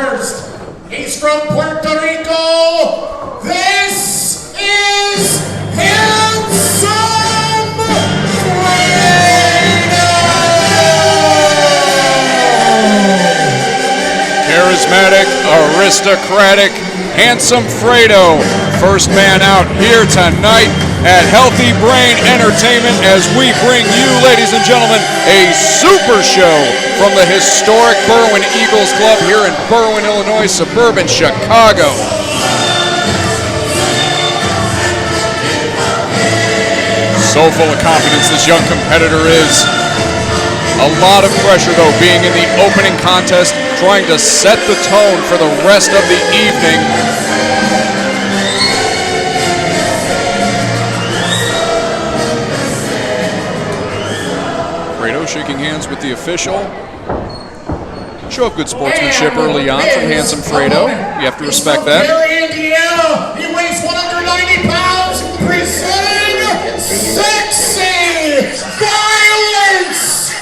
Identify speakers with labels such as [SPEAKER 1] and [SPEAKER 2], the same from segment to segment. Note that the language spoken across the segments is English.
[SPEAKER 1] first. He's from Puerto Rico. This is Handsome Fredo!
[SPEAKER 2] Charismatic, aristocratic, Handsome Fredo. First man out here tonight at Healthy Brain Entertainment as we bring you, ladies and gentlemen, a super show from the historic Berwyn Eagles Club here in Berwyn, Illinois, suburban Chicago. So full of confidence this young competitor is. A lot of pressure though being in the opening contest, trying to set the tone for the rest of the evening. Fredo shaking hands with the official. Show of good sportsmanship early on from Handsome Fredo. You have to respect that.
[SPEAKER 1] Indiana. He weighs 190 pounds, presenting sexy violence.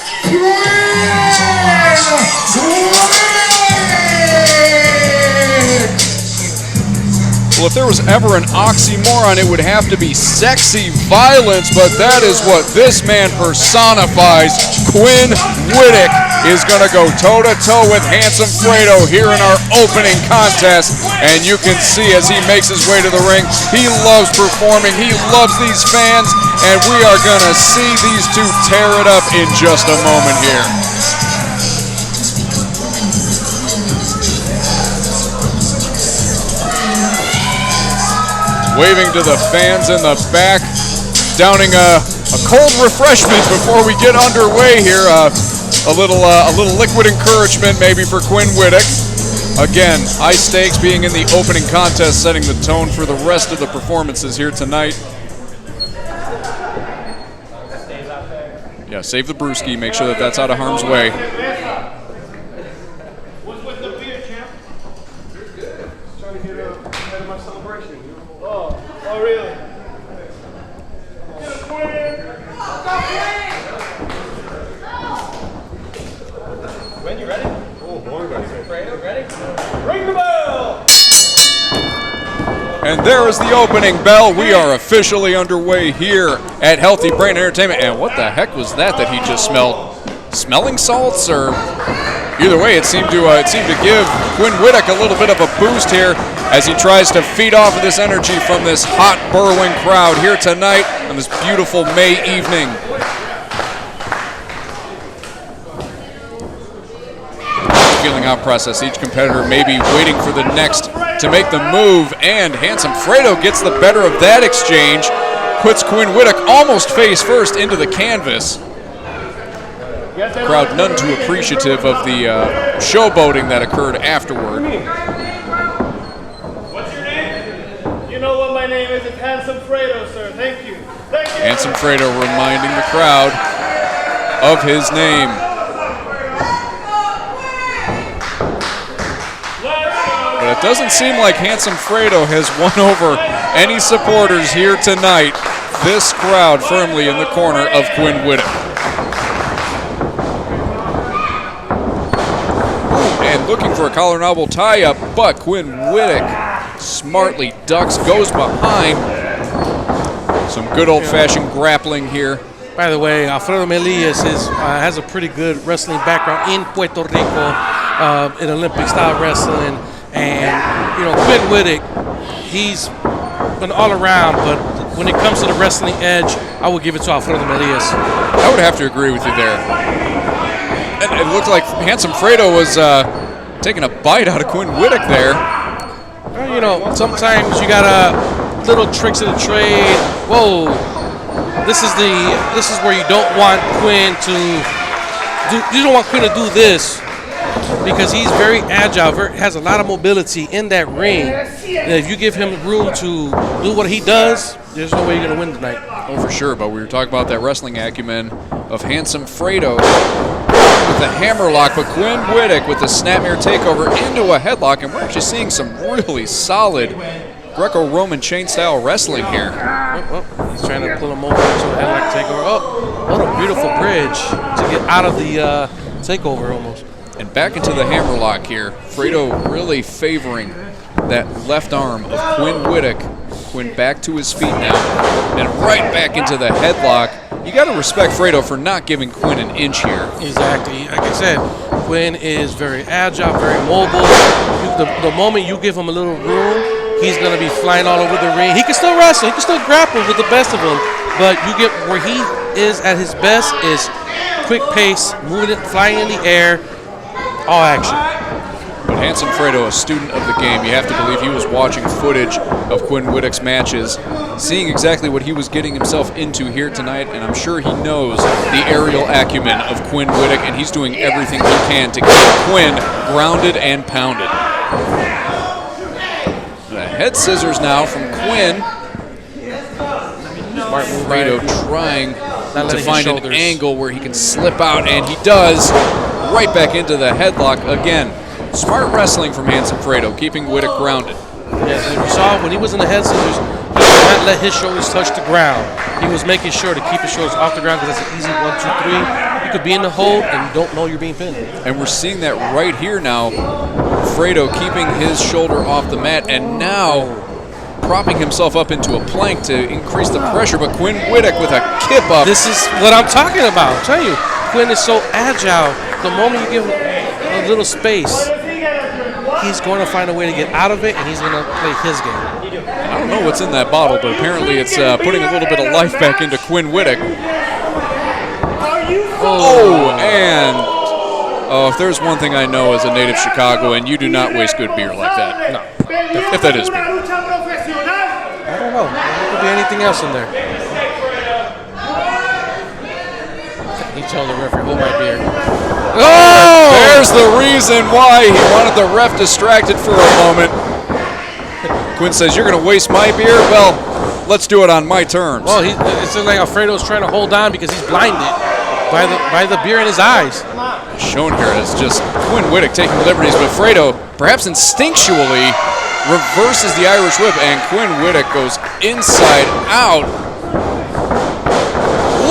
[SPEAKER 2] Well, if there was ever an oxymoron, it would have to be sexy violence, but that is what this man personifies. Quinn is going to go toe-to-toe with Handsome Fredo here in our opening contest, and you can see as he makes his way to the ring, he loves performing, he loves these fans, and we are going to see these two tear it up in just a moment here. Waving to the fans in the back, downing a cold refreshment before we get underway here. A little liquid encouragement maybe for Quinn. Again, high stakes being in the opening contest, setting the tone for the rest of the performances here tonight. Yeah, save the brewski, make sure that that's out of harm's way.
[SPEAKER 3] What's with the beer, champ? You're good. Trying to get ahead of my celebration. Oh, really? When you ready? Oh, boy, Fredo, ready? Ring the bell!
[SPEAKER 2] And there is the opening bell. We are officially underway here at Healthy Brain Entertainment. And what the heck was that he just smelled? Smelling salts, or either way, it seemed to give Quinn a little bit of a boost here as he tries to feed off of this energy from this hot Berwyn crowd here tonight on this beautiful May evening. Feeling out process, each competitor may be waiting for the next to make the move, and Handsome Fredo gets the better of that exchange, puts Quinn almost face first into the canvas. Crowd none too appreciative of the showboating that occurred afterward.
[SPEAKER 3] What's your name? You know what my name is. It's Handsome Fredo, sir. Thank you. Thank you.
[SPEAKER 2] Handsome Fredo reminding the crowd of his name. But it doesn't seem like Handsome Fredo has won over any supporters here tonight. This crowd firmly in the corner of Quinn. And looking for a collar and elbow tie-up, but Quinn smartly ducks, goes behind. Some good old-fashioned grappling here.
[SPEAKER 4] By the way, Alfredo Melias has a pretty good wrestling background in Puerto Rico, in Olympic-style wrestling. And, Quinn he's been all around, but when it comes to the wrestling edge, I would give it to Alfredo Melias.
[SPEAKER 2] I would have to agree with you there. It looked like Handsome Fredo was taking a bite out of Quinn there.
[SPEAKER 4] Well, sometimes you got little tricks of the trade. Whoa, this is where you don't want Quinn to do. You don't want Quinn to do this, because he's very agile, has a lot of mobility in that ring. And if you give him room to do what he does, there's no way you're going to win tonight.
[SPEAKER 2] Oh, for sure, but we were talking about that wrestling acumen of Handsome Fredo with the hammerlock, but Quinn with the snapmare takeover into a headlock, and we're actually seeing some really solid Greco-Roman chain-style wrestling here.
[SPEAKER 4] Well, he's trying to pull him over into a headlock takeover. Oh, what a beautiful bridge to get out of the takeover almost.
[SPEAKER 2] And back into the hammerlock here. Fredo really favoring that left arm of Quinn Whittick. Quinn back to his feet now, and right back into the headlock. You got to respect Fredo for not giving Quinn an inch here.
[SPEAKER 4] Exactly. Like I said, Quinn is very agile, very mobile. The moment you give him a little room, he's going to be flying all over the ring. He can still wrestle. He can still grapple with the best of them. But you get where he is at his best is quick pace, moving it, flying in the air, all action.
[SPEAKER 2] But Handsome Fredo, a student of the game, you have to believe he was watching footage of Quinn Whittick's matches, seeing exactly what he was getting himself into here tonight, and I'm sure he knows the aerial acumen of Quinn Whittick, and he's doing everything he can to keep Quinn grounded and pounded. The head scissors now from Quinn. Fredo trying to find an angle where he can slip out, and he does. Right back into the headlock again. Smart wrestling from Handsome Fredo, keeping Whittick grounded.
[SPEAKER 4] Yes, and you saw when he was in the head scissors, he did not let his shoulders touch the ground. He was making sure to keep his shoulders off the ground because that's an easy 1, 2, 3. You could be in the hold and you don't know you're being pinned.
[SPEAKER 2] And we're seeing that right here now. Fredo keeping his shoulder off the mat and now propping himself up into a plank to increase the pressure, but Quinn Whittick with a kip up.
[SPEAKER 4] This is what I'm talking about. I'm telling you, Quinn is so agile. The moment you give him a little space, he's going to find a way to get out of it, and he's going to play his game.
[SPEAKER 2] I don't know what's in that bottle, but apparently it's putting a little bit of life back into Quinn Whittick. If there's one thing I know as a native Chicagoan, you do not waste good beer like that.
[SPEAKER 4] No.
[SPEAKER 2] If that is beer.
[SPEAKER 4] I don't know. There could be anything else in there. He told the referee, hold my beer.
[SPEAKER 2] Oh! There's the reason why he wanted the ref distracted for a moment. Quinn says, you're going to waste my beer? Well, let's do it on my terms.
[SPEAKER 4] Well, it's like Alfredo's trying to hold on because he's blinded by the beer in his eyes.
[SPEAKER 2] Shown here as just Quinn Whittick taking liberties, but Fredo, perhaps instinctually, reverses the Irish whip, and Quinn Whittick goes inside out.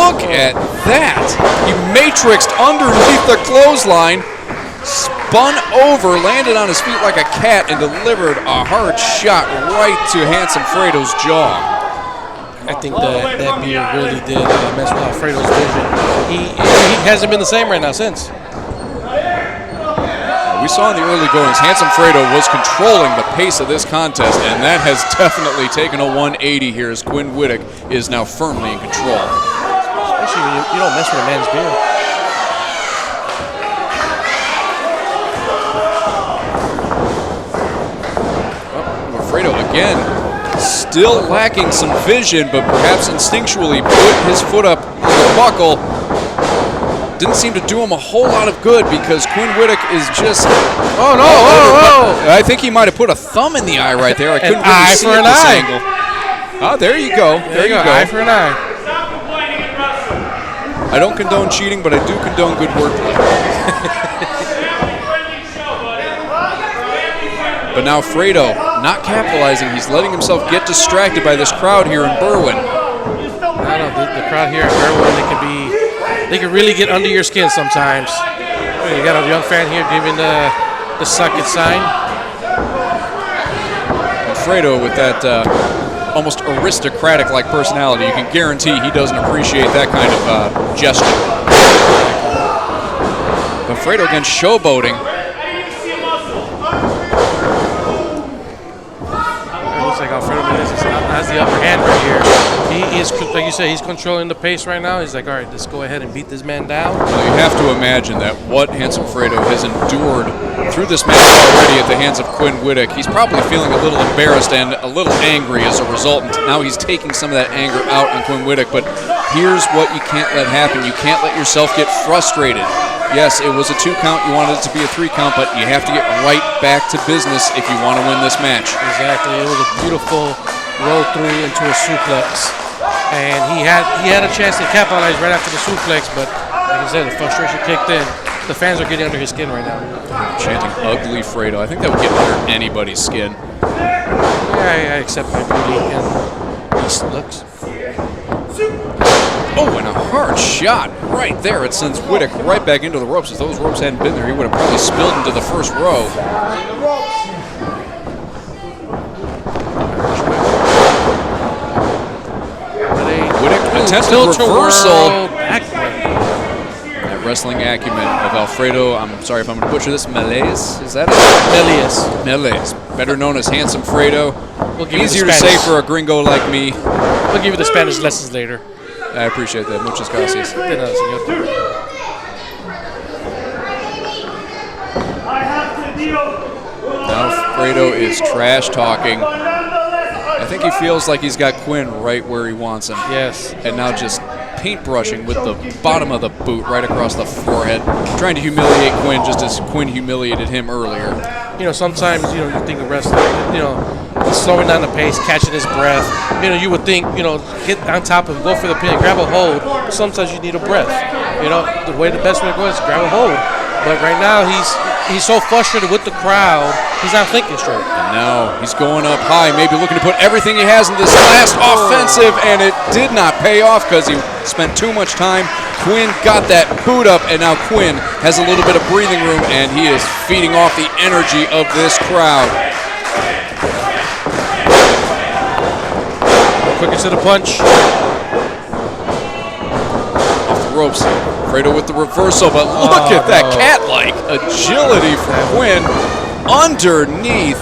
[SPEAKER 2] Look at that. He matrixed underneath the clothesline, spun over, landed on his feet like a cat, and delivered a hard shot right to Handsome Fredo's jaw.
[SPEAKER 4] I think that beer really did mess with Alfredo's vision. He hasn't been the same right now since.
[SPEAKER 2] We saw in the early goings, Handsome Fredo was controlling the pace of this contest, and that has definitely taken a 180 here as Quinn Whittick is now firmly in control.
[SPEAKER 4] Especially when you don't mess with a man's beer.
[SPEAKER 2] Fredo again, still lacking some vision, but perhaps instinctually put his foot up in the buckle. Didn't seem to do him a whole lot of good because Quinn Whittick is just.
[SPEAKER 4] Oh no!
[SPEAKER 2] I think he might have put a thumb in the eye right there. I couldn't really
[SPEAKER 4] eye
[SPEAKER 2] see
[SPEAKER 4] for
[SPEAKER 2] at
[SPEAKER 4] an
[SPEAKER 2] this
[SPEAKER 4] eye.
[SPEAKER 2] angle. Oh, there you go. There you go.
[SPEAKER 4] Eye for an eye.
[SPEAKER 2] I don't condone cheating, but I do condone good wordplay. But now Fredo not capitalizing. He's letting himself get distracted by this crowd here in Berwyn.
[SPEAKER 4] I don't know, the crowd here in Berwyn, they can really get under your skin sometimes. You got a young fan here giving the suck it sign.
[SPEAKER 2] And Fredo with that almost aristocratic-like personality, you can guarantee he doesn't appreciate that kind of gesture. But Fredo again showboating.
[SPEAKER 4] It looks like Alfredo has the upper hand right here. He is, like you said, he's controlling the pace right now. He's like, all right, let's go ahead and beat this man down.
[SPEAKER 2] Well, you have to imagine that what Handsome Fredo has endured through this match already at the hands of Quinn Whittick, he's probably feeling a little embarrassed and a little angry as a result. And now he's taking some of that anger out on Quinn Whittick. But here's what you can't let happen. You can't let yourself get frustrated. Yes, it was a 2 count. You wanted it to be a 3 count, but you have to get right back to business if you want to win this match.
[SPEAKER 4] Exactly. It was a beautiful roll through into a suplex. And he had a chance to capitalize right after the suplex, but like I said, the frustration kicked in. The fans are getting under his skin right now.
[SPEAKER 2] Chanting ugly Fredo. I think that would get under anybody's skin.
[SPEAKER 4] Yeah, I accept my beauty and these looks.
[SPEAKER 2] Oh, and a hard shot right there. It sends Whittick right back into the ropes. If those ropes hadn't been there, he would have probably spilled into the first row. Whittick attempts a reversal. That wrestling acumen of Alfredo, I'm sorry if I'm going to butcher this, Melays, is that it? Melays, better known as Handsome Fredo. Easier to say for a gringo like me.
[SPEAKER 4] We'll give you the Spanish lessons later.
[SPEAKER 2] I appreciate that. Muchas gracias.
[SPEAKER 4] De nada, señor.
[SPEAKER 2] Now Fredo is trash talking. I think he feels like he's got Quinn right where he wants him.
[SPEAKER 4] Yes.
[SPEAKER 2] And now just paintbrushing with the bottom of the boot right across the forehead, trying to humiliate Quinn just as Quinn humiliated him earlier.
[SPEAKER 4] You know, sometimes, you know, you think of wrestling, you know, slowing down the pace, catching his breath. You know, you would think, you know, get on top of him, go for the pin, grab a hold. But sometimes you need a breath. You know, the best way to go is grab a hold. But right now, he's so frustrated with the crowd, he's not thinking straight.
[SPEAKER 2] And now he's going up high, maybe looking to put everything he has in this last offensive, and it did not pay off because he spent too much time. Quinn got that boot up, and now Quinn has a little bit of breathing room, and he is feeding off the energy of this crowd.
[SPEAKER 4] Quicker to the punch.
[SPEAKER 2] Off the ropes. Fredo with the reversal, but look at that cat-like agility from Quinn underneath.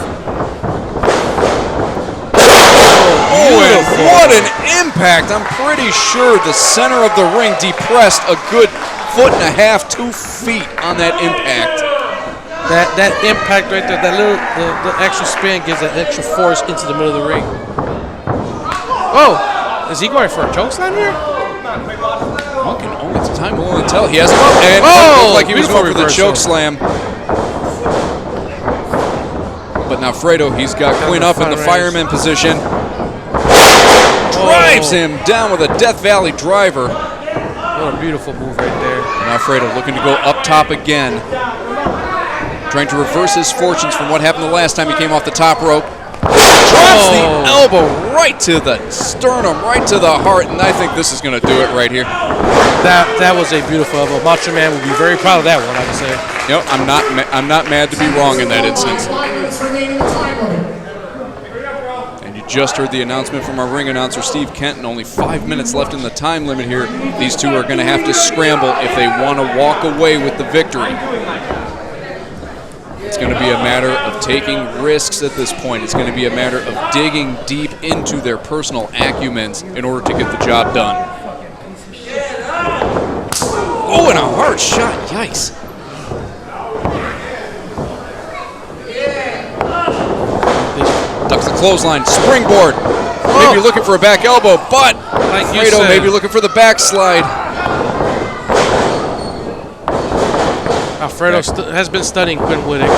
[SPEAKER 2] Oh, and what an impact. I'm pretty sure the center of the ring depressed a good 1.5 feet, 2 feet on that impact.
[SPEAKER 4] That impact right there, that little the extra spin gives that extra force into the middle of the ring. Oh, is he going for a chokeslam here?
[SPEAKER 2] Time will only tell. He has him up, and it looked like he was going for the choke slam. But now Fredo, he's got Quinn up in the fireman position. Drives him down with a Death Valley driver.
[SPEAKER 4] What a beautiful move right there.
[SPEAKER 2] Now Fredo looking to go up top again. Trying to reverse his fortunes from what happened the last time he came off the top rope. Drops the elbow right to the sternum, right to the heart, and I think this is going to do it right here.
[SPEAKER 4] That was a beautiful elbow. Macho Man would be very proud of that one, I would say.
[SPEAKER 2] Yep, I'm not mad to be wrong in that instance. And you just heard the announcement from our ring announcer, Steve Kenton. Only 5 minutes left in the time limit here. These two are going to have to scramble if they want to walk away with the victory. It's going to be a matter of taking risks at this point. It's going to be a matter of digging deep into their personal acumens in order to get the job done. Oh, and a hard shot. Yikes. Ducks the clothesline. Springboard. Maybe looking for a back elbow, but Fredo maybe looking for the backslide.
[SPEAKER 4] Alfredo has been studying Quinn Whittick.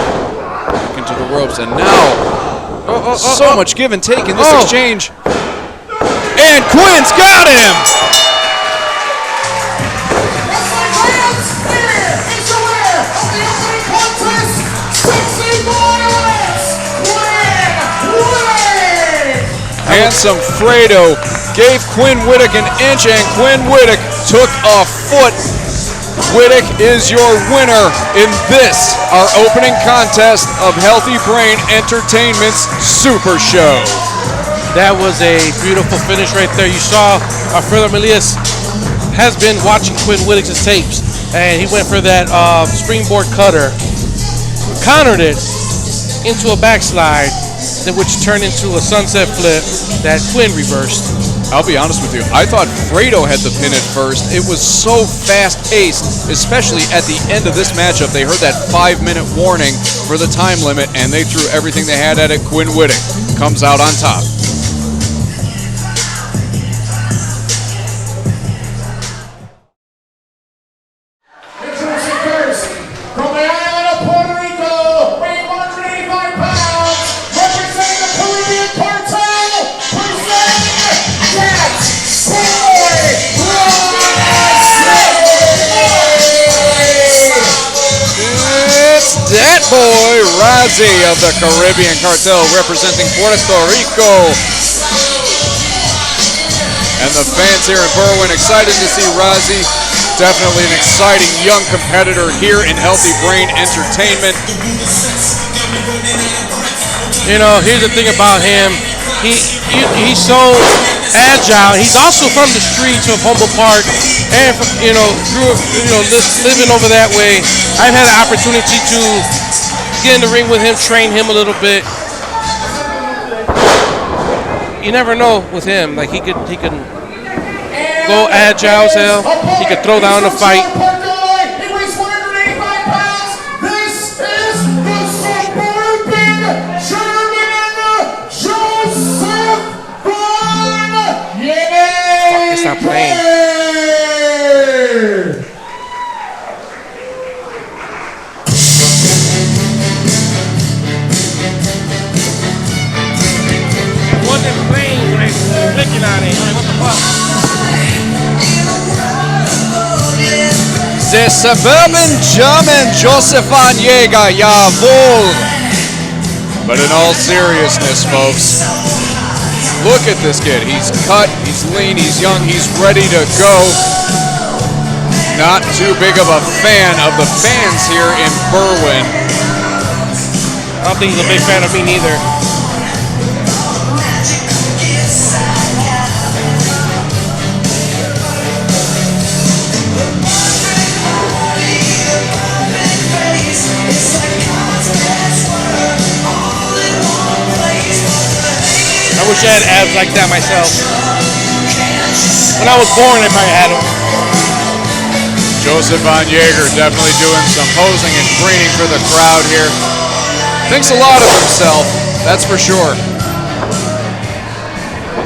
[SPEAKER 2] Into the ropes, and now so much give and take in this exchange. And Quinn's got him! Handsome Fredo gave Quinn Whittick an inch, and Quinn Whittick took a foot. Whittick is your winner in this, our opening contest of Healthy Brain Entertainment's Super Show.
[SPEAKER 4] That was a beautiful finish right there. You saw Alfredo Melias has been watching Quinn Whittick's tapes, and he went for that springboard cutter, countered it into a backslide, which turned into a sunset flip that Quinn reversed.
[SPEAKER 2] I'll be honest with you, I thought Fredo had the pin at first. It was so fast-paced, especially at the end of this matchup. They heard that 5-minute warning for the time limit, and they threw everything they had at it. Quinn Whittick comes out on top.
[SPEAKER 1] From the island of Puerto Rico, weighing 185 pounds, representing the Caribbean cartel, presenting that boy,
[SPEAKER 2] It's that boy, Razi of the Caribbean cartel, representing Puerto Rico. And the fans here in Berwyn excited to see Razi. Definitely an exciting young competitor here in Healthy Brain Entertainment.
[SPEAKER 4] You know, here's the thing about him. He's so agile. He's also from the streets of Humboldt Park, and grew up, living over that way. I've had an opportunity to get in the ring with him, train him a little bit. You never know with him. Like he can go agile as hell. He could throw down a fight.
[SPEAKER 1] He weighs 185 pounds. This is the suburban German Joseph Von Jagger.
[SPEAKER 4] It's not playing.
[SPEAKER 3] Wasn't playing when I was clicking on it. Like, what the fuck?
[SPEAKER 2] The suburban German Joseph Von Jagger, jawohl. But in all seriousness, folks, look at this kid. He's cut, he's lean, he's young, he's ready to go. Not too big of a fan of the fans here in Berwyn.
[SPEAKER 4] I don't think he's a big fan of me neither. I wish I had abs like that myself. When I was born, if I had them.
[SPEAKER 2] Joseph Von Jagger definitely doing some posing and preening for the crowd here. Thinks a lot of himself, that's for sure.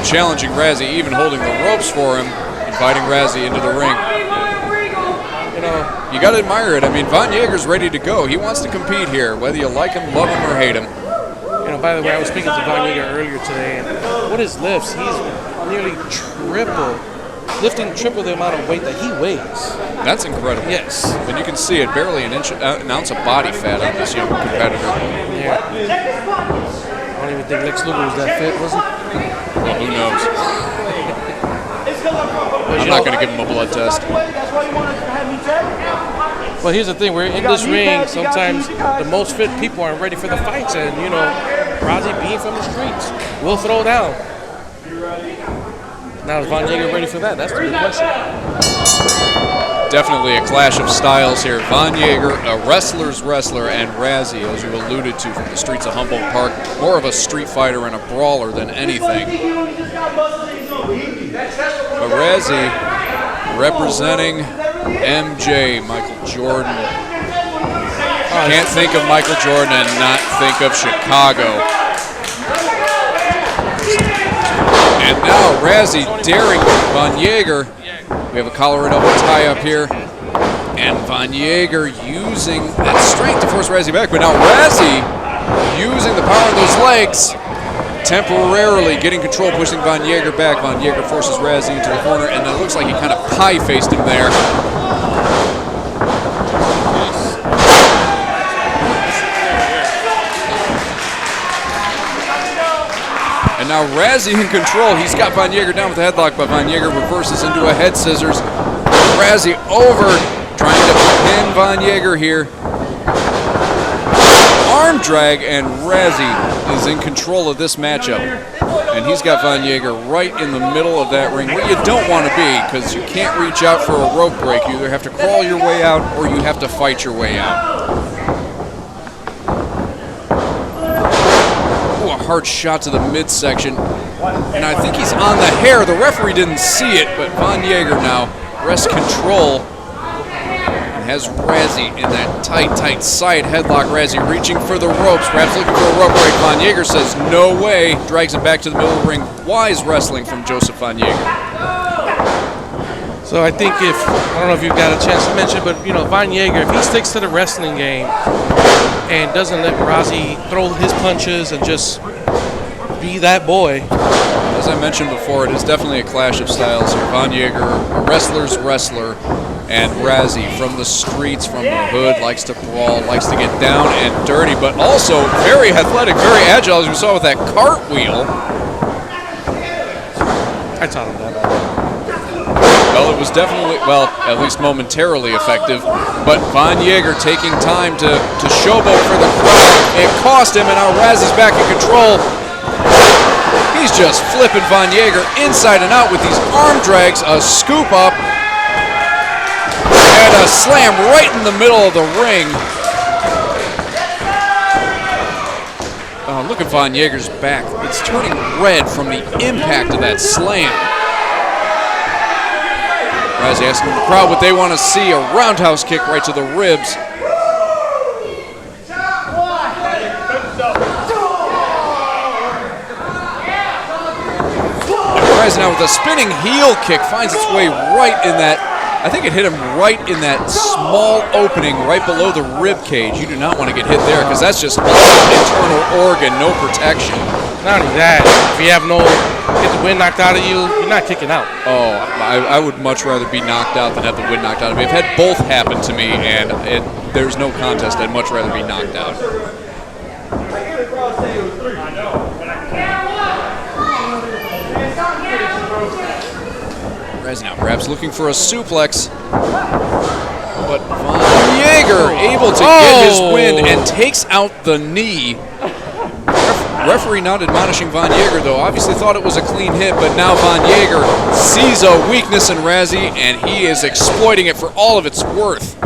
[SPEAKER 2] Challenging Razi, even holding the ropes for him, inviting Razi into the ring. You got to admire it. I mean, Von Jagger's ready to go. He wants to compete here, whether you like him, love him, or hate him.
[SPEAKER 4] By the way, I was speaking to Von Jagger earlier today, and what his lifts, he's nearly lifting triple the amount of weight that he weighs.
[SPEAKER 2] That's incredible.
[SPEAKER 4] Yes.
[SPEAKER 2] And you can see it, barely an ounce of body fat on this young competitor.
[SPEAKER 4] Yeah. I don't even think Lex Luger was that fit, was he?
[SPEAKER 2] Well, who knows? I'm not going to give him a blood test.
[SPEAKER 4] Well, here's the thing. We're in this ring. Sometimes the most fit people aren't ready for the fights. And, Razi being from the streets will throw down. Now, is Von Jagger ready for that? That's the big question.
[SPEAKER 2] Definitely a clash of styles here. Von Jagger, a wrestler's wrestler, and Razi, as you alluded to, from the streets of Humboldt Park, more of a street fighter and a brawler than anything. But Razi representing MJ, Michael Jordan. Can't think of Michael Jordan and not think of Chicago. And now Razi daring Von Jagger. We have a collar and elbow tie up here. And Von Jagger using that strength to force Razi back. But now Razi using the power of those legs, temporarily getting control, pushing Von Jagger back. Von Jagger forces Razi into the corner, and it looks like he kind of pie-faced him there. And now Razi in control. He's got Von Jagger down with the headlock, but Von Jagger reverses into a head scissors. Razi over, trying to pin Von Jagger here. Arm drag, and Razi is in control of this matchup. And he's got Von Jagger right in the middle of that ring, where you don't want to be, because you can't reach out for a rope break. You either have to crawl your way out, or you have to fight your way out. Ooh, a hard shot to the midsection. And I think he's on the hair. The referee didn't see it, but Von Jagger now wrests control. Has Razi in that tight side headlock. Razi reaching for the ropes, perhaps looking for a rope break. Von Jagger says no way, drags him back to the middle of the ring. Wise wrestling from Joseph Von Jagger.
[SPEAKER 4] So I think I don't know if you've got a chance to mention, but Von Jagger, if he sticks to the wrestling game and doesn't let Razi throw his punches and just be that boy.
[SPEAKER 2] As I mentioned before, it is definitely a clash of styles here. Von Jagger, a wrestler's wrestler, and Razi from the streets, from the hood, likes to brawl, likes to get down and dirty, but also very athletic, very agile, as we saw with that cartwheel.
[SPEAKER 4] I taught him that.
[SPEAKER 2] Well, it was definitely, well, at least momentarily effective. But Von Jagger taking time to showboat for the crowd. It cost him, and now Razi's back in control. He's just flipping Von Jagger inside and out with these arm drags, a scoop up, and a slam right in the middle of the ring. Look at Von Jagger's back. It's turning red from the impact of that slam. Razi asking the crowd what they want to see, a roundhouse kick right to the ribs. Razi now with a spinning heel kick finds its way right in that, I think it hit him right in that small opening right below the rib cage. You do not want to get hit there because that's just all internal organ, no protection.
[SPEAKER 4] Not only that, if you have get the wind knocked out of you, you're not kicking out.
[SPEAKER 2] Oh, I would much rather be knocked out than have the wind knocked out of me. I've had both happen to me, and there's no contest. I'd much rather be knocked out. Razi now perhaps looking for a suplex, but Von Jagger able to get his win and takes out the knee. Referee not admonishing Von Jagger, though. Obviously thought it was a clean hit, but now Von Jagger sees a weakness in Razi, and he is exploiting it for all of its worth.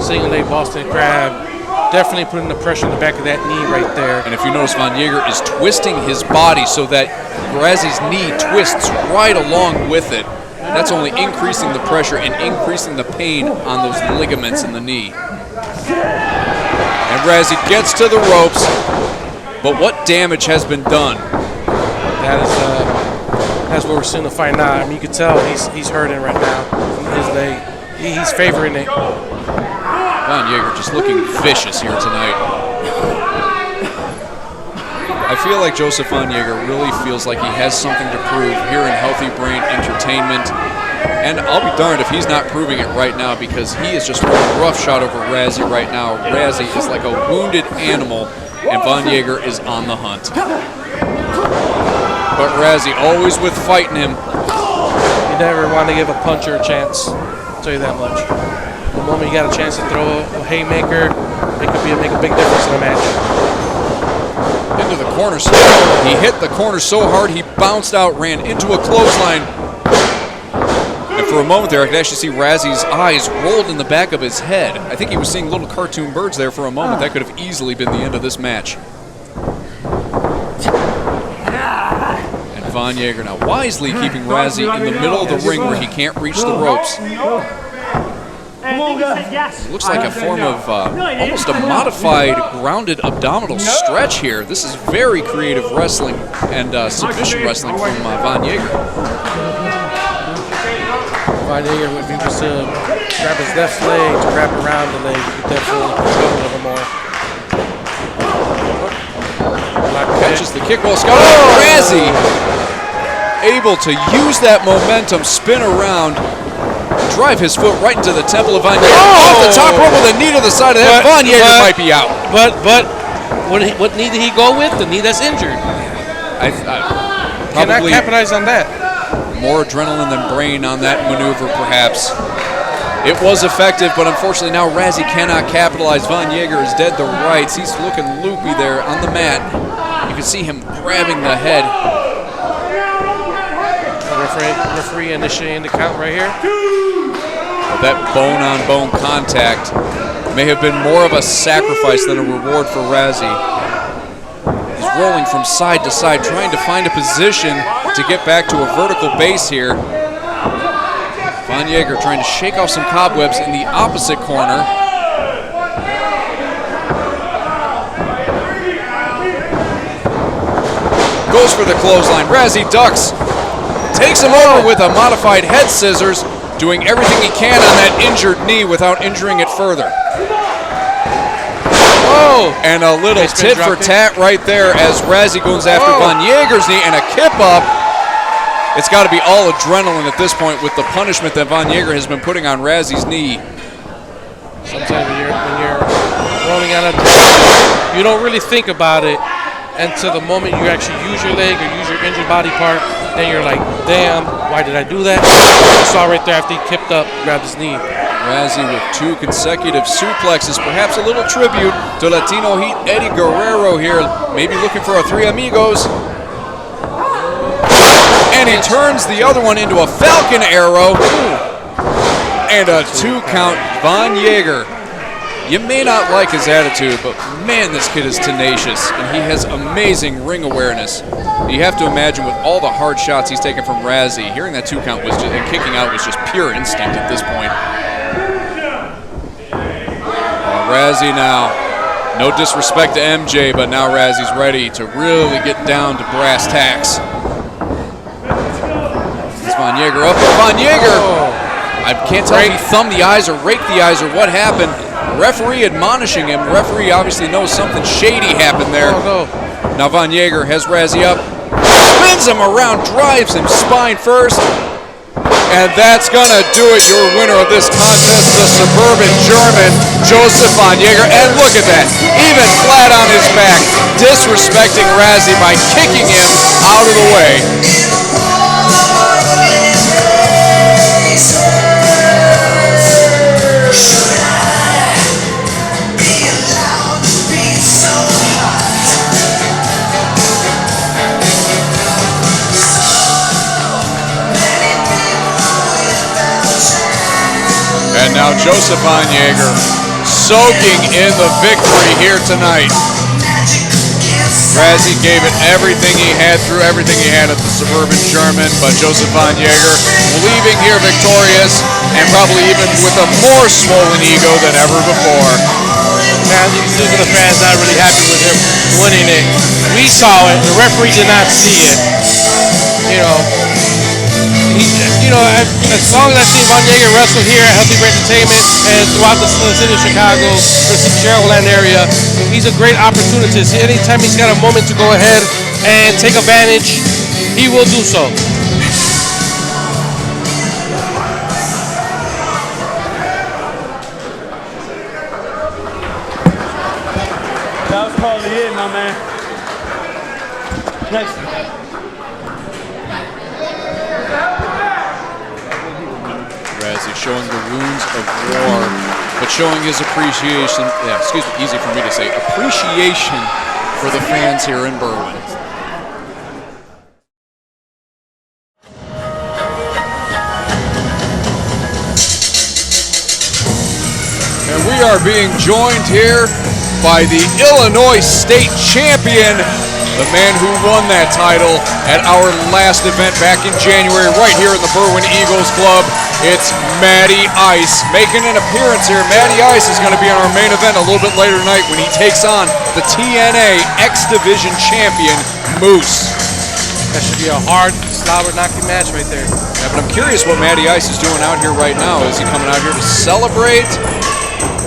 [SPEAKER 4] Single leg Boston Crab. Definitely putting the pressure in the back of that knee right there.
[SPEAKER 2] And if you notice, Von Jagger is twisting his body so that Razi's knee twists right along with it. That's only increasing the pressure and increasing the pain on those ligaments in the knee. And Razi gets to the ropes, but what damage has been done?
[SPEAKER 4] That's what we're soon to find out. I mean, you can tell he's hurting right now from his leg. He's favoring it.
[SPEAKER 2] Von Jagger just looking vicious here tonight. I feel like Joseph Von Jagger really feels like he has something to prove here in Healthy Brain Entertainment. And I'll be darned if he's not proving it right now, because he is just throwing roughshod over Razi right now. Razi is like a wounded animal, and Von Jagger is on the hunt. But Razi always with fighting him.
[SPEAKER 4] You never want to give a puncher a chance, I'll tell you that much. The moment you got a chance to throw a haymaker, it could make a big difference in a match.
[SPEAKER 2] Into the corner. He hit the corner so hard he bounced out, ran into a clothesline. And for a moment there, I could actually see Razi's eyes rolled in the back of his head. I think he was seeing little cartoon birds there for a moment. That could have easily been the end of this match. And Von Jagger now wisely keeping Razi in the middle of the ring where he can't reach the ropes. Looks like a form of almost a modified grounded abdominal stretch here. This is very creative wrestling and submission wrestling from Von Jagger.
[SPEAKER 4] Von Jagger, if he was to grab his left leg to wrap around the leg, he could definitely go a little more.
[SPEAKER 2] Catches the kick while Scott. Razi able to use that momentum, spin around, drive his foot right into the temple of Von Jagger. Off the top rope with a knee to the side of the head. Von Jagger might be out.
[SPEAKER 4] But what knee did he go with? The knee that's injured. Cannot capitalize on that.
[SPEAKER 2] More adrenaline than brain on that maneuver, perhaps. It was effective, but unfortunately now Razi cannot capitalize. Von Jagger is dead to rights. He's looking loopy there on the mat. You can see him grabbing the head.
[SPEAKER 4] Referee initiating the count right here.
[SPEAKER 2] That bone-on-bone contact may have been more of a sacrifice than a reward for Razi. He's rolling from side to side, trying to find a position to get back to a vertical base here. Von Jagger trying to shake off some cobwebs in the opposite corner. Goes for the clothesline. Razi ducks. Takes him over with a modified head scissors, doing everything he can on that injured knee without injuring it further. Oh, and a little tit for tat right there as Razi goes after Von Jagger's knee, and a kip up. It's got to be all adrenaline at this point with the punishment that Von Jagger has been putting on Razi's knee.
[SPEAKER 4] Sometimes when you're rolling on a, you don't really think about it until the moment you actually use your leg or use your injured body part, then you're like, damn, why did I do that? You saw right there after he kicked up, grabbed his knee.
[SPEAKER 2] Razi with 2 consecutive suplexes, perhaps a little tribute to Latino Heat Eddie Guerrero here, maybe looking for a 3 amigos. And he turns the other one into a Falcon Arrow. And a 2 count, Von Jagger. You may not like his attitude, but man, this kid is tenacious, and he has amazing ring awareness. You have to imagine with all the hard shots he's taken from Razi, hearing that 2 count was just, and kicking out was just pure instinct at this point. Razi now, no disrespect to MJ, but now Razi's ready to really get down to brass tacks. Is Von Jagger up? Von Jagger! I can't tell if he thumbed the eyes or raked the eyes or what happened. Referee admonishing him. Referee obviously knows something shady happened there. Now Von Jagger has Razi up, spins him around, drives him spine first. And that's gonna do it. Your winner of this contest, the suburban German, Joseph Von Jagger. And look at that, even flat on his back, disrespecting Razi by kicking him out of the way. And now Joseph Von Jagger soaking in the victory here tonight. Razi gave it everything he had, threw everything he had at the suburban German, but Joseph Von Jagger leaving here victorious and probably even with a more swollen ego than ever before.
[SPEAKER 4] Man, you can see the fans not really happy with him winning it. We saw it, the referee did not see it. As long as I see Von Jagger wrestle here at Healthy Brain Entertainment and throughout the city of Chicago, the Chicagoland area, he's a great opportunist. Anytime he's got a moment to go ahead and take advantage, he will do so.
[SPEAKER 3] That was probably it, my man. Next.
[SPEAKER 2] Razi showing the wounds of war, but showing his appreciation, easy for me to say, appreciation for the fans here in Berwyn. And we are being joined here by the Illinois State Champion, the man who won that title at our last event back in January right here in the Berwyn Eagles Club. It's Matty Ice making an appearance here. Matty Ice is going to be in our main event a little bit later tonight when he takes on the TNA X Division champion, Moose.
[SPEAKER 4] That should be a hard, slobber-knocking match right there.
[SPEAKER 2] Yeah, but I'm curious what Matty Ice is doing out here right now. Is he coming out here to celebrate?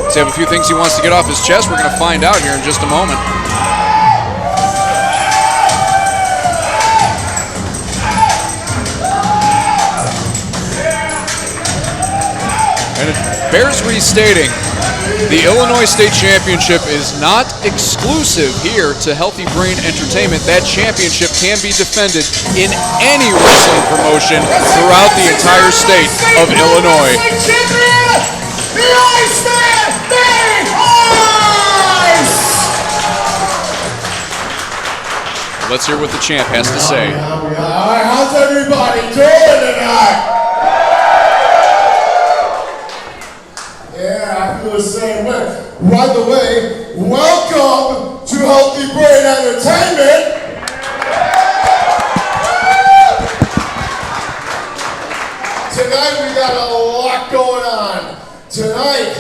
[SPEAKER 2] Does he have a few things he wants to get off his chest? We're going to find out here in just a moment. And it bears restating, the Illinois State Championship is not exclusive here to Healthy Brain Entertainment. That championship can be defended in any wrestling promotion throughout the entire state of Illinois. Let's hear what the champ has to say.
[SPEAKER 1] All right, how's everybody doing tonight? Yeah, I feel the same way. By the way, welcome to Healthy Brain Entertainment. Tonight we got a lot going on. Tonight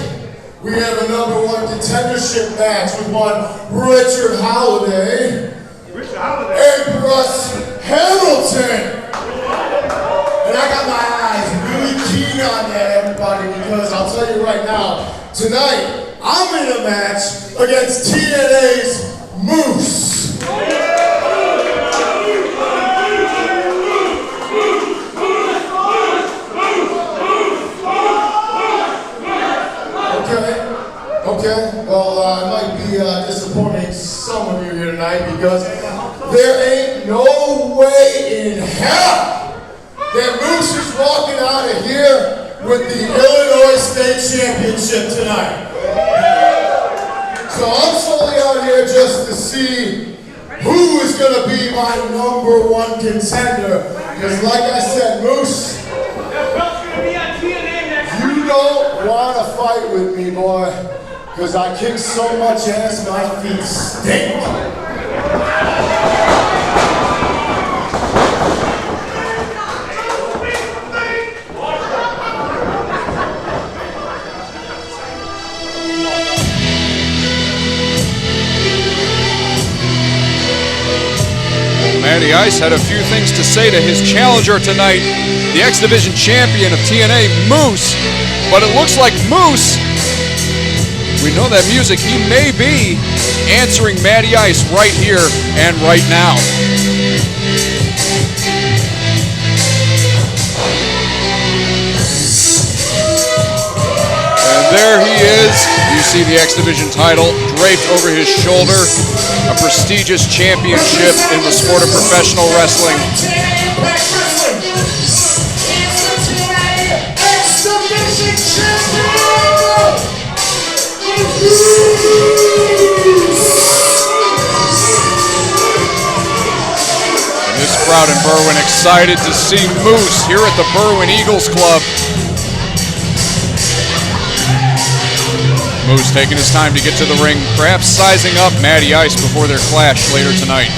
[SPEAKER 1] we have a #1 contendership match with one Richard Holiday and Russ Hamilton. And I got my eyes really keen on that, everybody, because I'll tell you right now, tonight I'm in a match against TNA's Moose. Okay? Okay, well, I might be disappointing some of you here tonight because there ain't no way in hell that Moose is walking out of here with the Illinois State Championship tonight. So I'm solely out here just to see who is going to be my #1 contender. Because like I said, Moose, you don't want to fight with me, boy. Because I kick so much ass, my feet stink.
[SPEAKER 2] Matty Ice had a few things to say to his challenger tonight, the X Division champion of TNA, Moose. But it looks like Moose, we know that music, he may be answering Matty Ice right here and right now. And there he is. You see the X Division title draped over his shoulder. A prestigious championship in the sport of professional wrestling. And this crowd in Berwyn excited to see Moose here at the Berwyn Eagles Club. Moose taking his time to get to the ring, perhaps sizing up Matty Ice before their clash later tonight.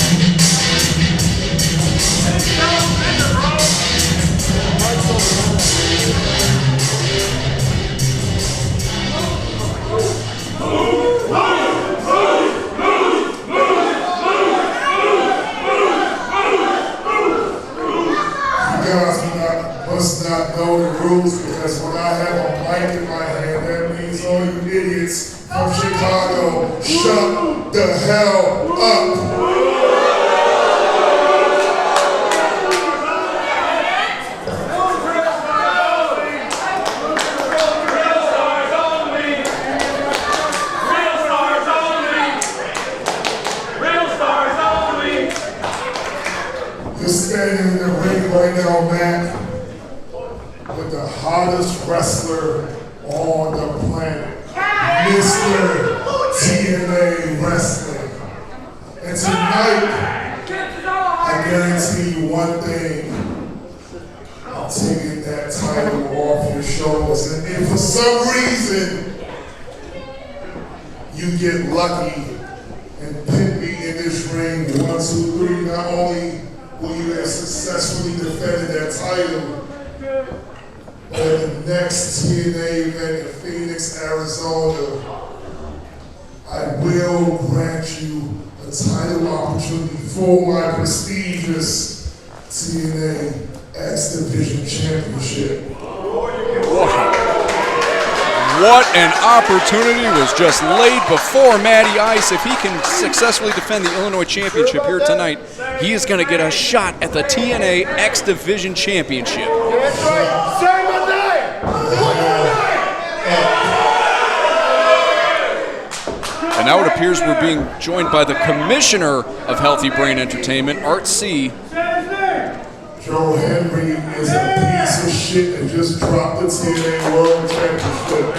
[SPEAKER 1] Must not know the rules because when I have a mic in my hand, that means all you idiots from Chicago, shut the hell up. You're standing in the ring right now, Matt, with the hottest wrestler on the planet, Mr. TNA Wrestling. And tonight, I guarantee you one thing, I'm taking that title off your shoulders. And if for some reason you get lucky and pin me in this ring, 1, 2, 3, not only will you have successfully defended that title, but at the next TNA event in Phoenix, Arizona, I will grant you a title opportunity for my prestigious TNA X Division Championship.
[SPEAKER 2] What an opportunity was just laid before Matty Ice. If he can successfully defend the Illinois Championship here tonight, he is going to get a shot at the TNA X Division Championship. And now it appears we're being joined by the commissioner of Healthy Brain Entertainment, Art C.
[SPEAKER 1] Joe Henry is a piece of shit and just dropped the TNA World Championship.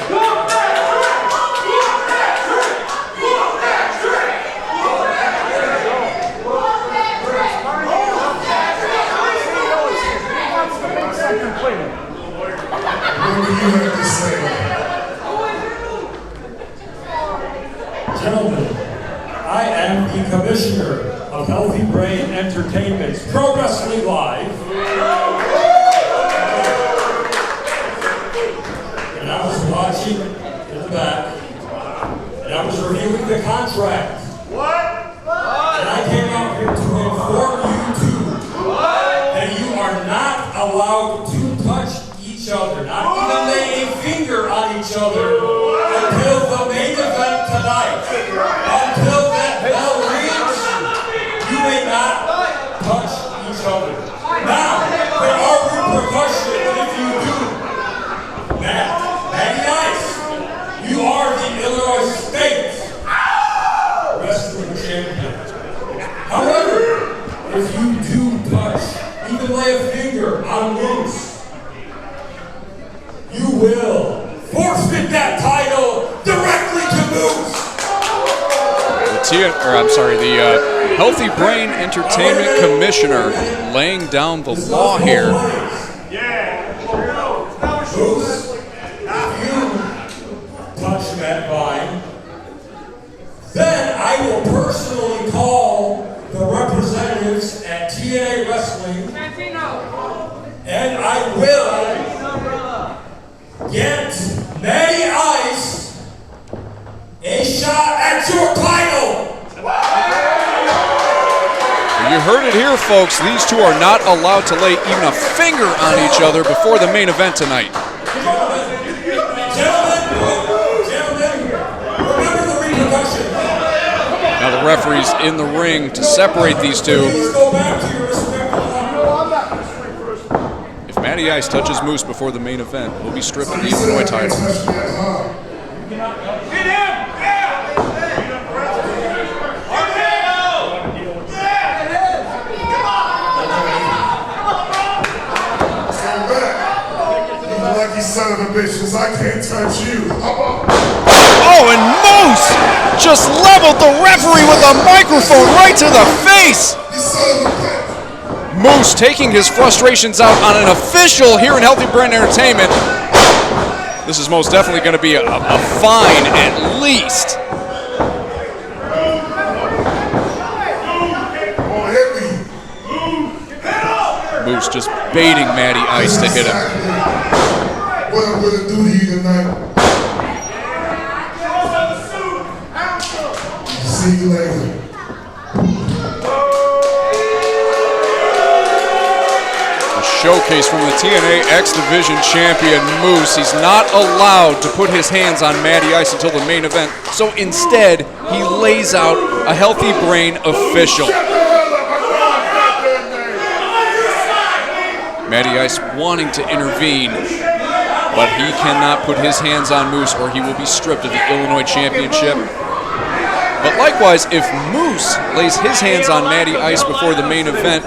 [SPEAKER 1] What do you have to say?
[SPEAKER 5] Gentlemen, I am the commissioner of Healthy Brain Entertainment's Pro Wrestling Live. And I was watching in the back, and I was reviewing the contract. And I came out here to inform you two that you are not allowed to touch each other, not even lay a finger on each other until the main event tonight. Until that bell rings, you may not touch each other. Now, there are repercussions if you do. Matty Ice, you are the Illinois
[SPEAKER 2] the Healthy Brain Entertainment Commissioner laying down the law here.
[SPEAKER 5] Touch that vine, then I will personally call the representatives at TNA Wrestling, and I will get Matty Ice a shot at your title.
[SPEAKER 2] You heard it here, folks. These two are not allowed to lay even a finger on each other before the main event tonight. Now the referee's in the ring to separate these two. If Matty Ice touches Moose before the main event, he'll be stripped of the Illinois title.
[SPEAKER 1] Son of a bitch, cause I can't touch you.
[SPEAKER 2] Oh, and Moose just leveled the referee with a microphone right to the face. Moose taking his frustrations out on an official here in Healthy Brain Entertainment. This is most definitely going to be a fine at least. Moose just baiting Matty Ice to hit him.
[SPEAKER 1] What I'm gonna do to you tonight. See you later.
[SPEAKER 2] A showcase from the TNA X Division champion Moose. He's not allowed to put his hands on Matty Ice until the main event, so instead he lays out a Healthy Brain official. Matty Ice wanting to intervene, but he cannot put his hands on Moose or he will be stripped of the Illinois Championship. But likewise, if Moose lays his hands on Matty Ice before the main event,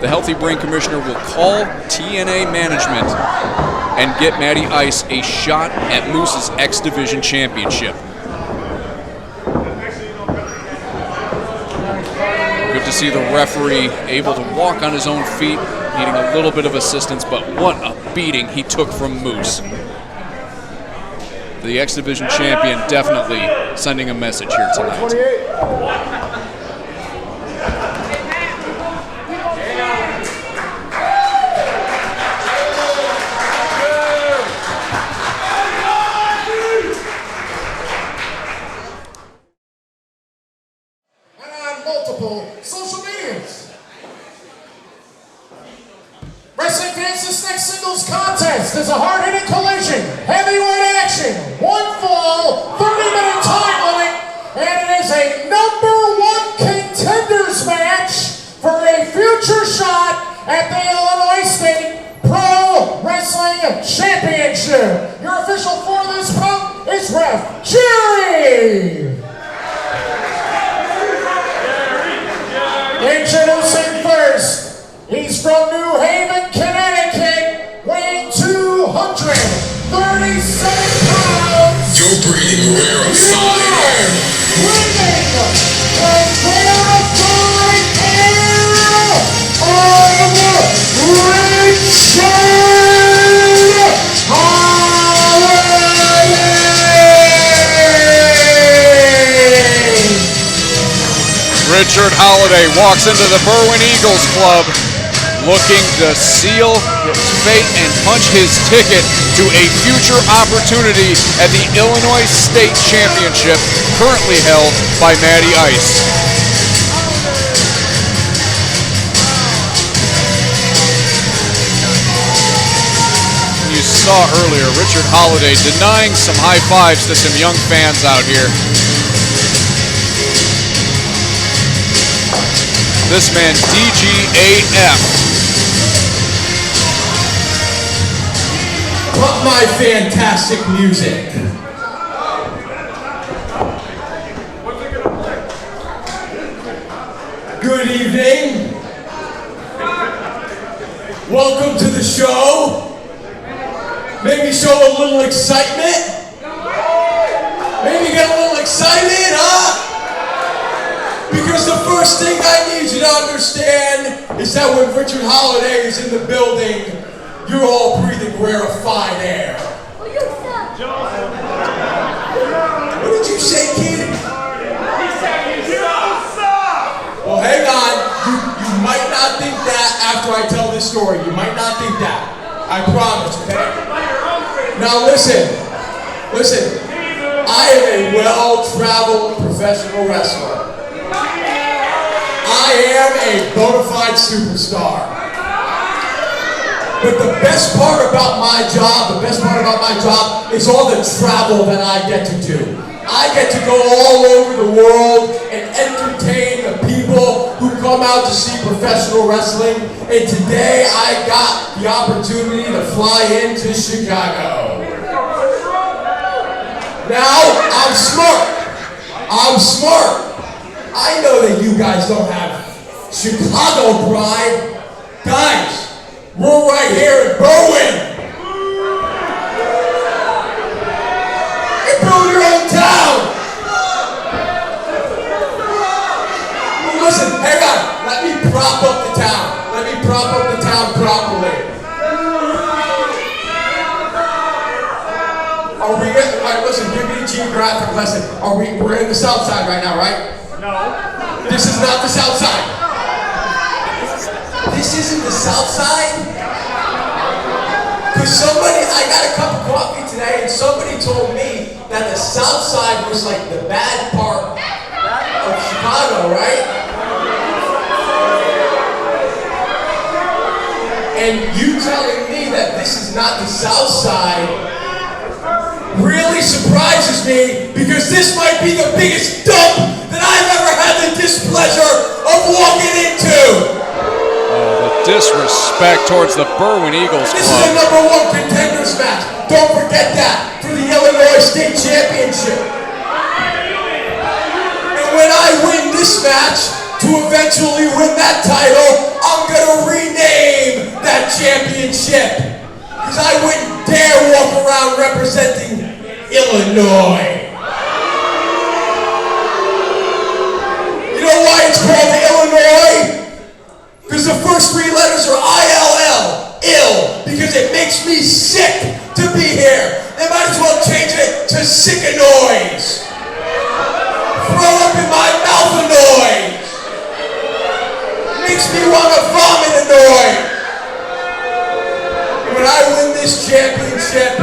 [SPEAKER 2] the Healthy Brain Commissioner will call TNA management and get Matty Ice a shot at Moose's X Division Championship. Good to see the referee able to walk on his own feet, needing a little bit of assistance, but what a beating he took from Moose. The X Division champion definitely sending a message here tonight.
[SPEAKER 1] Social medias. Wrestling fans, this next singles contest is a hard-hitting collision, heavyweight action, one fall, 30-minute time limit, and it is a #1 contenders match for a future shot at the Illinois State Pro Wrestling Championship. Your official for this bout is Ref Jerry. Introducing first, he's from New Haven, Connecticut, weighing 237 pounds.
[SPEAKER 6] You're breathing rarefied air.
[SPEAKER 1] Winning the rarefied air of Richard Holiday.
[SPEAKER 2] Richard Holiday walks into the Berwyn Eagles Club looking to seal his fate and punch his ticket to a future opportunity at the Illinois State Championship, currently held by Matty Ice. You saw earlier Richard Holiday denying some high fives to some young fans out here. This man, DGAF.
[SPEAKER 7] But my fantastic music. Good evening. Welcome to the show. Maybe show a little excitement. Maybe get a little excited, huh? Because the first thing I need you to understand is that when Richard Holiday is in the building, you're all breathing rarefied air. What did you say, kid?
[SPEAKER 3] He said you suck!
[SPEAKER 7] Well, hang on. You might not think that after I tell this story. You might not think that. I promise, okay? Now listen. I am a well-traveled professional wrestler. I am a bona fide superstar. But the best part about my job is all the travel that I get to do. I get to go all over the world and entertain the people who come out to see professional wrestling. And today I got the opportunity to fly into Chicago. Now, I'm smart. I know that you guys don't have Chicago pride. Guys, we're right here in Berwyn. You build your own town. Well, listen, hang on. Let me prop up the town. Let me prop up the town properly. Are we, all right, listen, give me a geographic lesson. We're in the south side right now, right?
[SPEAKER 3] No.
[SPEAKER 7] This is not the south side. This isn't the south side? Because I got a cup of coffee today and somebody told me that the south side was like the bad part of Chicago, right? And you telling me that this is not the south side really surprises me, because this might be the biggest dump that I've ever had the displeasure of walking into.
[SPEAKER 2] The disrespect towards the Berwyn Eagles
[SPEAKER 7] This is a
[SPEAKER 2] club.
[SPEAKER 7] #1 contenders match. Don't forget that, for the Illinois State Championship. And when I win this match, to eventually win that title, I'm gonna rename that championship. Because I wouldn't dare walk around representing Illinois. You know why it's called Illinois? Because the first 3 letters are ILL, ill, because it makes me sick to be here. They might as well change it to sick-a-noise. Throw up in my mouth a noise. Makes me want to vomit a noise. When I win this championship,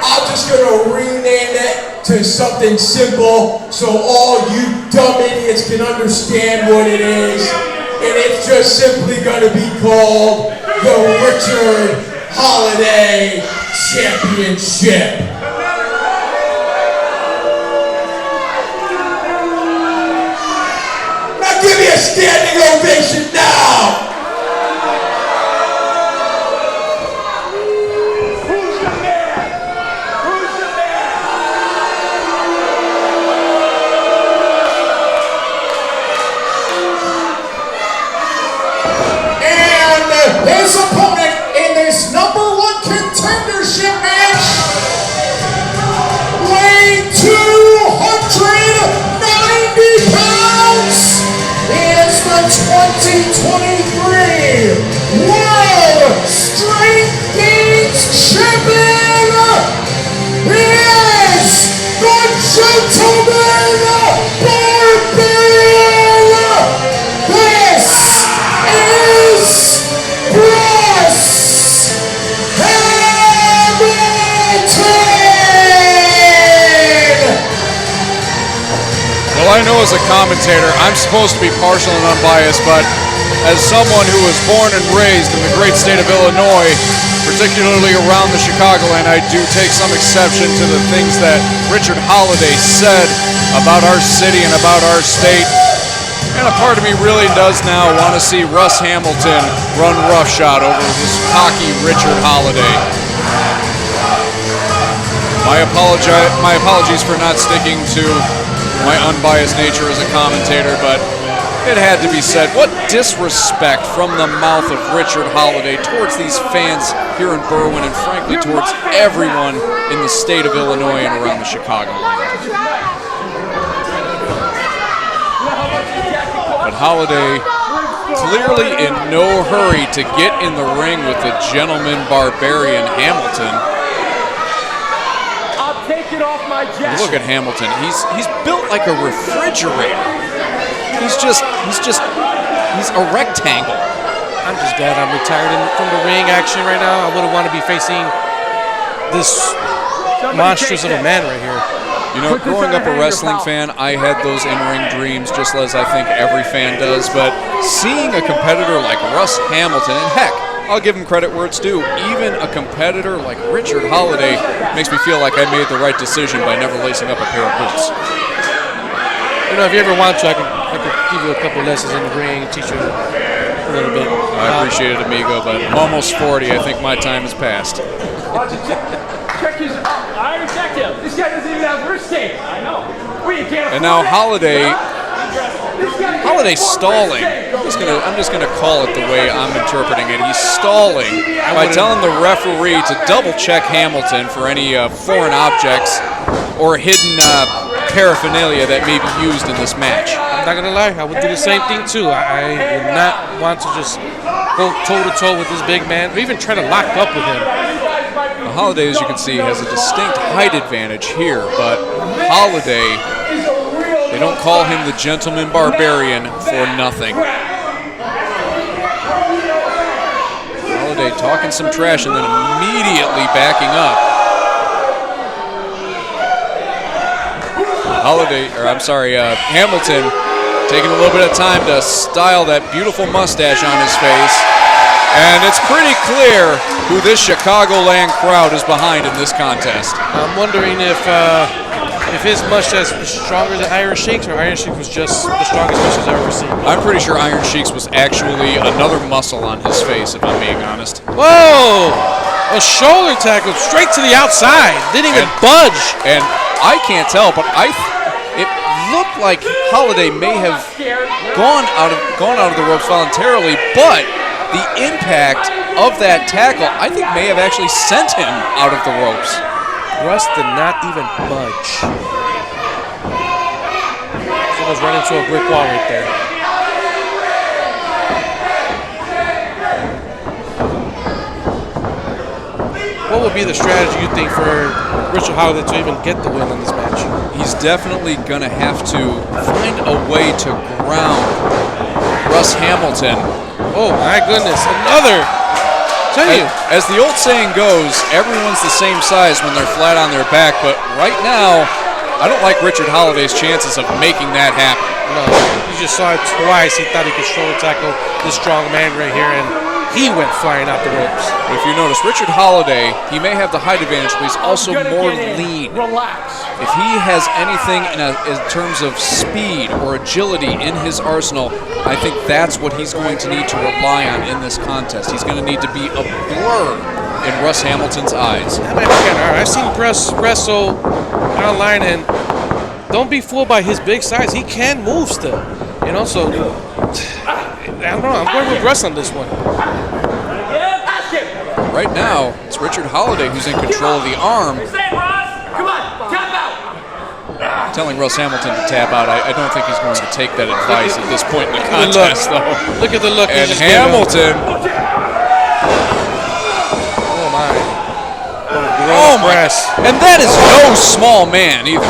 [SPEAKER 7] I'm just gonna rename it to something simple so all you dumb idiots can understand what it is. And it's just simply gonna be called the Richard Holiday Championship. Now give me a standing ovation now!
[SPEAKER 1] His opponent in this #1 contendership match, weighing 290 pounds, is the 2023 World Strength Games Champion. He is the Gentleman Barbarian. This is
[SPEAKER 2] Well, I know as a commentator, I'm supposed to be partial and unbiased, but as someone who was born and raised in the great state of Illinois, particularly around the Chicagoland, I do take some exception to the things that Richard Holiday said about our city and about our state. And a part of me really does now want to see Russ Hamilton run roughshod over this cocky Richard Holiday. My apologies for not sticking to my unbiased nature as a commentator, but it had to be said. What disrespect from the mouth of Richard Holiday towards these fans here in Berwyn, and frankly towards everyone in the state of Illinois and around the Chicagoland. Holiday clearly in no hurry to get in the ring with the gentleman barbarian Hamilton.
[SPEAKER 3] I'll take it off my jacket.
[SPEAKER 2] Look at Hamilton. He's built like a refrigerator. He's a rectangle.
[SPEAKER 4] I'm just glad I'm retired from the ring action right now. I wouldn't want to be facing this monstrous of a man right here.
[SPEAKER 2] You know, growing up a wrestling fan, I had those in-ring dreams, just as I think every fan does. But seeing a competitor like Russ Hamilton, and heck, I'll give him credit where it's due, even a competitor like Richard Holiday makes me feel like I made the right decision by never lacing up a pair of boots.
[SPEAKER 4] You know, if you ever want to, I could give you a couple lessons in the ring, teach you a little bit.
[SPEAKER 2] I appreciate it, amigo, but I'm almost 40. I think my time has passed.
[SPEAKER 3] Check his. I already checked him. This guy doesn't even have wrist tape. I know. We can't.
[SPEAKER 2] And now Holiday's stalling. I'm just gonna call it the way I'm interpreting it. He's stalling by telling the referee to double check Hamilton for any foreign objects or hidden paraphernalia that may be used in this match.
[SPEAKER 4] I'm not gonna lie, I would do the same thing too. I would not want to just go toe to toe with this big man, or even try to lock up with him.
[SPEAKER 2] Holiday, as you can see, has a distinct height advantage here, but Holiday, they don't call him the gentleman barbarian for nothing. Holiday talking some trash and then immediately backing up. Hamilton taking a little bit of time to style that beautiful mustache on his face. And it's pretty clear who this Chicagoland crowd is behind in this contest.
[SPEAKER 4] I'm wondering if his mustache was stronger than Iron Sheik's, or Iron Sheik was just the strongest mustache I've ever seen.
[SPEAKER 2] I'm pretty sure Iron Sheik's was actually another muscle on his face, if I'm being honest.
[SPEAKER 4] Whoa! A shoulder tackle straight to the outside. Didn't even budge.
[SPEAKER 2] And I can't tell, but it looked like Holiday may have gone out of the ropes voluntarily, but the impact of that tackle, I think, may have actually sent him out of the ropes.
[SPEAKER 4] Russ did not even budge. Someone's running into a brick wall right there. What would be the strategy, you think, for Richard Holiday to even get the win in this match?
[SPEAKER 2] He's definitely going to have to find a way to ground Russ Hamilton.
[SPEAKER 4] Oh my goodness, another! Tell you.
[SPEAKER 2] As the old saying goes, everyone's the same size when they're flat on their back, but right now, I don't like Richard Holiday's chances of making that happen.
[SPEAKER 4] No, you just saw it twice. He thought he could shoulder tackle this strong man right here, and he went flying out the ropes.
[SPEAKER 2] But if you notice, Richard Holiday, he may have the height advantage, but he's also more lean.
[SPEAKER 3] Relax.
[SPEAKER 2] If he has anything in terms of speed or agility in his arsenal, I think that's what he's going to need to rely on in this contest. He's going to need to be a blur in Russ Hamilton's eyes.
[SPEAKER 4] That might be kind of hard. I've seen Russ wrestle online, and don't be fooled by his big size. He can move still. You know, so I don't know. I'm going with Russ on this one.
[SPEAKER 2] Right now, it's Richard Holiday who's in control of the arm.
[SPEAKER 3] Come on, tap out.
[SPEAKER 2] Telling Russ Hamilton to tap out. I don't think he's going to take that advice at this point in the contest, though.
[SPEAKER 4] Look at the look.
[SPEAKER 2] And Hamilton.
[SPEAKER 4] Oh my.
[SPEAKER 2] Oh my. And that is no small man either.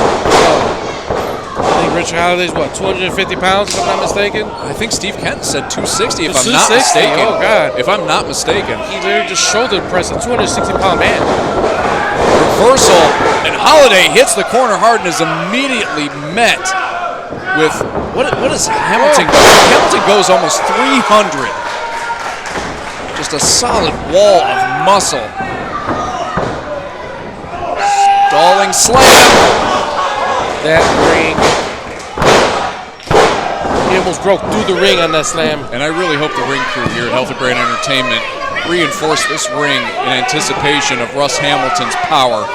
[SPEAKER 4] I think Richard Holiday's, what, 250 pounds, if I'm not mistaken?
[SPEAKER 2] I think Steve Kent said 260, if I'm not
[SPEAKER 4] 260?
[SPEAKER 2] mistaken.
[SPEAKER 4] Oh, God.
[SPEAKER 2] If I'm not mistaken.
[SPEAKER 4] He literally just shoulder pressed a 260-pound man.
[SPEAKER 2] Reversal, and Holiday hits the corner hard and is immediately met with, what is Hamilton go? Hamilton goes almost 300. Just a solid wall of muscle. Stalling slam.
[SPEAKER 4] That ring. He almost broke through the ring on that slam.
[SPEAKER 2] And I really hope the ring crew here at Healthy Brain Entertainment reinforce this ring in anticipation of Russ Hamilton's power.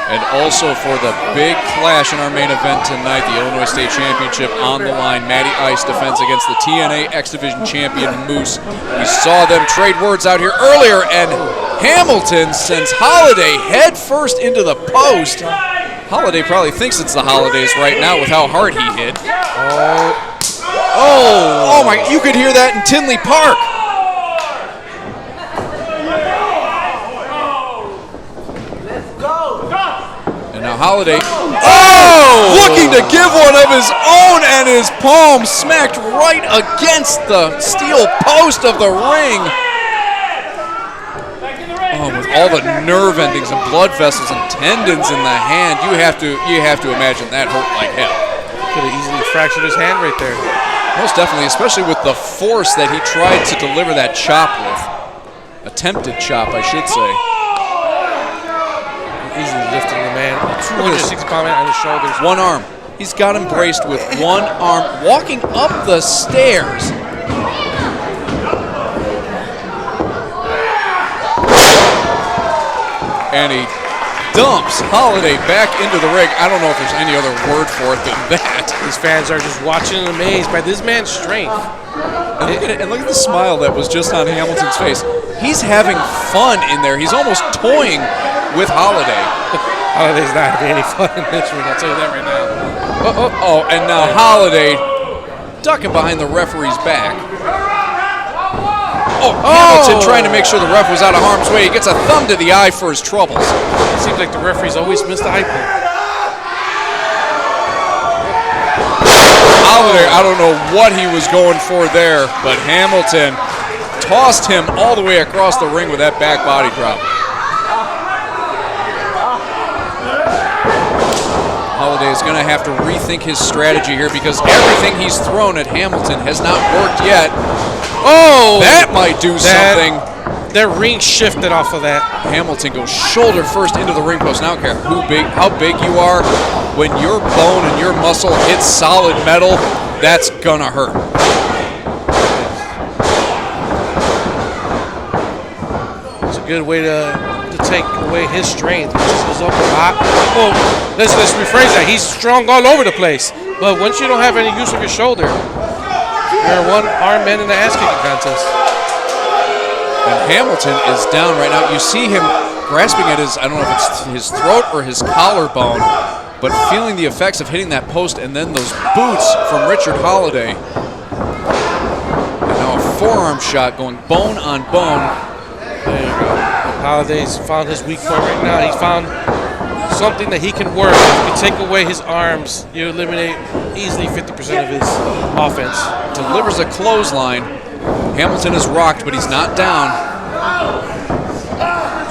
[SPEAKER 2] And also for the big clash in our main event tonight, the Illinois State Championship on the line. Matty Ice defends against the TNA X Division champion Moose. We saw them trade words out here earlier, and Hamilton sends Holiday head first into the post. Holiday probably thinks it's the holidays right now with how hard he hit. Oh my, you could hear that in Tinley Park. And now Holiday, looking to give one of his own, and his palm smacked right against the steel post of the ring. Oh, with all the nerve endings and blood vessels and tendons in the hand, you have to imagine that hurt like hell.
[SPEAKER 4] Could have easily fractured his hand right there.
[SPEAKER 2] Most definitely, especially with the force that he tried to deliver that chop with. Attempted chop, I should say.
[SPEAKER 4] Easily lifting the man, 260-pound man on his shoulders.
[SPEAKER 2] One arm. He's got him braced with one arm, walking up the stairs. And he dumps Holiday back into the ring. I don't know if there's any other word for it than that.
[SPEAKER 4] These fans are just watching and amazed by this man's strength.
[SPEAKER 2] And look at the smile that was just on Hamilton's face. He's having fun in there. He's almost toying with Holiday.
[SPEAKER 4] Holiday's not having any fun in this ring, I'll tell you that right now.
[SPEAKER 2] And now Holiday ducking behind the referee's back. Hamilton trying to make sure the ref was out of harm's way. He gets a thumb to the eye for his troubles.
[SPEAKER 4] It seems like the referees always miss the eye poke.
[SPEAKER 2] Holiday, I don't know what he was going for there, but Hamilton tossed him all the way across the ring with that back body drop. Holiday is going to have to rethink his strategy here because everything he's thrown at Hamilton has not worked yet. Oh, that might do something.
[SPEAKER 4] Their ring shifted off of that.
[SPEAKER 2] Hamilton goes shoulder first into the ring post. Now, I don't care how big you are, when your bone and your muscle hits solid metal, that's gonna hurt.
[SPEAKER 4] It's a good way to take away his strength. He just goes up a lot. Well, let's rephrase that. He's strong all over the place, but once you don't have any use of your shoulder, you're one arm man in the ass kicking contest.
[SPEAKER 2] And Hamilton is down right now. You see him grasping at his, I don't know if it's his throat or his collarbone, but feeling the effects of hitting that post and then those boots from Richard Holiday. And now a forearm shot going bone on bone.
[SPEAKER 4] There you go. Holiday's found his weak point right now. He found something that he can work. If you take away his arms, you eliminate easily 50% of his offense.
[SPEAKER 2] Delivers a clothesline. Hamilton is rocked, but he's not down.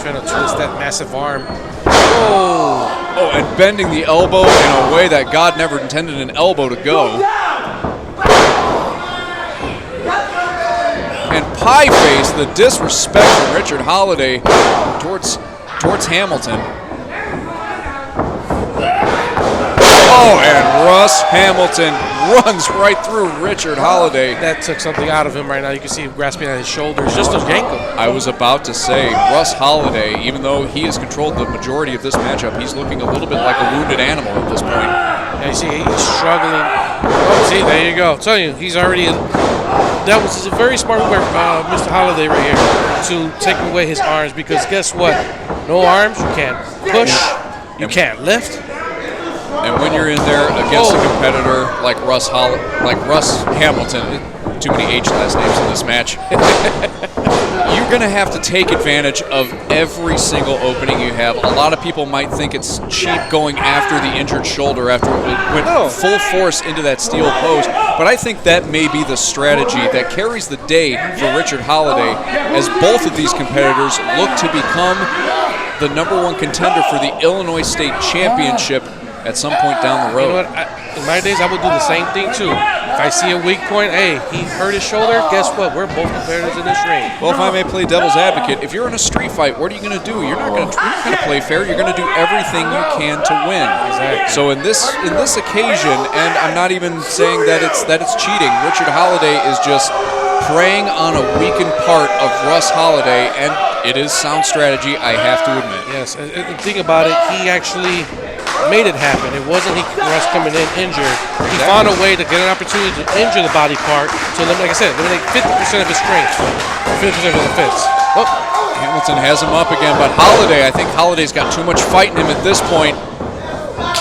[SPEAKER 4] Trying to twist that massive arm.
[SPEAKER 2] Oh, and bending the elbow in a way that God never intended an elbow to go. And pie face, the disrespect from Richard Holiday towards Hamilton. Oh, and Russ Hamilton runs right through Richard Holiday.
[SPEAKER 4] That took something out of him right now. You can see him grasping at his shoulders, just to yank him.
[SPEAKER 2] I was about to say, Russ Holiday, even though he has controlled the majority of this matchup, he's looking a little bit like a wounded animal at this point.
[SPEAKER 4] Yeah, you see, he's struggling. Oh, see, there you go. I'm telling you, he's already in. That was a very smart move by Mr. Holiday right here to take away his arms, because guess what? No arms, you can't push, you can't lift.
[SPEAKER 2] And when you're in there against a competitor like Russ Hamilton, too many H last names in this match, you're going to have to take advantage of every single opening you have. A lot of people might think it's cheap going after the injured shoulder after it went full force into that steel post, but I think that may be the strategy that carries the day for Richard Holiday as both of these competitors look to become the #1 contender for the Illinois State Championship at some point down the road.
[SPEAKER 4] You know what? In my days, I would do the same thing too. If I see a weak point, hey, he hurt his shoulder, guess what? We're both competitors in this ring.
[SPEAKER 2] Well, if I may play devil's advocate, if you're in a street fight, what are you going to do? You're not going to play fair. You're going to do everything you can to win.
[SPEAKER 4] Exactly.
[SPEAKER 2] So in this occasion, and I'm not even saying that it's cheating, Richard Holiday is just preying on a weakened part of Russ Holiday, and it is sound strategy, I have to admit.
[SPEAKER 4] Yes, and the thing about it, he actually made it happen. It wasn't Russ coming in injured. He found a way to get an opportunity to injure the body part to, like I said, eliminate 50% of his strength, 50% of his defense.
[SPEAKER 2] Oh, Hamilton has him up again, but Holiday, I think Holiday's got too much fight in him at this point.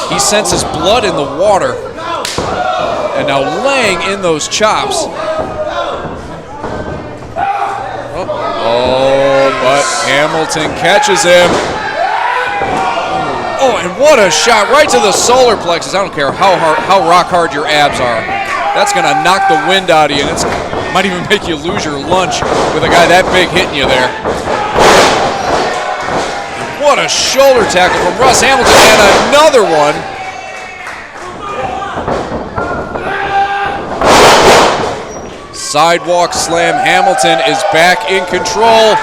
[SPEAKER 2] He senses blood in the water. And now laying in those chops. Oh, but Hamilton catches him. Oh, and what a shot right to the solar plexus. I don't care how rock hard your abs are. That's going to knock the wind out of you, and it might even make you lose your lunch with a guy that big hitting you there. What a shoulder tackle from Russ Hamilton, and another one. Sidewalk slam. Hamilton is back in control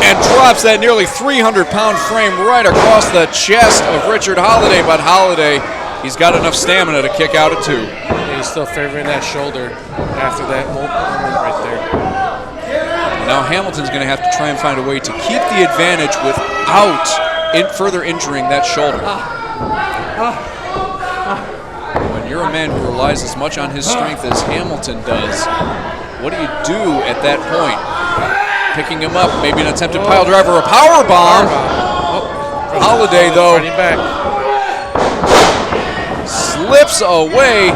[SPEAKER 2] and drops that nearly 300-pound frame right across the chest of Richard Holliday. But Holliday, he's got enough stamina to kick out at 2.
[SPEAKER 4] Yeah, he's still favoring that shoulder after that moment right there.
[SPEAKER 2] Now Hamilton's going to have to try and find a way to keep the advantage without further injuring that shoulder. When you're a man who relies as much on his strength as Hamilton does, what do you do at that point? Picking him up, maybe an attempted pile driver, a power bomb. Holliday, though, slips away,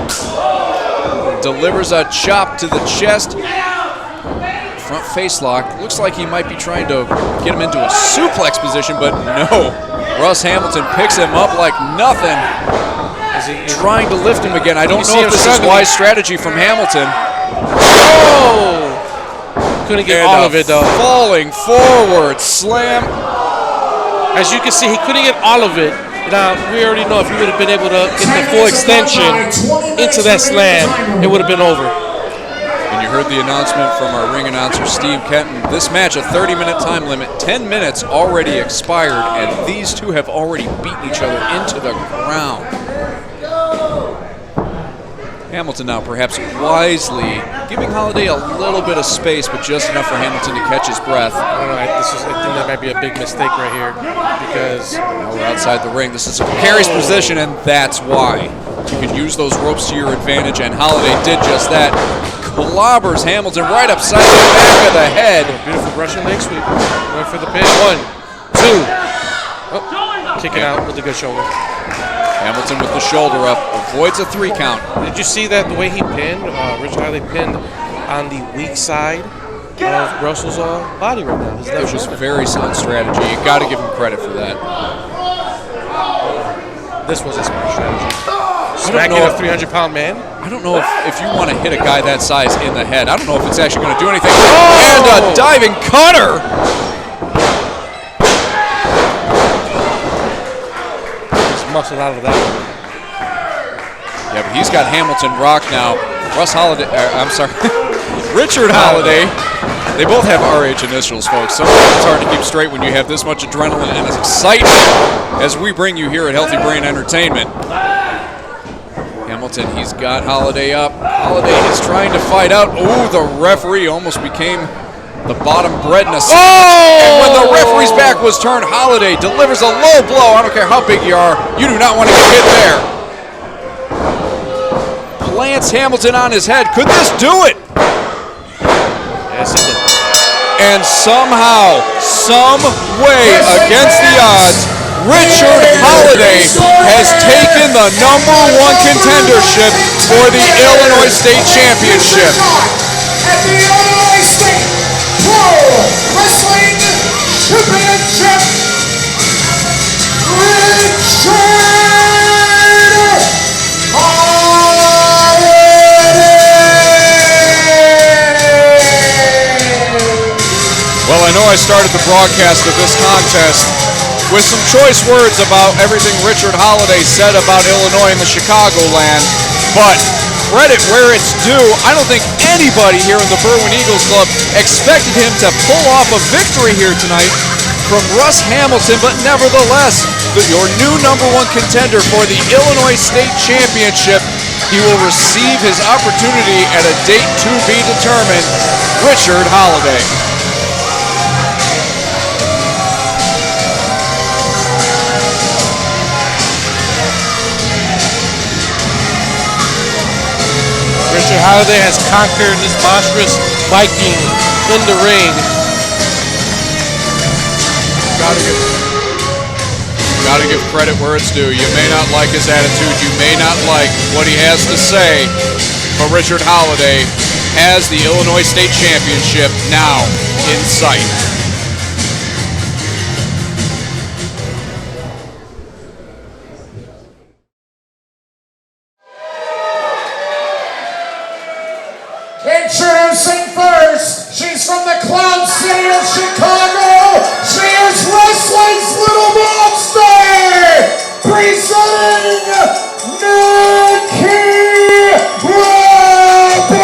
[SPEAKER 2] delivers a chop to the chest. Front face lock. Looks like he might be trying to get him into a suplex position, but no. Russ Hamilton picks him up like nothing. Is he trying to lift him again? I don't know if this is wise strategy from Hamilton.
[SPEAKER 4] Oh! Couldn't get all of it, though.
[SPEAKER 2] Falling forward slam.
[SPEAKER 4] As you can see, he couldn't get all of it. Now, we already know if he would have been able to get the full extension into that slam, it would have been over.
[SPEAKER 2] And you heard the announcement from our ring announcer, Steve Kenton. This match, a 30-minute time limit, 10 minutes already expired, and these two have already beaten each other into the ground. Hamilton now perhaps wisely giving Holliday a little bit of space, but just enough for Hamilton to catch his breath.
[SPEAKER 4] I don't know, I think that might be a big mistake right here, because
[SPEAKER 2] now we're outside the ring. This is a precarious position, and that's why. You can use those ropes to your advantage, and Holliday did just that. Clobbers Hamilton right upside the back of the head.
[SPEAKER 4] Beautiful Russian leg sweep. Going for the pin. 1, 2. Oh, kicking out with a good shoulder.
[SPEAKER 2] Hamilton with the shoulder up, avoids a 3 count.
[SPEAKER 4] Did you see that the way he pinned? Richard Holliday pinned on the weak side of Russell's body right now.
[SPEAKER 2] That was just very sound strategy. You got to give him credit for that.
[SPEAKER 4] This was a smart strategy. Smacking a 300-pound man?
[SPEAKER 2] I don't know if you want to hit a guy that size in the head. I don't know if it's actually going to do anything. And a diving cutter!
[SPEAKER 4] Muscle out of that one.
[SPEAKER 2] Yeah, but he's got Hamilton rocked now. Richard Holliday. They both have RH initials, folks. Sometimes it's hard to keep straight when you have this much adrenaline and excitement as we bring you here at Healthy Brain Entertainment. Hamilton, he's got Holliday up. Holliday is trying to fight out. Oh, the referee almost became the bottom bred in a sandwich. Oh! And when the referee's back was turned, Holliday delivers a low blow. I don't care how big you are. You do not want to get hit there. Plants Hamilton on his head. Could this do it?
[SPEAKER 4] Yes, it did.
[SPEAKER 2] And somehow, some way against the odds, Richard Holliday has taken the #1 contendership for the Illinois State Championship.
[SPEAKER 1] At the Illinois State Pro Wrestling Championship, Richard Holliday!
[SPEAKER 2] Well, I know I started the broadcast of this contest with some choice words about everything Richard Holliday said about Illinois and the Chicagoland, but credit where it's due, I don't think anybody here in the Berwyn Eagles Club expected him to pull off a victory here tonight from Russ Hamilton, but nevertheless, your new #1 contender for the Illinois State Championship. He will receive his opportunity at a date to be determined, Richard Holliday.
[SPEAKER 4] Richard Holliday has conquered this monstrous Viking in the ring.
[SPEAKER 2] Gotta give credit where it's due. You may not like his attitude, you may not like what he has to say, but Richard Holiday has the Illinois State Championship now in sight.
[SPEAKER 1] Introducing first, she's from the Cloud City of Chicago. She is Wrestlin's Little Monster, presenting Nikki Rebel.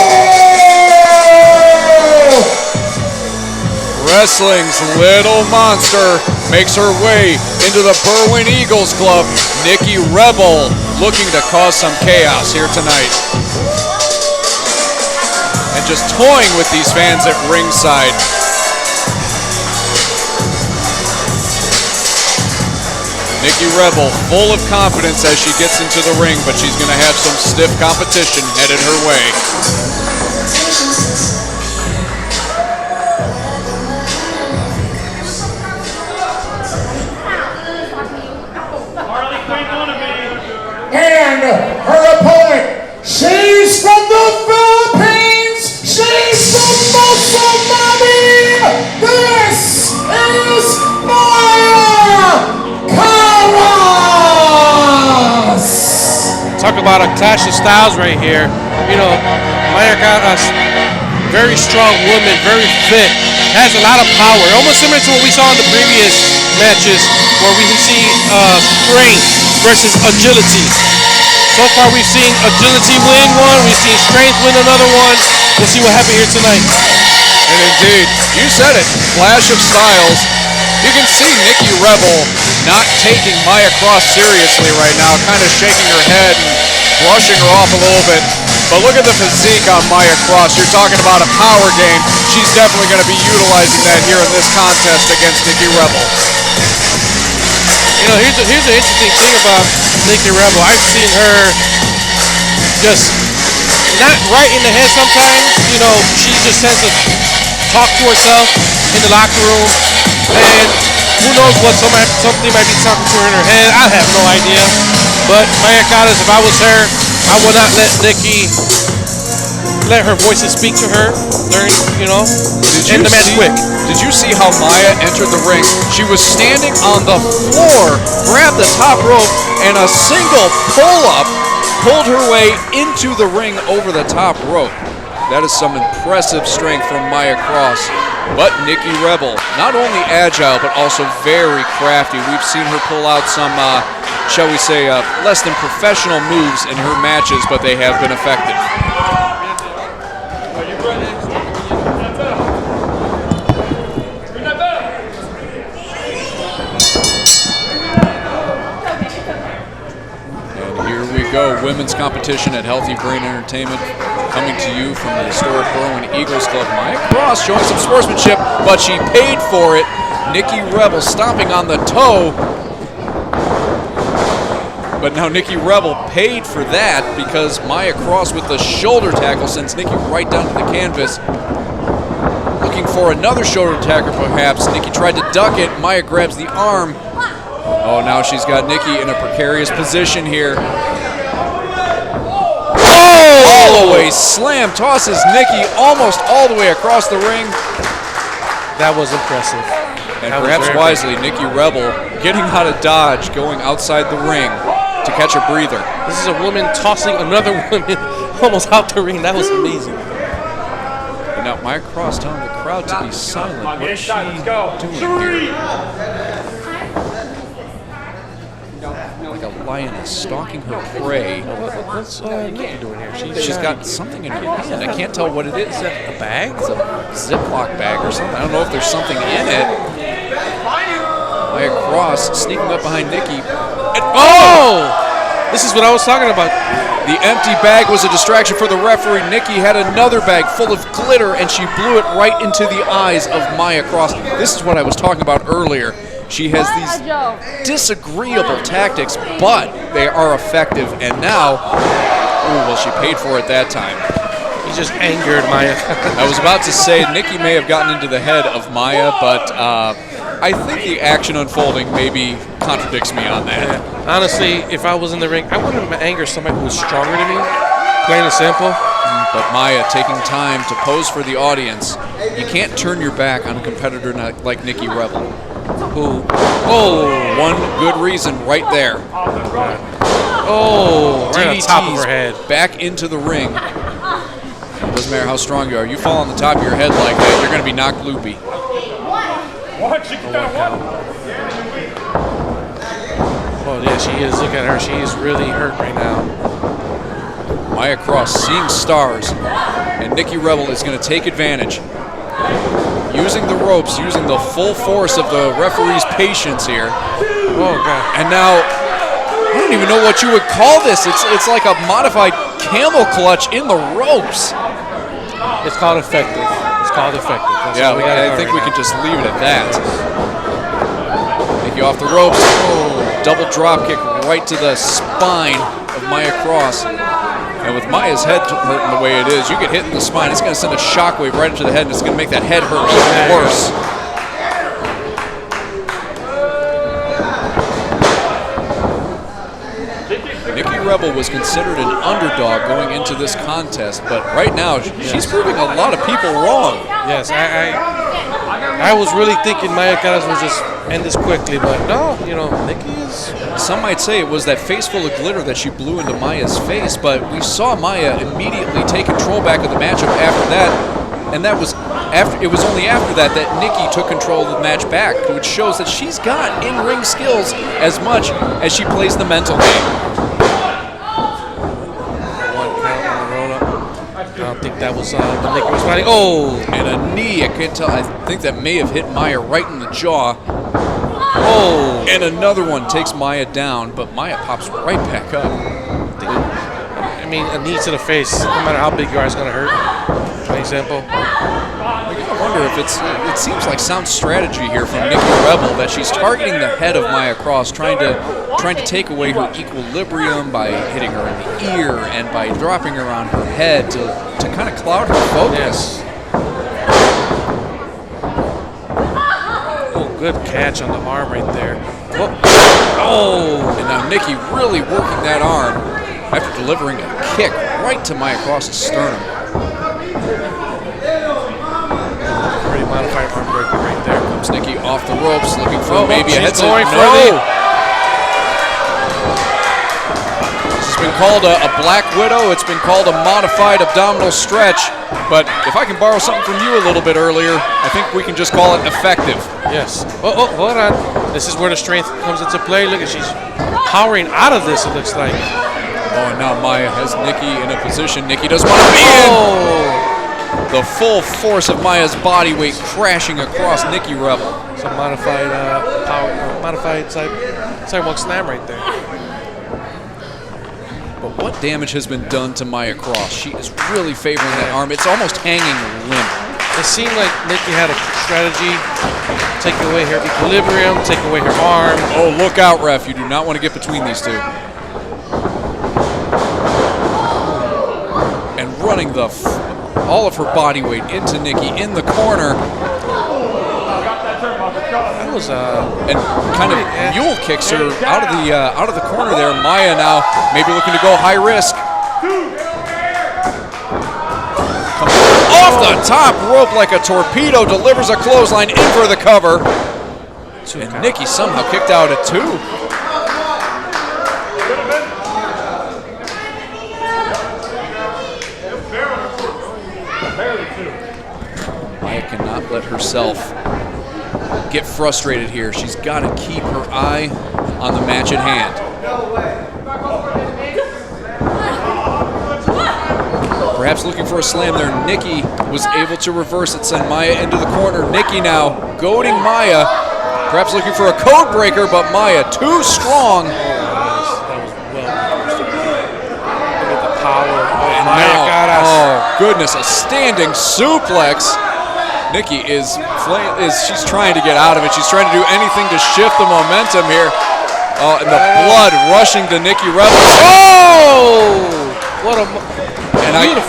[SPEAKER 2] Wrestling's Little Monster makes her way into the Berwyn Eagles Club. Nikki Rebel looking to cause some chaos here tonight. And just toying with these fans at ringside. Nikki Rebel full of confidence as she gets into the ring, but she's going to have some stiff competition headed her way.
[SPEAKER 1] And her opponent, she's from the Philippines. She's from Mommy. This is Maya Karas.
[SPEAKER 4] Talk about a clash of styles right here. You know, Maya Karas, very strong woman, very fit, has a lot of power. Almost similar to what we saw in the previous matches, where we can see strength versus agility. So far, we've seen agility win one, we've seen strength win another one. We'll see what happens here tonight.
[SPEAKER 2] And indeed, you said it, clash of styles. You can see Nikki Rebel not taking Maya Cross seriously right now, kind of shaking her head and brushing her off a little bit. But look at the physique on Maya Cross. You're talking about a power game. She's definitely going to be utilizing that here in this contest against Nikki Rebel.
[SPEAKER 4] You know, here's the interesting thing about Nikki Rebel. I've seen her just not right in the head sometimes. You know, she just tends to talk to herself in the locker room, and who knows what something might be talking to her in her head. I have no idea. But Maya Karas, if I was her, I would not let her voices speak to her during, you know, end the match quick.
[SPEAKER 2] Did you see how Maya entered the ring? She was standing on the floor, grabbed the top rope, and a single pull-up pulled her way into the ring over the top rope. That is some impressive strength from Maya Cross. But Nikki Rebel, not only agile, but also very crafty. We've seen her pull out some, shall we say, less than professional moves in her matches, but they have been effective. Go. Women's competition at Healthy Brain Entertainment, coming to you from the historic Berwyn Eagles Club. Maya Cross showing some sportsmanship, but she paid for it. Nikki Rebel stomping on the toe. But now Nikki Rebel paid for that because Maya Cross with the shoulder tackle sends Nikki right down to the canvas. Looking for another shoulder tackle perhaps. Nikki tried to duck it. Maya grabs the arm. Oh, now she's got Nikki in a precarious position here. All the way slam, tosses Nikki almost all the way across the ring.
[SPEAKER 4] That was impressive.
[SPEAKER 2] And perhaps wisely, Nikki Rebel getting out of dodge, going outside the ring to catch a breather.
[SPEAKER 4] This is a woman tossing another woman almost out the ring. That was amazing.
[SPEAKER 2] And now Maya Cross telling the crowd to be silent. What is she doing here? Like a lioness stalking her prey.
[SPEAKER 4] What's Nikki doing here?
[SPEAKER 2] She's got something in her hand. I can't tell what it is.
[SPEAKER 4] Is that a bag?
[SPEAKER 2] It's a Ziploc bag or something. I don't know if there's something in it. Maya Cross sneaking up behind Nikki. And, oh!
[SPEAKER 4] This is what I was talking about.
[SPEAKER 2] The empty bag was a distraction for the referee. Nikki had another bag full of glitter, and she blew it right into the eyes of Maya Cross. This is what I was talking about earlier. She has these disagreeable tactics, but they are effective. And now, well, she paid for it that time.
[SPEAKER 4] He just angered Maya.
[SPEAKER 2] I was about to say Nikki may have gotten into the head of Maya, but I think the action unfolding maybe contradicts me on that.
[SPEAKER 4] Yeah. Honestly, if I was in the ring, I wouldn't anger somebody who was stronger than me. Plain and simple.
[SPEAKER 2] But Maya taking time to pose for the audience. You can't turn your back on a competitor like Nikki Rebel, who, one good reason right there.
[SPEAKER 4] Oh, right on top of her head.
[SPEAKER 2] Back into the ring. Doesn't matter how strong you are. You fall on the top of your head like that, you're going to be knocked loopy.
[SPEAKER 4] Oh, yeah, she is. Look at her. She is really hurt right now.
[SPEAKER 2] Maya Cross seeing stars, and Nikki Rebel is going to take advantage. Using the ropes, using the full force of the referee's patience here.
[SPEAKER 4] Oh, God.
[SPEAKER 2] And now, I don't even know what you would call this. It's like a modified camel clutch in the ropes.
[SPEAKER 4] It's called effective. It's called effective. That's
[SPEAKER 2] Yeah, I think we can just leave it at that. Nikki off the ropes. Oh, double drop kick right to the spine of Maya Cross. And with Maya's head hurting the way it is, you get hit in the spine, it's going to send a shockwave right into the head, and it's going to make that head hurt even worse. Nikki Rebel was considered an underdog going into this contest, but right now she's proving a lot of people wrong.
[SPEAKER 4] Yes, I was really thinking Maya Cross would just end this quickly, but no, Nikki is.
[SPEAKER 2] Some might say it was that face full of glitter that she blew into Maya's face, but we saw Maya immediately take control back of the matchup after that, and that was after. It was only after that that Nikki took control of the match back, which shows that she's got in-ring skills as much as she plays the mental game.
[SPEAKER 4] I don't think that was the Nikki was fighting. Oh!
[SPEAKER 2] And a knee, I think that may have hit Maya right in the jaw.
[SPEAKER 4] Oh!
[SPEAKER 2] And another one takes Maya down, but Maya pops right back up.
[SPEAKER 4] I mean, a knee to the face, no matter how big you are, is going to hurt. Plain simple.
[SPEAKER 2] I wonder if it seems like sound strategy here from Nikki Rebel that she's targeting the head of Maya Cross, trying to take away her equilibrium by hitting her in the ear and by dropping her on her head to kind of cloud her focus.
[SPEAKER 4] Yes. Oh, good catch on the arm right there.
[SPEAKER 2] Oh! And now Nikki really working that arm after delivering a kick right to Maya Cross's sternum.
[SPEAKER 4] Pretty modified arm breaker right there.
[SPEAKER 2] Comes Nikki off the ropes, looking for maybe a headset. This has been called a Black Widow. It's been called a modified abdominal stretch. But if I can borrow something from you a little bit earlier, I think we can just call it effective.
[SPEAKER 4] Yes. Oh, hold on. This is where the strength comes into play. Look at, she's powering out of this, it looks like.
[SPEAKER 2] Oh, and now Maya has Nikki in a position Nikki doesn't want to be in. The full force of Maya's body weight crashing across Nikki Rebel.
[SPEAKER 4] Some modified modified sidewalk slam right there.
[SPEAKER 2] But what damage has been done to Maya Cross? She is really favoring that arm. It's almost hanging limp.
[SPEAKER 4] It seemed like Nikki had a strategy. Take away her equilibrium, take away her arm.
[SPEAKER 2] Oh, look out, ref. You do not want to get between these two. And running all of her body weight into Nikki in the corner.
[SPEAKER 4] That was
[SPEAKER 2] and kind of mule kicks her out of the corner there. Maya now maybe looking to go high risk. Comes off the top rope like a torpedo, delivers a clothesline in for the cover. And Nikki somehow kicked out at 2. Maya cannot let herself get frustrated here. She's got to keep her eye on the match at hand. Perhaps looking for a slam there. Nikki was able to reverse it, send Maya into the corner. Nikki now goading Maya. Perhaps looking for a code breaker, but Maya too strong. And now, oh goodness, a standing suplex. Nikki she's trying to get out of it. She's trying to do anything to shift the momentum here. Oh, and the blood rushing to Nikki Rebel. Oh!
[SPEAKER 4] What a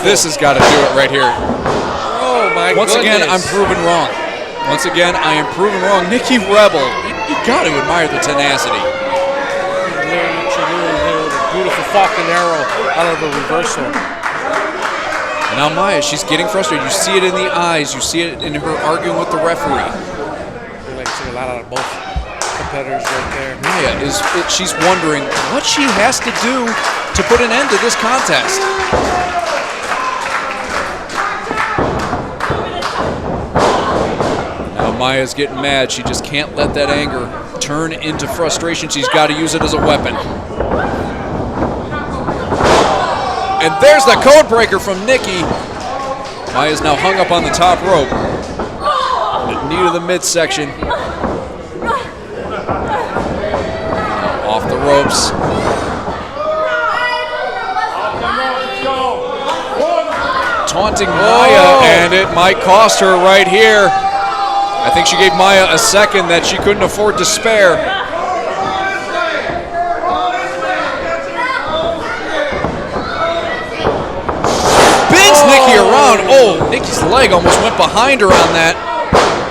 [SPEAKER 2] this has got to do it right here.
[SPEAKER 4] Oh my
[SPEAKER 2] Once
[SPEAKER 4] goodness.
[SPEAKER 2] again, I'm proven wrong. Once again, I am proven wrong. Nikki Rebel You got to admire the tenacity.
[SPEAKER 4] She literally hit a beautiful fucking arrow out of a reversal.
[SPEAKER 2] And now Maya, she's getting frustrated. You see it in the eyes. You see it in her arguing with the referee.
[SPEAKER 4] They like took a lot out of both competitors right there.
[SPEAKER 2] Maya she's wondering what she has to do to put an end to this contest. Now Maya's getting mad. She just can't let that anger turn into frustration. She's got to use it as a weapon. And there's the code breaker from Nikki. Maya's now hung up on the top rope. Knee to the midsection. Off the ropes. Taunting Maya, and it might cost her right here. I think she gave Maya a second that she couldn't afford to spare. Spins Nikki around. Oh, Nikki's leg almost went behind her on that.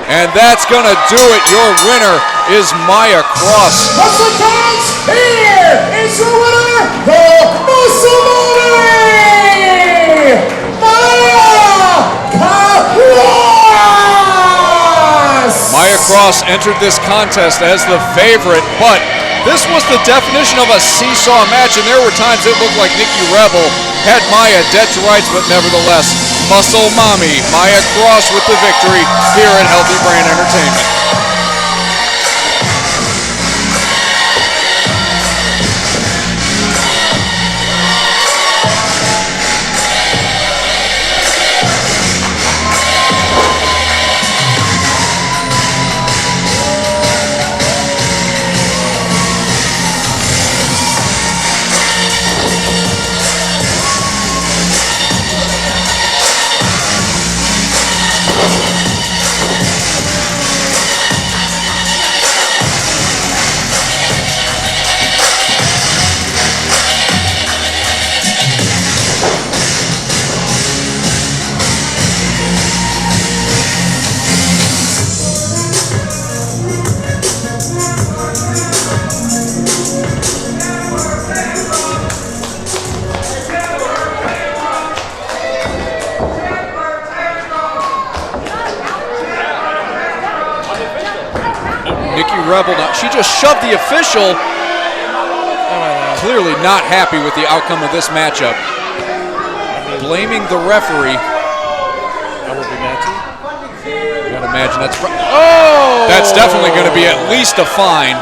[SPEAKER 2] And that's gonna do it. Your winner is Maya Cross.
[SPEAKER 1] Wrestling fans, here is your winner, the Mussolini, Maya Cross.
[SPEAKER 2] Maya Cross entered this contest as the favorite, but this was the definition of a seesaw match, and there were times it looked like Nikki Rebel had Maya dead to rights, but nevertheless, Muscle Mommy Maya Cross with the victory here at Healthy Brain Entertainment. Rebel, now, she just shoved the official. Clearly not happy with the outcome of this matchup. Blaming the referee.
[SPEAKER 4] I would be mad too.
[SPEAKER 2] You gotta imagine that's that's definitely going to be at least a fine.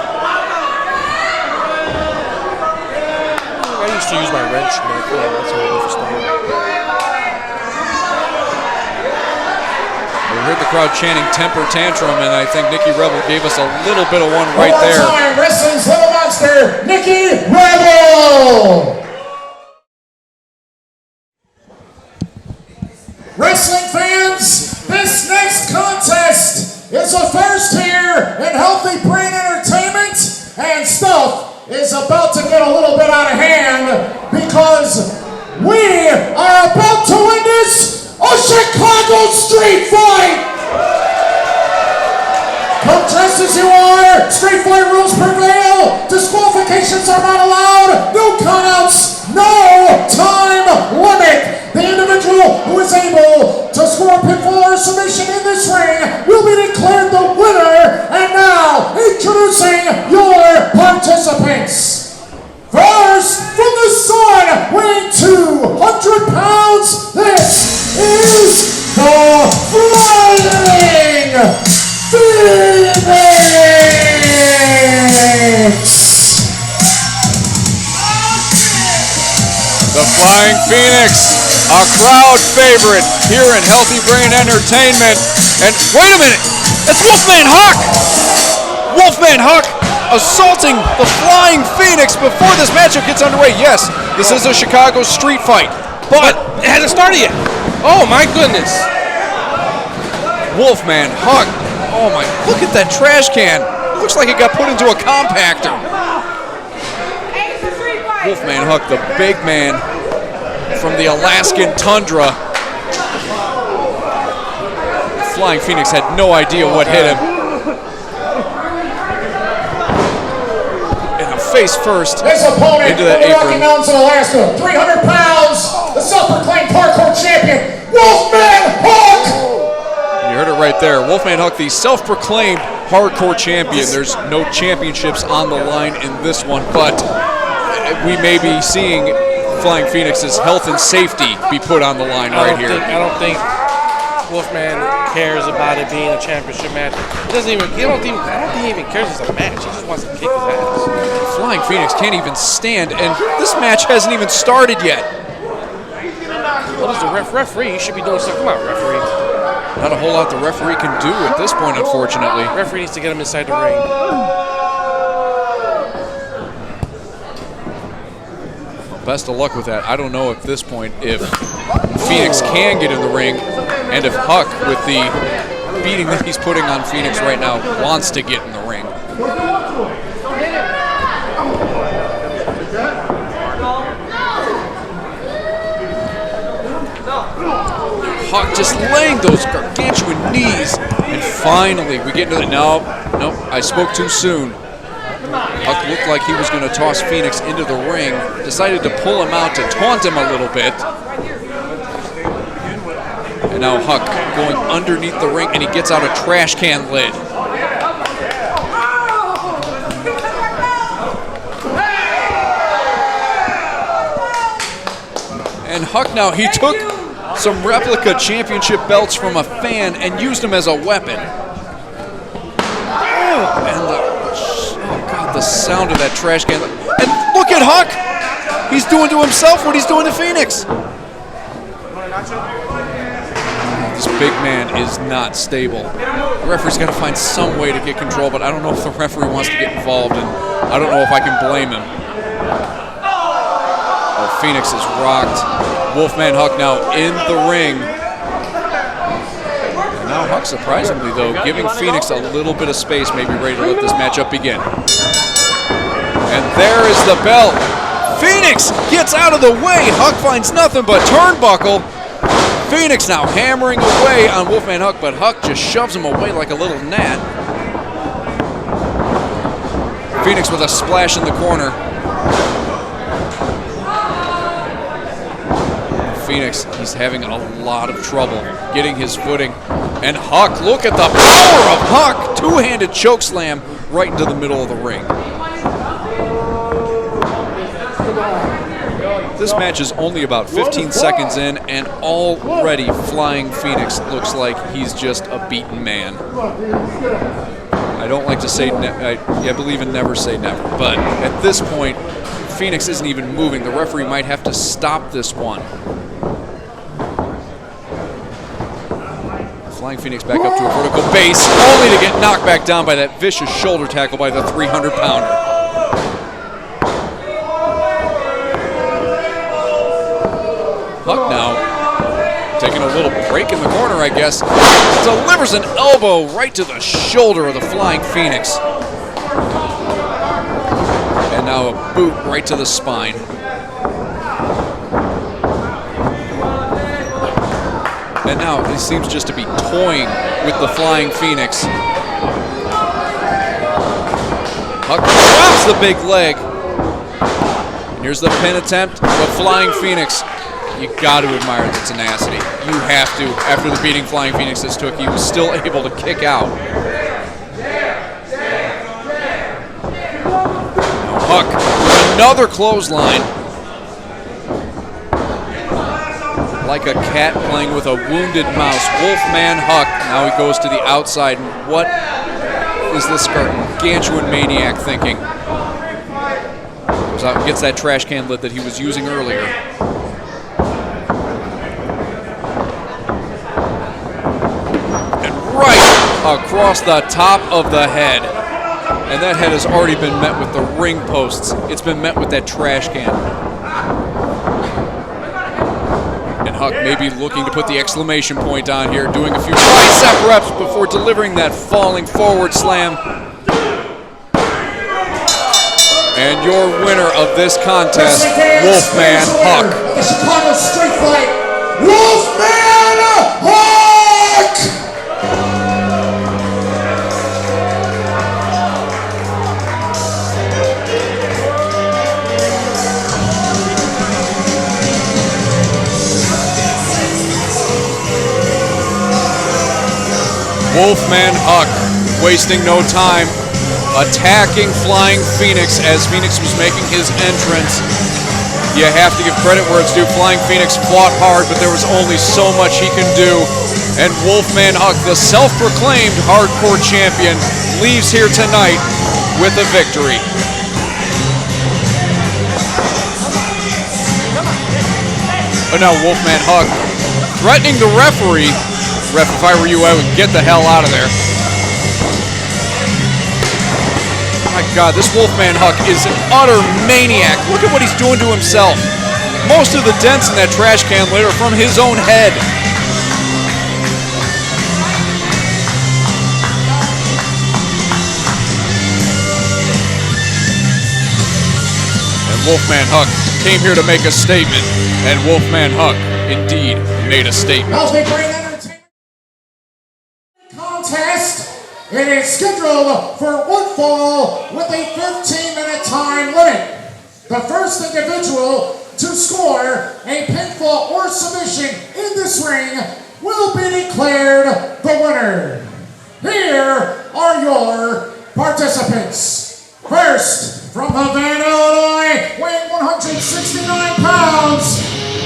[SPEAKER 4] I used to use my wrench, but that's a whole different story.
[SPEAKER 2] We heard the crowd chanting temper tantrum, and I think Nikki Rebel gave us a little bit of one right there.
[SPEAKER 1] All-time wrestling's little monster, Nikki Rebel. Wrestling fans, this next contest is a first here in Healthy Brain Entertainment, and stuff is about to get a little bit out of hand because we are about to witness a Chicago street fight! Come dressed as you are, street fight rules prevail, disqualifications are not allowed, no countouts, no time limit. The individual who is able to score a pinfall or submission in this ring will be declared the winner. And now, introducing your participants. First, from the sun, weighing 200 pounds, this is the Flying Phoenix!
[SPEAKER 2] The Flying Phoenix, a crowd favorite here in Healthy Brain Entertainment. And wait a minute, it's Wolfman Huck! Wolfman Huck assaulting the Flying Phoenix before this matchup gets underway. Yes, this is a Chicago street fight, but
[SPEAKER 4] It hasn't started yet. Oh my goodness.
[SPEAKER 2] Wolfman Huck, oh my, look at that trash can. It looks like it got put into a compactor. Wolfman Huck, the big man from the Alaskan tundra. Flying Phoenix had no idea what hit him. face first
[SPEAKER 7] His opponent
[SPEAKER 2] into that
[SPEAKER 7] from the Rocky
[SPEAKER 2] apron.
[SPEAKER 7] Mountains of Alaska, 300 pounds, the self-proclaimed hardcore champion, Wolfman Hawk!
[SPEAKER 2] You heard it right there. Wolfman Huck, the self-proclaimed hardcore champion. There's no championships on the line in this one, but we may be seeing Flying Phoenix's health and safety be put on the line right here.
[SPEAKER 4] I don't think Wolfman cares about it being a championship match. I don't think he even cares it's a match. He just wants to kick his ass.
[SPEAKER 2] Flying Phoenix can't even stand, and this match hasn't even started yet.
[SPEAKER 4] What is the referee? You should be doing something. Come on, referee.
[SPEAKER 2] Not a whole lot the referee can do at this point, unfortunately.
[SPEAKER 4] Referee needs to get him inside the ring.
[SPEAKER 2] Best of luck with that. I don't know at this point if Phoenix can get in the ring, and if Huck, with the beating that he's putting on Phoenix right now, wants to get in the ring. Huck just laying those gargantuan knees, and finally we get into the, nope, I spoke too soon. Huck looked like he was going to toss Phoenix into the ring, decided to pull him out to taunt him a little bit. And now Huck going underneath the ring, and he gets out a trash can lid. And Huck now, he took some replica championship belts from a fan and used them as a weapon. And the sound of that trash can. And look at Huck! He's doing to himself what he's doing to Phoenix. This big man is not stable. The referee's got to find some way to get control, but I don't know if the referee wants to get involved, and I don't know if I can blame him. Oh, Phoenix is rocked. Wolfman Huck now in the ring. And now Huck, surprisingly though, giving Phoenix a little bit of space, maybe ready to let this matchup begin. And there is the bell. Phoenix gets out of the way. Huck finds nothing but turnbuckle. Phoenix now hammering away on Wolfman Huck, but Huck just shoves him away like a little gnat. Phoenix with a splash in the corner. Phoenix, he's having a lot of trouble getting his footing. And Huck, look at the power of Huck! Two-handed chokeslam right into the middle of the ring. This match is only about 15 seconds in, and already Flying Phoenix looks like he's just a beaten man. I don't like to say, I believe in never say never, but at this point, Phoenix isn't even moving. The referee might have to stop this one. Flying Phoenix back up to a vertical base, only to get knocked back down by that vicious shoulder tackle by the 300-pounder. Huck now taking a little break in the corner, I guess. Delivers an elbow right to the shoulder of the Flying Phoenix. And now a boot right to the spine. And now he seems just to be toying with the Flying Phoenix. Huck drops the big leg. And here's the pin attempt. The Flying Phoenix. You got to admire the tenacity. You have to. After the beating Flying Phoenix has took, he was still able to kick out. Now Huck with another clothesline. Like a cat playing with a wounded mouse. Wolfman Huck. Now he goes to the outside. And what is this gargantuan maniac thinking? Goes out and gets that trash can lid that he was using earlier. Across the top of the head. And that head has already been met with the ring posts. It's been met with that trash can. And Huck may be looking to put the exclamation point on here, doing a few tricep reps before delivering that falling forward slam. And your winner of this contest, Wolfman Huck.
[SPEAKER 7] The Chicago Street Fight, Wolfman Huck!
[SPEAKER 2] Wolfman Huck wasting no time, attacking Flying Phoenix as Phoenix was making his entrance. You have to give credit where it's due. Flying Phoenix fought hard, but there was only so much he can do. And Wolfman Huck, the self-proclaimed hardcore champion, leaves here tonight with a victory. Oh, now Wolfman Huck threatening the referee. Ref, if I were you, I would get the hell out of there. My God, this Wolfman Huck is an utter maniac. Look at what he's doing to himself. Most of the dents in that trash can lid are from his own head. And Wolfman Huck came here to make a statement, and Wolfman Huck indeed made a statement.
[SPEAKER 1] Contest. It is scheduled for one fall with a 15-minute time limit. The first individual to score a pinfall or submission in this ring will be declared the winner. Here are your participants. First, from Havana, Illinois, weighing 169 pounds,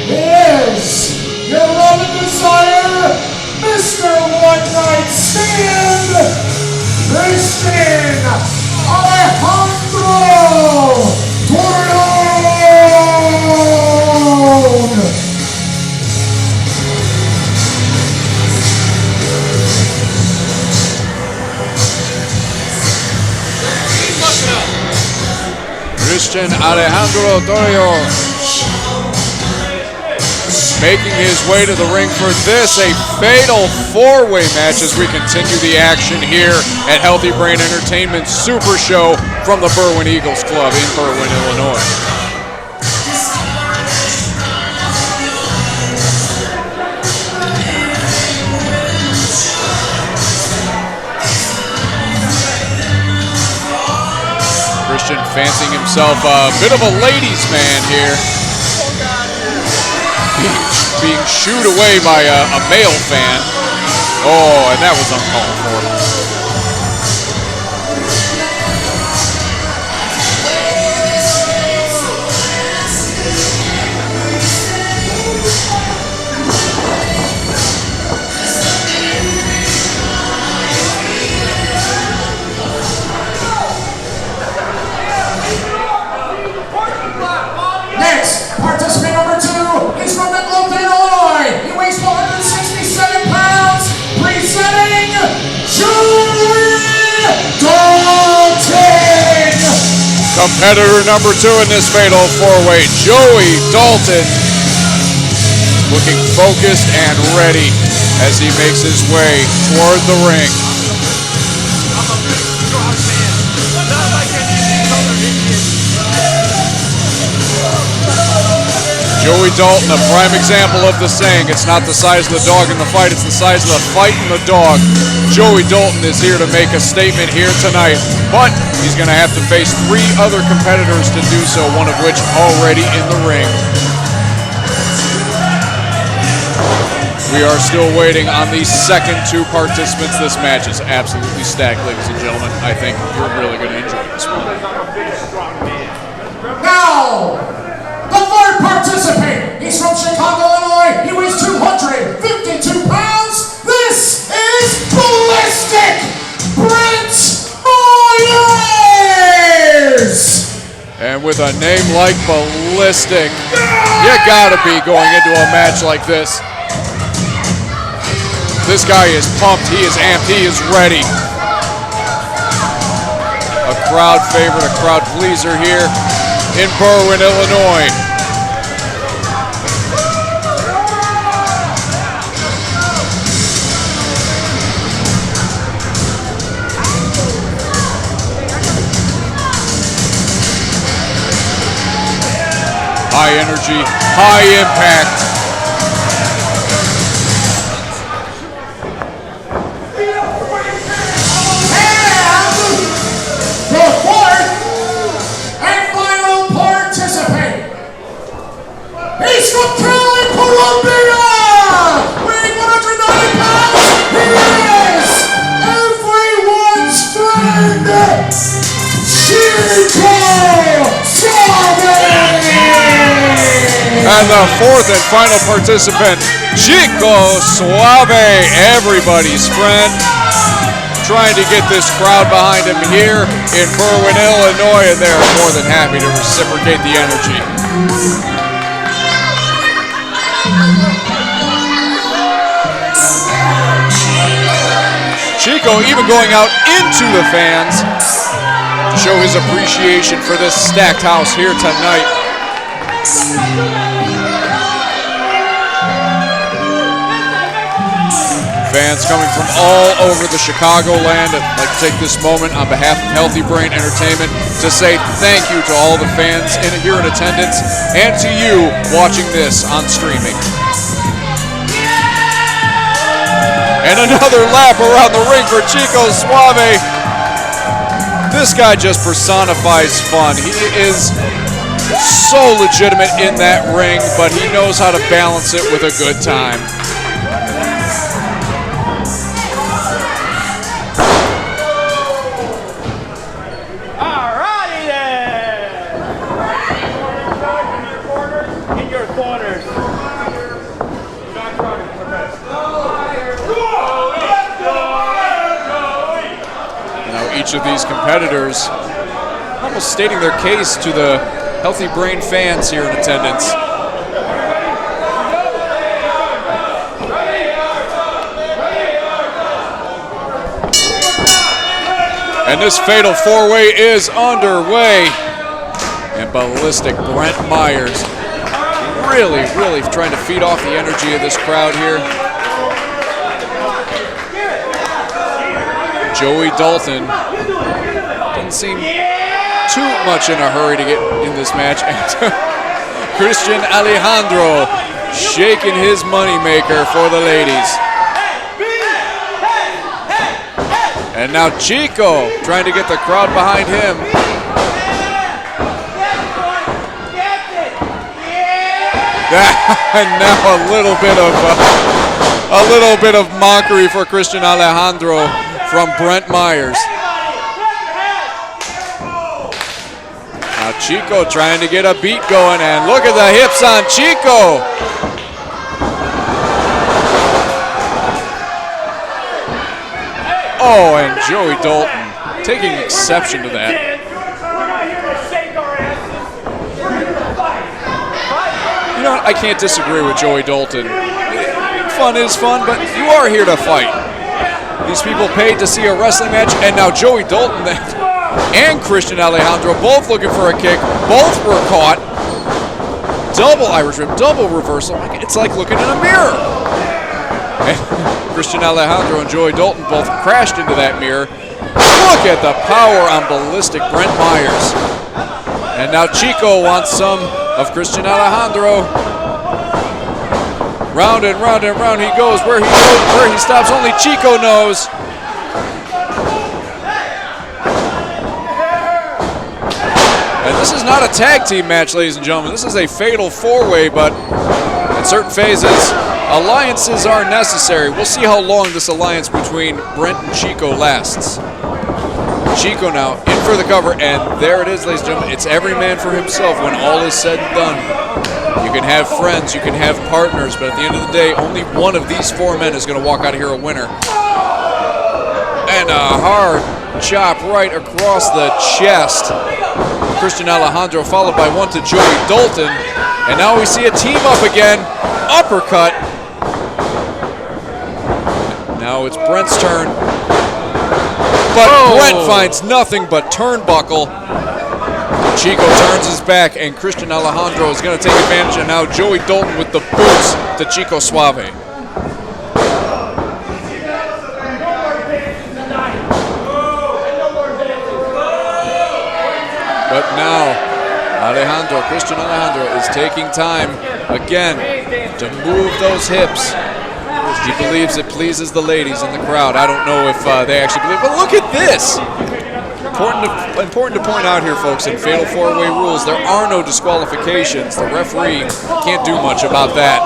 [SPEAKER 1] is your love and desire, Mr. One Night Stand, Christian Alejandro Torreon.
[SPEAKER 2] Christian Alejandro Torreon making his way to the ring for this, a fatal four-way match as we continue the action here at Healthy Brain Entertainment Super Show from the Berwyn Eagles Club in Berwyn, Illinois. Christian fancying himself a bit of a ladies' man here. Being shooed away by a male fan. Oh, and that was uncalled for.
[SPEAKER 1] Next, participant number 2 is from Midlothian, Illinois. He weighs 167 pounds, presenting Joey Dalton.
[SPEAKER 2] Competitor number 2 in this fatal four-way, Joey Dalton, looking focused and ready as he makes his way toward the ring. Joey Dalton, a prime example of the saying, it's not the size of the dog in the fight, it's the size of the fight in the dog. Joey Dalton is here to make a statement here tonight, but he's going to have to face 3 other competitors to do so, one of which already in the ring. We are still waiting on the second 2 participants. This match is absolutely stacked, ladies and gentlemen. I think you're really going to enjoy this one.
[SPEAKER 1] Now, the third participant, he's from Chicago, Illinois. He weighs 252 pounds. This is Ballistic Brent Myers.
[SPEAKER 2] And with a name like Ballistic, you gotta be going into a match like this. This guy is pumped, he is amped, he is ready. A crowd favorite, a crowd pleaser here in Berwyn, Illinois. High energy, high impact.
[SPEAKER 1] He's from Cali, Colombia! Weighing 190 pounds, he is
[SPEAKER 2] And the fourth and final participant, Chico Suave, everybody's friend. Trying to get this crowd behind him here in Berwyn, Illinois, and they're more than happy to reciprocate the energy. Chico even going out into the fans to show his appreciation for this stacked house here tonight. Fans coming from all over the Chicagoland. I'd like to take this moment on behalf of Healthy Brain Entertainment to say thank you to all the fans here in attendance and to you watching this on streaming. And another lap around the ring for Chico Suave. This guy just personifies fun. He is so legitimate in that ring, but he knows how to balance it with a good time. Each of these competitors almost stating their case to the Healthy Brain fans here in attendance. And this fatal four-way is underway. And ballistic Brent Myers really trying to feed off the energy of this crowd here. Joey Dalton doesn't seem too much in a hurry to get in this match. And Christian Alejandro shaking his moneymaker for the ladies. And now Chico trying to get the crowd behind him. And now a little bit of mockery for Christian Alejandro from Brent Myers. Now Chico trying to get a beat going, and look at the hips on Chico. Oh, and Joey Dalton taking exception to that. You know what? I can't disagree with Joey Dalton. Fun is fun, but you are here to fight. These people paid to see a wrestling match, and now Joey Dalton and Christian Alejandro both looking for a kick. Both were caught. Double Irish whip, double reversal. It's like looking in a mirror. And Christian Alejandro and Joey Dalton both crashed into that mirror. Look at the power on ballistic Brent Myers. And now Chico wants some of Christian Alejandro. Round and round and round he goes. Where he stops, only Chico knows. And this is not a tag team match, ladies and gentlemen. This is a fatal four-way, but in certain phases, alliances are necessary. We'll see how long this alliance between Brent and Chico lasts. Chico now in for the cover, and there it is, ladies and gentlemen. It's every man for himself when all is said and done. You can have friends, you can have partners, but at the end of the day, only one of these four men is going to walk out of here a winner. And a hard chop right across the chest. Christian Alejandro followed by one to Joey Dalton. And now we see a team up again. Uppercut. Now it's Brent's turn. But Brent finds nothing but turnbuckle. Chico turns his back, and Christian Alejandro is going to take advantage, and now Joey Dalton with the boots to Chico Suave. But now Christian Alejandro is taking time again to move those hips. He believes it pleases the ladies in the crowd. I don't know if they actually believe, but look at this. Important to point out here, folks, in Fatal 4-Way rules, there are no disqualifications. The referee can't do much about that.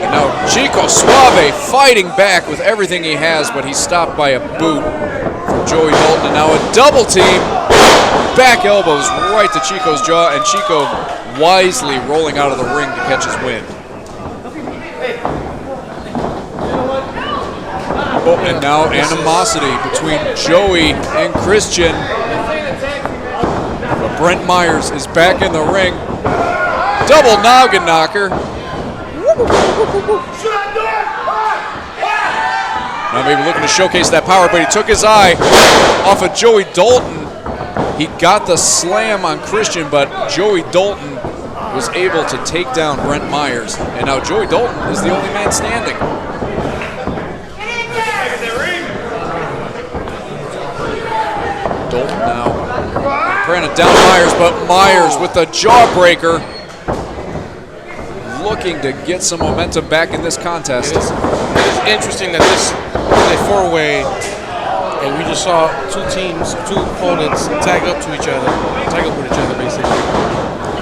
[SPEAKER 2] And now Chico Suave fighting back with everything he has, but he's stopped by a boot from Joey Dalton. And now a double team. back elbows right to Chico's jaw, and Chico wisely rolling out of the ring to catch his wind. Oh, and now animosity between Joey and Christian. But Brent Myers is back in the ring. Double noggin knocker. Now maybe looking to showcase that power, but he took his eye off of Joey Dalton. He got the slam on Christian, but Joey Dalton was able to take down Brent Myers. And now Joey Dalton is the only man standing. Dalton now trying to down Myers, but Myers with the jawbreaker, looking to get some momentum back in this contest.
[SPEAKER 4] It is interesting that this is a four-way, and we just saw two teams, two opponents tag up with each other, basically.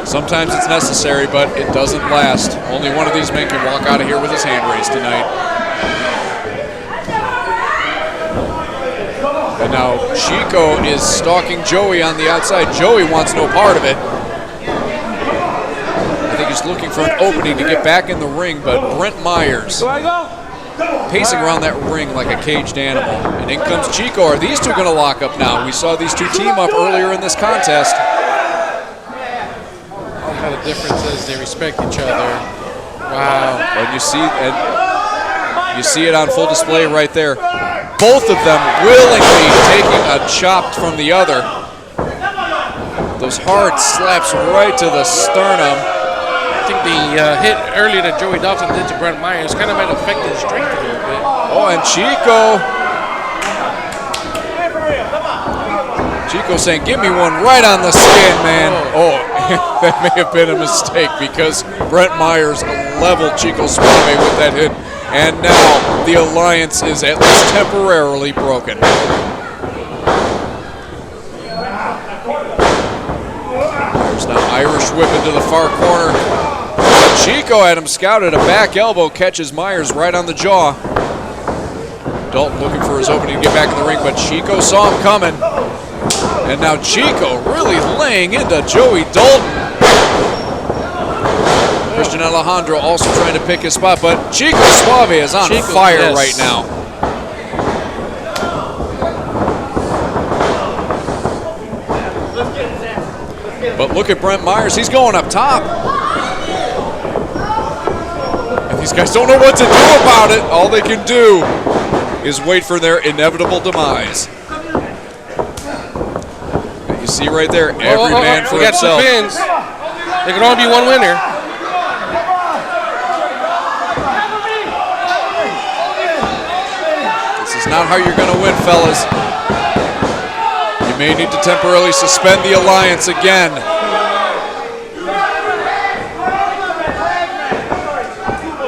[SPEAKER 2] Sometimes it's necessary, but it doesn't last. Only one of these men can walk out of here with his hand raised tonight. And now Chico is stalking Joey on the outside. Joey wants no part of it. I think he's looking for an opening to get back in the ring, but Brent Myers pacing around that ring like a caged animal. And in comes Chico. Are these two going to lock up now? We saw these two team up earlier in this contest.
[SPEAKER 4] All kind of difference is they respect each other. Wow.
[SPEAKER 2] And you see it on full display right there. Both of them willingly taking a chop from the other. Those hard slaps right to the sternum.
[SPEAKER 4] I think the hit earlier that Joey Dalton did to Brent Myers kind of might affect his strength a little bit.
[SPEAKER 2] Oh, and Chico saying, give me one right on the skin, man. Oh, that may have been a mistake because Brent Myers leveled Chico Suave with that hit. And now the alliance is at least temporarily broken. There's now Irish whip into the far corner. Chico had him scouted. A back elbow catches Myers right on the jaw. Dalton looking for his opening to get back in the ring, but Chico saw him coming. And now Chico really laying into Joey Dalton. Christian Alejandro also trying to pick his spot, but Chico Suave is on fire right now. But look at Brent Myers, he's going up top. And these guys don't know what to do about it. All they can do is wait for their inevitable demise. And you see right there, every man for himself.
[SPEAKER 4] We got 2 pins. There can only be one winner.
[SPEAKER 2] Not how you're going to win, fellas. You may need to temporarily suspend the alliance again.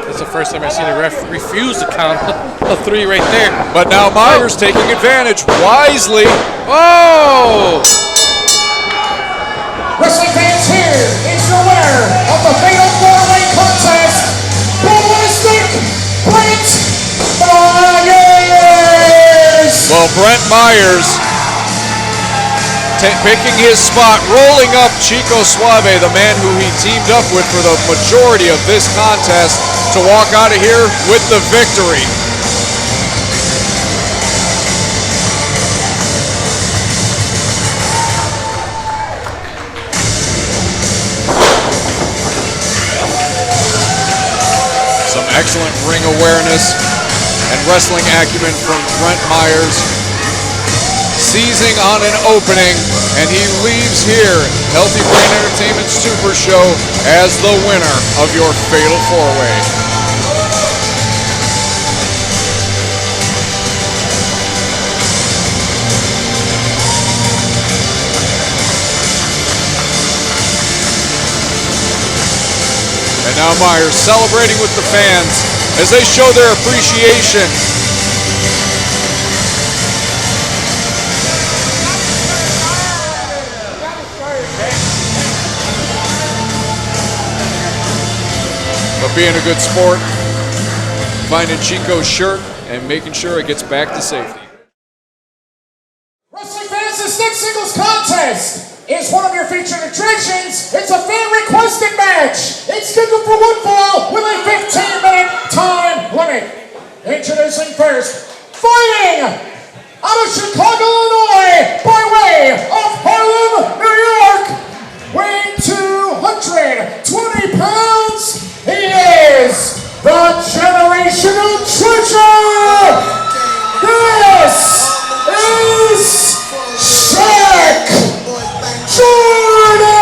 [SPEAKER 4] That's the first time I've seen a ref refuse to count a 3 right there.
[SPEAKER 2] But now Myers taking advantage wisely.
[SPEAKER 4] Oh!
[SPEAKER 7] Wrestling fans, here is your winner of the Fatal 4-Way Contest, Brent Myers!
[SPEAKER 2] Well, Brent Myers picking his spot, rolling up Chico Suave, the man who he teamed up with for the majority of this contest, to walk out of here with the victory. Some excellent ring awareness and wrestling acumen from Brent Myers, seizing on an opening, and he leaves here Healthy Brain Entertainment Super Show as the winner of your Fatal 4-Way. And now Myers celebrating with the fans as they show their appreciation. But being a good sport, finding Chico's shirt and making sure it gets back to safety.
[SPEAKER 7] Wrestling fans, this next singles contest
[SPEAKER 8] is one of your featured attractions. It's a fan requested match. It's scheduled for one fall with a 15-minute time limit. Introducing first, fighting out of Chicago, Illinois, by way of Harlem, New York, weighing 220 pounds, he is the generational treasure. This is Shaq Jordan!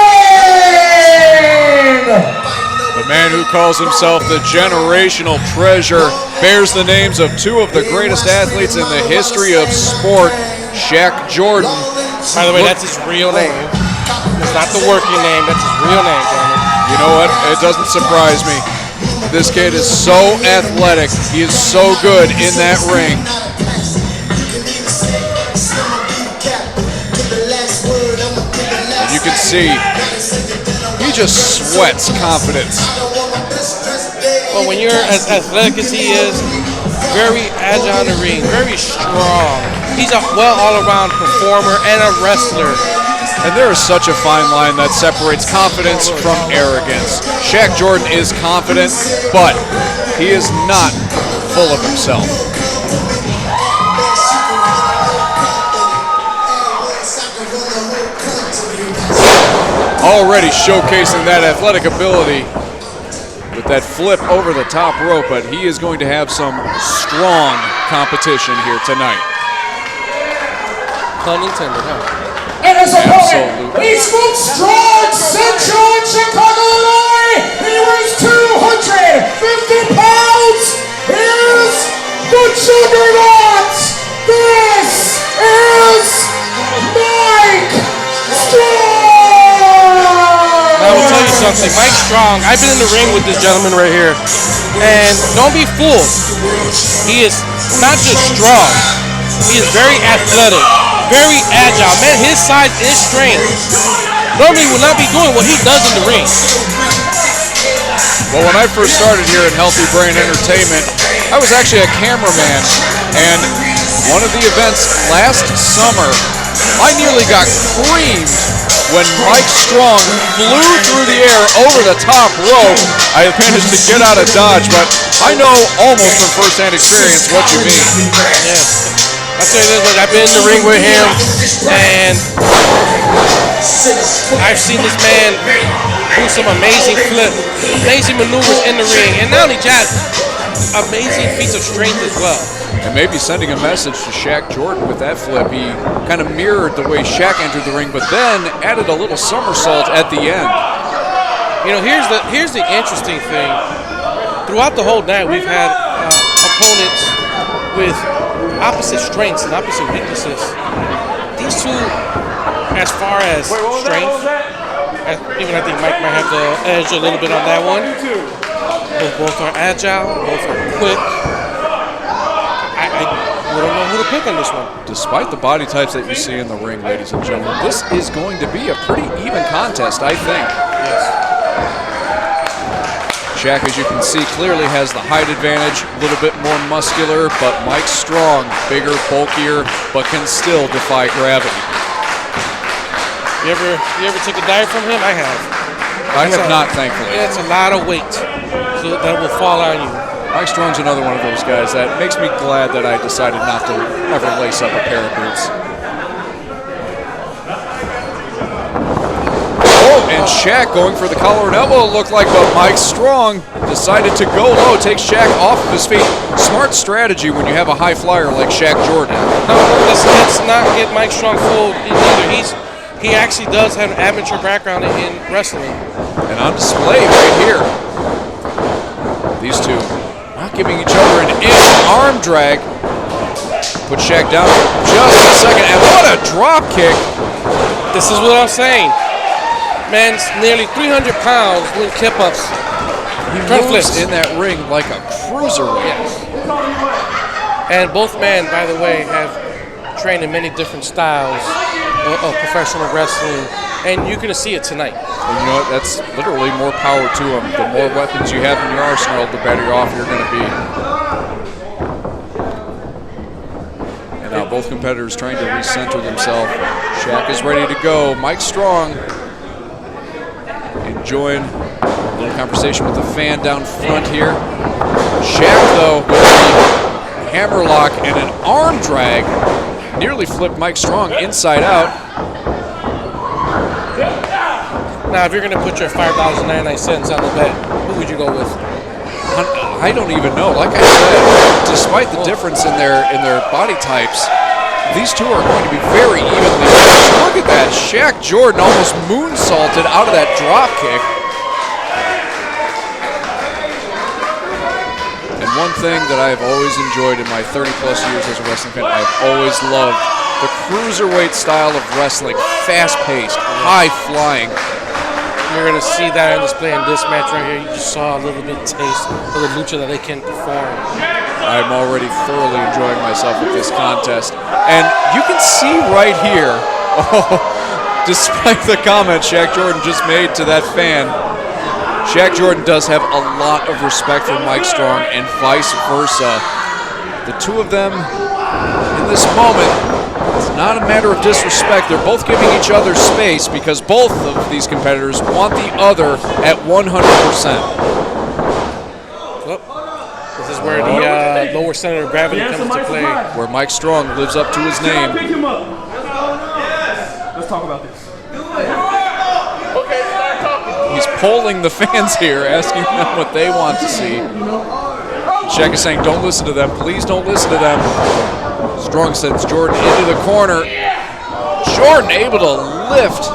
[SPEAKER 2] The man who calls himself the generational treasure bears the names of two of the greatest athletes in the history of sport, Shaq Jordan.
[SPEAKER 4] By the way, that's his real name. It's not the working name, that's his real name, gentlemen.
[SPEAKER 2] You know what? It doesn't surprise me. This kid is so athletic. He is so good in that ring. And you can see he just sweats confidence.
[SPEAKER 4] But when you're as athletic as he is, very agile in the ring, very strong. He's a all-around performer and a wrestler.
[SPEAKER 2] And there is such a fine line that separates confidence from arrogance. Shaq Jordan is confident, but he is not full of himself. Already showcasing that athletic ability with that flip over the top rope, but he is going to have some strong competition here tonight.
[SPEAKER 4] Pun intended, huh?
[SPEAKER 8] And his opponent,
[SPEAKER 2] Absolutely.
[SPEAKER 8] he's from strong Central in Chicago, Illinois. He weighs 250 pounds. Here's the Juggernaut. This is Mike Strong.
[SPEAKER 4] Now, I will tell you something. Mike Strong, I've been in the ring with this gentleman right here. And don't be fooled. He is not just strong. He is very athletic. Very agile. Man, his size is strength. Normally would not be doing what he does in the ring.
[SPEAKER 2] Well, when I first started here at Healthy Brain Entertainment, I was actually a cameraman, and one of the events last summer, I nearly got creamed when Mike Strong flew through the air over the top rope. I managed to get out of dodge, but I know almost from firsthand experience what you mean.
[SPEAKER 4] Yes. I'll tell you this much, I've been in the ring with him, and I've seen this man do some amazing amazing maneuvers in the ring, and not only that, amazing feats of strength as well.
[SPEAKER 2] And maybe sending a message to Shaq Jordan with that flip. He kind of mirrored the way Shaq entered the ring, but then added a little somersault at the end.
[SPEAKER 4] You know, here's the interesting thing. Throughout the whole night, we've had opponents with opposite strengths and opposite weaknesses. These two, as far as strength, even I think Mike might have the edge a little bit on that one. Both are agile, both are quick. I wouldn't know who to pick on this one.
[SPEAKER 2] Despite the body types that you see in the ring, ladies and gentlemen, this is going to be a pretty even contest, I think.
[SPEAKER 4] Yes.
[SPEAKER 2] Shaq, as you can see, clearly has the height advantage, a little bit more muscular, but Mike Strong, bigger, bulkier, but can still defy gravity.
[SPEAKER 4] You ever took a dive from him? I have.
[SPEAKER 2] I have not, thankfully.
[SPEAKER 4] It's a lot of weight so that will fall on you.
[SPEAKER 2] Mike Strong's another one of those guys that makes me glad that I decided not to ever lace up a pair of boots. And Shaq going for the collar and elbow, it looked like, but Mike Strong decided to go low, takes Shaq off of his feet. Smart strategy when you have a high flyer like Shaq Jordan.
[SPEAKER 4] No, let's not get Mike Strong fooled either. He actually does have an amateur background in wrestling.
[SPEAKER 2] And on display right here. These two not giving each other an inch. Arm drag. Put Shaq down for just a second, and what a drop kick.
[SPEAKER 4] This is what I'm saying. Man's nearly 300 pounds doing kip-ups.
[SPEAKER 2] He moves in that ring like a cruiserweight.
[SPEAKER 4] Yes. And both men, by the way, have trained in many different styles of professional wrestling, and you're going to see it tonight.
[SPEAKER 2] And you know what? That's literally more power to them. The more weapons you have in your arsenal, the better off you're going to be. And now Both competitors trying to recenter themselves. Shaq is ready to go. Mike Strong enjoying a little conversation with the fan down front here. Shaq, though, with the hammerlock and an arm drag, nearly flipped Mike Strong inside out.
[SPEAKER 4] Now, if you're going to put your $5.99 on the bet, who would you go with?
[SPEAKER 2] I don't even know. Like I said, despite the difference in their body types, these two are going to be very evenly matched. Look at that. Shaq Jordan almost moonsaulted out of that drop kick. And one thing that I've always enjoyed in my 30-plus years as a wrestling fan, I've always loved the cruiserweight style of wrestling. Fast-paced, high-flying.
[SPEAKER 4] You're going to see that on display in this match right here. You just saw a little bit taste of the lucha that they can perform.
[SPEAKER 2] I'm already thoroughly enjoying myself with this contest. And you can see right here, despite the comment Shaq Jordan just made to that fan, Shaq Jordan does have a lot of respect for Mike Strong and vice versa. The two of them, in this moment, it's not a matter of disrespect. They're both giving each other space because both of these competitors want the other at 100%.
[SPEAKER 4] This is where the lower center of gravity comes into play.
[SPEAKER 2] Where Mike Strong lives up to his name.
[SPEAKER 3] Pick him up. Let's talk about this.
[SPEAKER 2] He's polling the fans here, asking them what they want to see. Shaq is saying, don't listen to them. Please don't listen to them. Strong sends Jordan into the corner. Jordan able to lift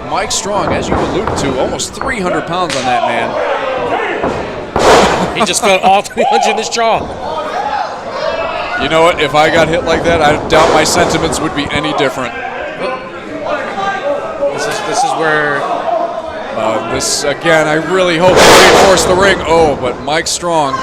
[SPEAKER 2] Mike Strong, as you alluded to, almost 300 pounds on that man.
[SPEAKER 4] He just felt all 300 in his jaw.
[SPEAKER 2] You know what? If I got hit like that, I doubt my sentiments would be any different.
[SPEAKER 4] This is where...
[SPEAKER 2] This, again, I really hope to reinforce the ring. Oh, but Mike Strong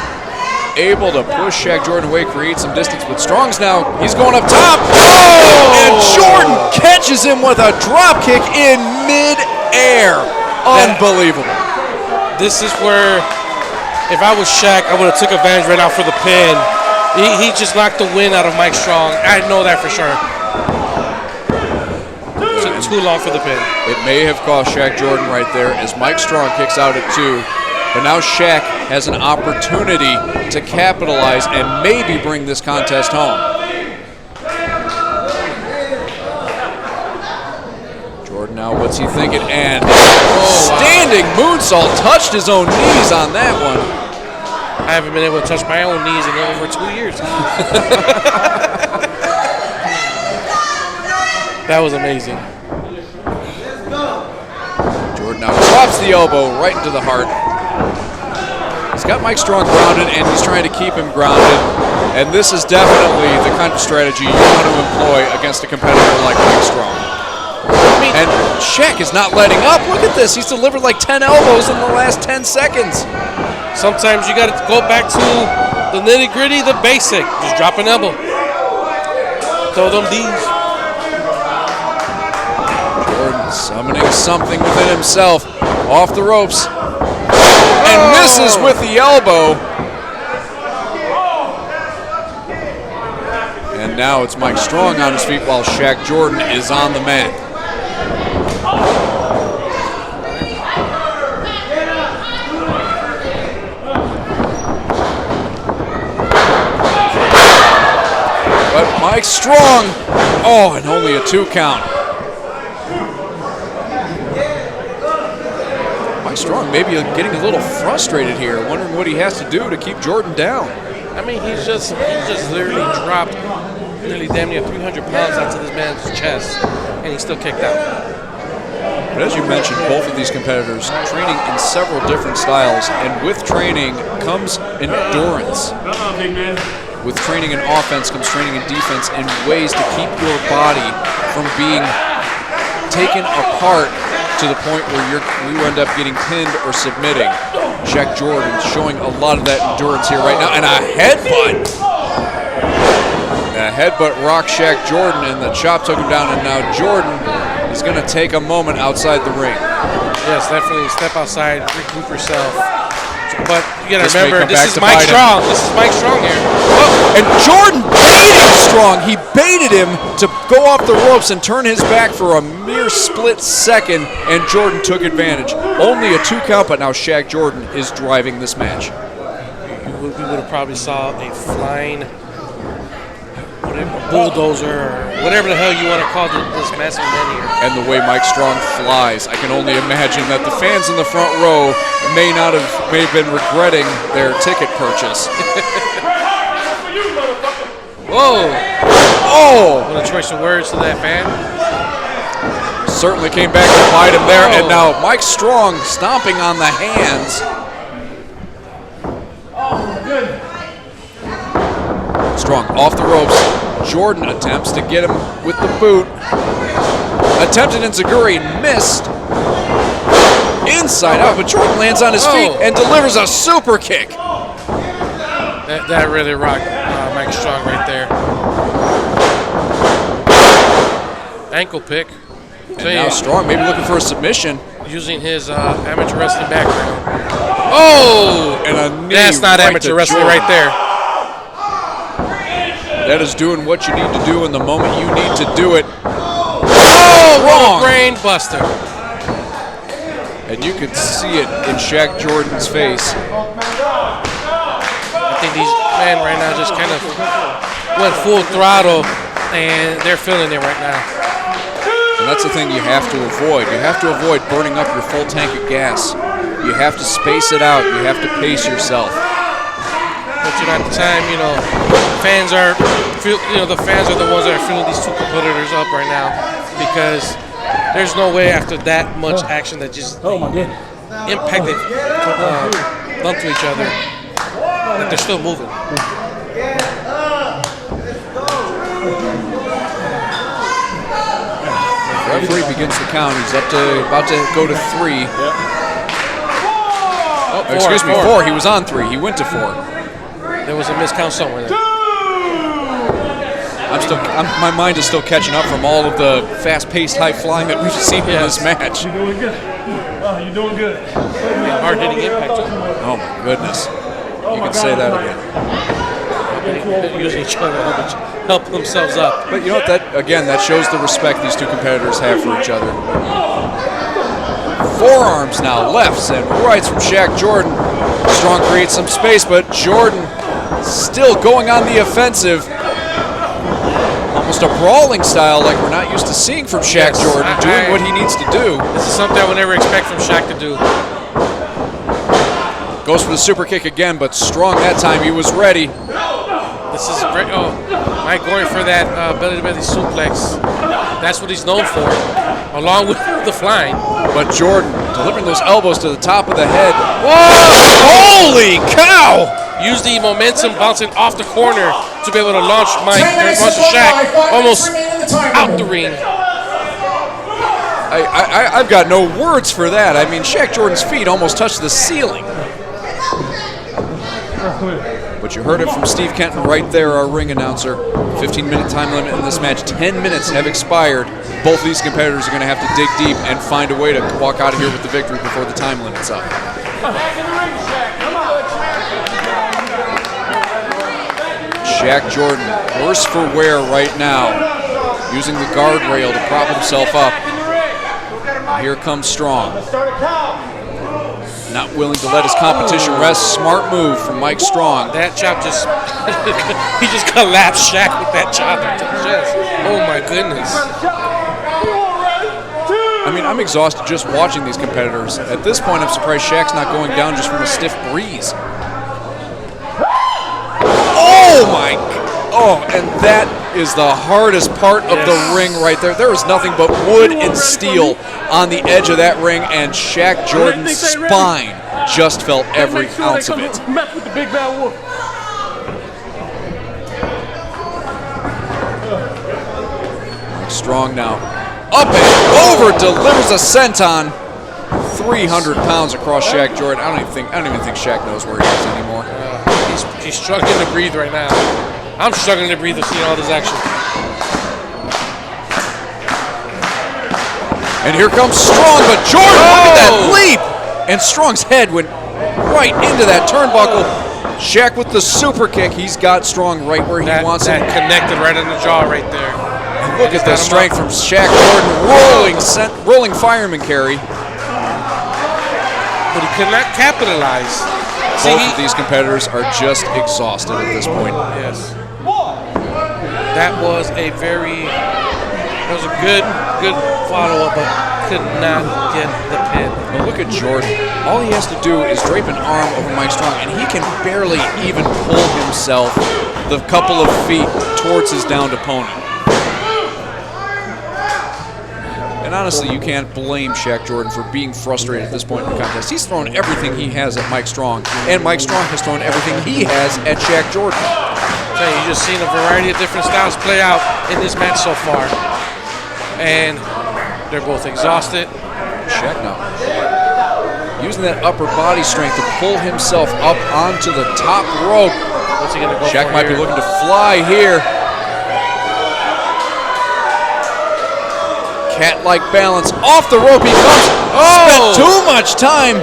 [SPEAKER 2] able to push Shaq Jordan away, create some distance. But Strong's now, he's going up top. Oh! And Jordan catches him with a drop kick in mid-air. Unbelievable.
[SPEAKER 4] This is where, if I was Shaq, I would have took advantage right now for the pin. He just knocked the wind out of Mike Strong. I know that for sure. Took too long for the pin.
[SPEAKER 2] It may have cost Shaq Jordan right there as Mike Strong kicks out at 2. But now Shaq has an opportunity to capitalize and maybe bring this contest home. Jordan now, what's he thinking? And standing moonsault, touched his own knees on that one.
[SPEAKER 4] I haven't been able to touch my own knees in over 2 years. That was amazing.
[SPEAKER 2] Jordan now drops the elbow right into the heart. He's got Mike Strong grounded, and he's trying to keep him grounded. And this is definitely the kind of strategy you want to employ against a competitor like Mike Strong. And Shaq is not letting up. Look at this. He's delivered like 10 elbows in the last 10 seconds.
[SPEAKER 4] Sometimes you got to go back to the nitty-gritty, the basic. Just drop an elbow. Throw them D's.
[SPEAKER 2] Jordan summoning something within himself. Off the ropes. And misses with the elbow. And now it's Mike Strong on his feet while Shaq Jordan is on the mat. But Mike Strong, and only a 2 count. Mike Strong maybe getting a little frustrated here, wondering what he has to do to keep Jordan down.
[SPEAKER 4] I mean, he just literally dropped nearly damn near 300 pounds onto this man's chest, and he still kicked out.
[SPEAKER 2] But as you mentioned, both of these competitors training in several different styles, and with training comes endurance.
[SPEAKER 3] Big man.
[SPEAKER 2] With training in offense comes training in defense in ways to keep your body from being taken apart to the point where you end up getting pinned or submitting. Shaq Jordan showing a lot of that endurance here right now. And a headbutt. A headbutt rocked Shaq Jordan, and the chop took him down. And now Jordan is going to take a moment outside the ring.
[SPEAKER 4] Yes, definitely step outside, regroup yourself. But you got to
[SPEAKER 2] This may
[SPEAKER 4] remember,
[SPEAKER 2] come
[SPEAKER 4] this
[SPEAKER 2] back
[SPEAKER 4] is
[SPEAKER 2] to
[SPEAKER 4] Mike
[SPEAKER 2] bite him.
[SPEAKER 4] Strong. This is Mike Strong here.
[SPEAKER 2] And Jordan baited Strong. He baited him to go off the ropes and turn his back for a mere split second, and Jordan took advantage. Only a 2 count, but now Shaq Jordan is driving this match.
[SPEAKER 4] We would have probably saw a flying bulldozer or whatever the hell you want to call this massive man here.
[SPEAKER 2] And the way Mike Strong flies, I can only imagine that the fans in the front row may have been regretting their ticket purchase.
[SPEAKER 4] Whoa!
[SPEAKER 2] Oh!
[SPEAKER 4] What a choice of words to that fan.
[SPEAKER 2] Certainly came back to bite him there, and now Mike Strong stomping on the hands. Strong off the ropes. Jordan attempts to get him with the boot. Attempted enziguri, missed. Inside out, but Jordan lands on his feet and delivers a super kick.
[SPEAKER 4] That really rocked Mike Strong right there. Ankle pick.
[SPEAKER 2] And now Strong maybe looking for a submission.
[SPEAKER 4] Using his amateur wrestling background. Oh!
[SPEAKER 2] And a knee.
[SPEAKER 4] That's not
[SPEAKER 2] right
[SPEAKER 4] amateur
[SPEAKER 2] to
[SPEAKER 4] wrestling
[SPEAKER 2] Jordan.
[SPEAKER 4] right there.
[SPEAKER 2] That is doing what you need to do in the moment you need to do it.
[SPEAKER 4] Oh, wrong brain buster.
[SPEAKER 2] And you can see it in Shaq Jordan's face.
[SPEAKER 4] I think these men right now just kind of went full throttle, and they're feeling it right now.
[SPEAKER 2] And that's the thing you have to avoid. You have to avoid burning up your full tank of gas. You have to space it out. You have to pace yourself.
[SPEAKER 4] But at the time, fans are, the fans are the ones that are feeling these two competitors up right now, because there's no way after that much action that just impacted bump to each other that they're still moving.
[SPEAKER 2] Referee begins the count. He's about to go to 3. Oh, excuse me, 4. He was on 3. He went to 4.
[SPEAKER 4] There was a miscount somewhere there.
[SPEAKER 2] My mind is still catching up from all of the fast-paced, high flying that we've seen in this match.
[SPEAKER 3] You're doing good. Oh, you're doing good.
[SPEAKER 4] Hard-hitting impact.
[SPEAKER 2] Oh my goodness. You can say that again.
[SPEAKER 4] They're using each other to help themselves up.
[SPEAKER 2] But you know what? That shows the respect these two competitors have for each other. Forearms now, lefts and rights from Shaq Jordan. Strong creates some space, but Jordan still going on the offensive. Almost a brawling style like we're not used to seeing from Shaq Jordan, doing what he needs to do.
[SPEAKER 4] This is something I would never expect from Shaq to do.
[SPEAKER 2] Goes for the super kick again, but Strong that time, he was ready.
[SPEAKER 4] This is great. Oh, Mike going for that belly-to-belly suplex. That's what he's known for, along with the flying.
[SPEAKER 2] But Jordan delivering those elbows to the top of the head. Whoa! Holy cow!
[SPEAKER 4] Use the momentum bouncing off the corner to be able to launch Shaq almost out the ring.
[SPEAKER 2] I've got no words for that. I mean, Shaq Jordan's feet almost touched the ceiling. But you heard it from Steve Kenton right there, our ring announcer. 15-minute time limit in this match. 10 minutes have expired. Both of these competitors are going to have to dig deep and find a way to walk out of here with the victory before the time limit's up. Shaq Jordan, worse for wear right now, using the guardrail to prop himself up. And here comes Strong. Not willing to let his competition rest. Smart move from Mike Strong.
[SPEAKER 4] That chop just, he just collapsed Shaq with that chop into the chest. Oh my goodness.
[SPEAKER 2] I mean, I'm exhausted just watching these competitors. At this point, I'm surprised Shaq's not going down just from a stiff breeze. Oh my, and that is the hardest part of the ring right there. There is nothing but wood and steel on the edge of that ring, and Shaq Jordan's spine just felt every ounce of it.
[SPEAKER 3] Mess with the big bad wolf.
[SPEAKER 2] Strong now. Up and over, delivers a senton. 300 pounds across Shaq Jordan. I don't even think Shaq knows where he is anymore.
[SPEAKER 4] He's struggling to breathe right now. I'm struggling to breathe to see all this action.
[SPEAKER 2] And here comes Strong, but Jordan, look at that leap! And Strong's head went right into that turnbuckle. Shaq with the super kick. He's got Strong right where he wants him.
[SPEAKER 4] That connected right in the jaw right there.
[SPEAKER 2] And look at the strength from Shaq Jordan, rolling fireman carry.
[SPEAKER 4] But he could not capitalize.
[SPEAKER 2] Both of these competitors are just exhausted at this point.
[SPEAKER 4] Yes. That was a good follow-up, but could not get the pin.
[SPEAKER 2] Well, look at Jordan. All he has to do is drape an arm over Mike Strong, and he can barely even pull himself the couple of feet towards his downed opponent. And honestly, you can't blame Shaq Jordan for being frustrated at this point in the contest. He's thrown everything he has at Mike Strong, and Mike Strong has thrown everything he has at Shaq Jordan.
[SPEAKER 4] You just seen a variety of different styles play out in this match so far. And they're both exhausted.
[SPEAKER 2] Shaq now using that upper body strength to pull himself up onto the top rope.
[SPEAKER 4] What's he gonna go
[SPEAKER 2] Shaq
[SPEAKER 4] for
[SPEAKER 2] might
[SPEAKER 4] here?
[SPEAKER 2] be looking to fly here. Cat-like balance off the rope. He comes. Spent too much time.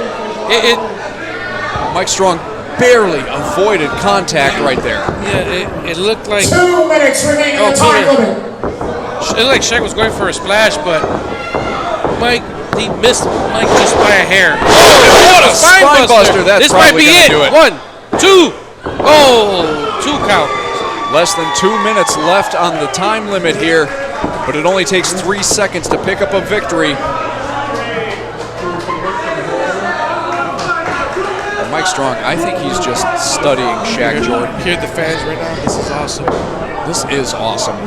[SPEAKER 2] Mike Strong barely avoided contact right there.
[SPEAKER 4] Yeah, it looked like
[SPEAKER 8] 2 minutes remaining in the time limit.
[SPEAKER 4] it looked like Shaq was going for a splash, but he missed Mike just by a hair.
[SPEAKER 2] What a spine buster! That's
[SPEAKER 4] this might
[SPEAKER 2] probably
[SPEAKER 4] be
[SPEAKER 2] gonna
[SPEAKER 4] it.
[SPEAKER 2] do it.
[SPEAKER 4] 1, 2. Oh, 2 count.
[SPEAKER 2] Less than 2 minutes left on the time limit here, but it only takes 3 seconds to pick up a victory. Mike Strong, I think he's just studying Shaq Jordan.
[SPEAKER 4] Hear the fans right now. This is awesome.
[SPEAKER 2] This is awesome.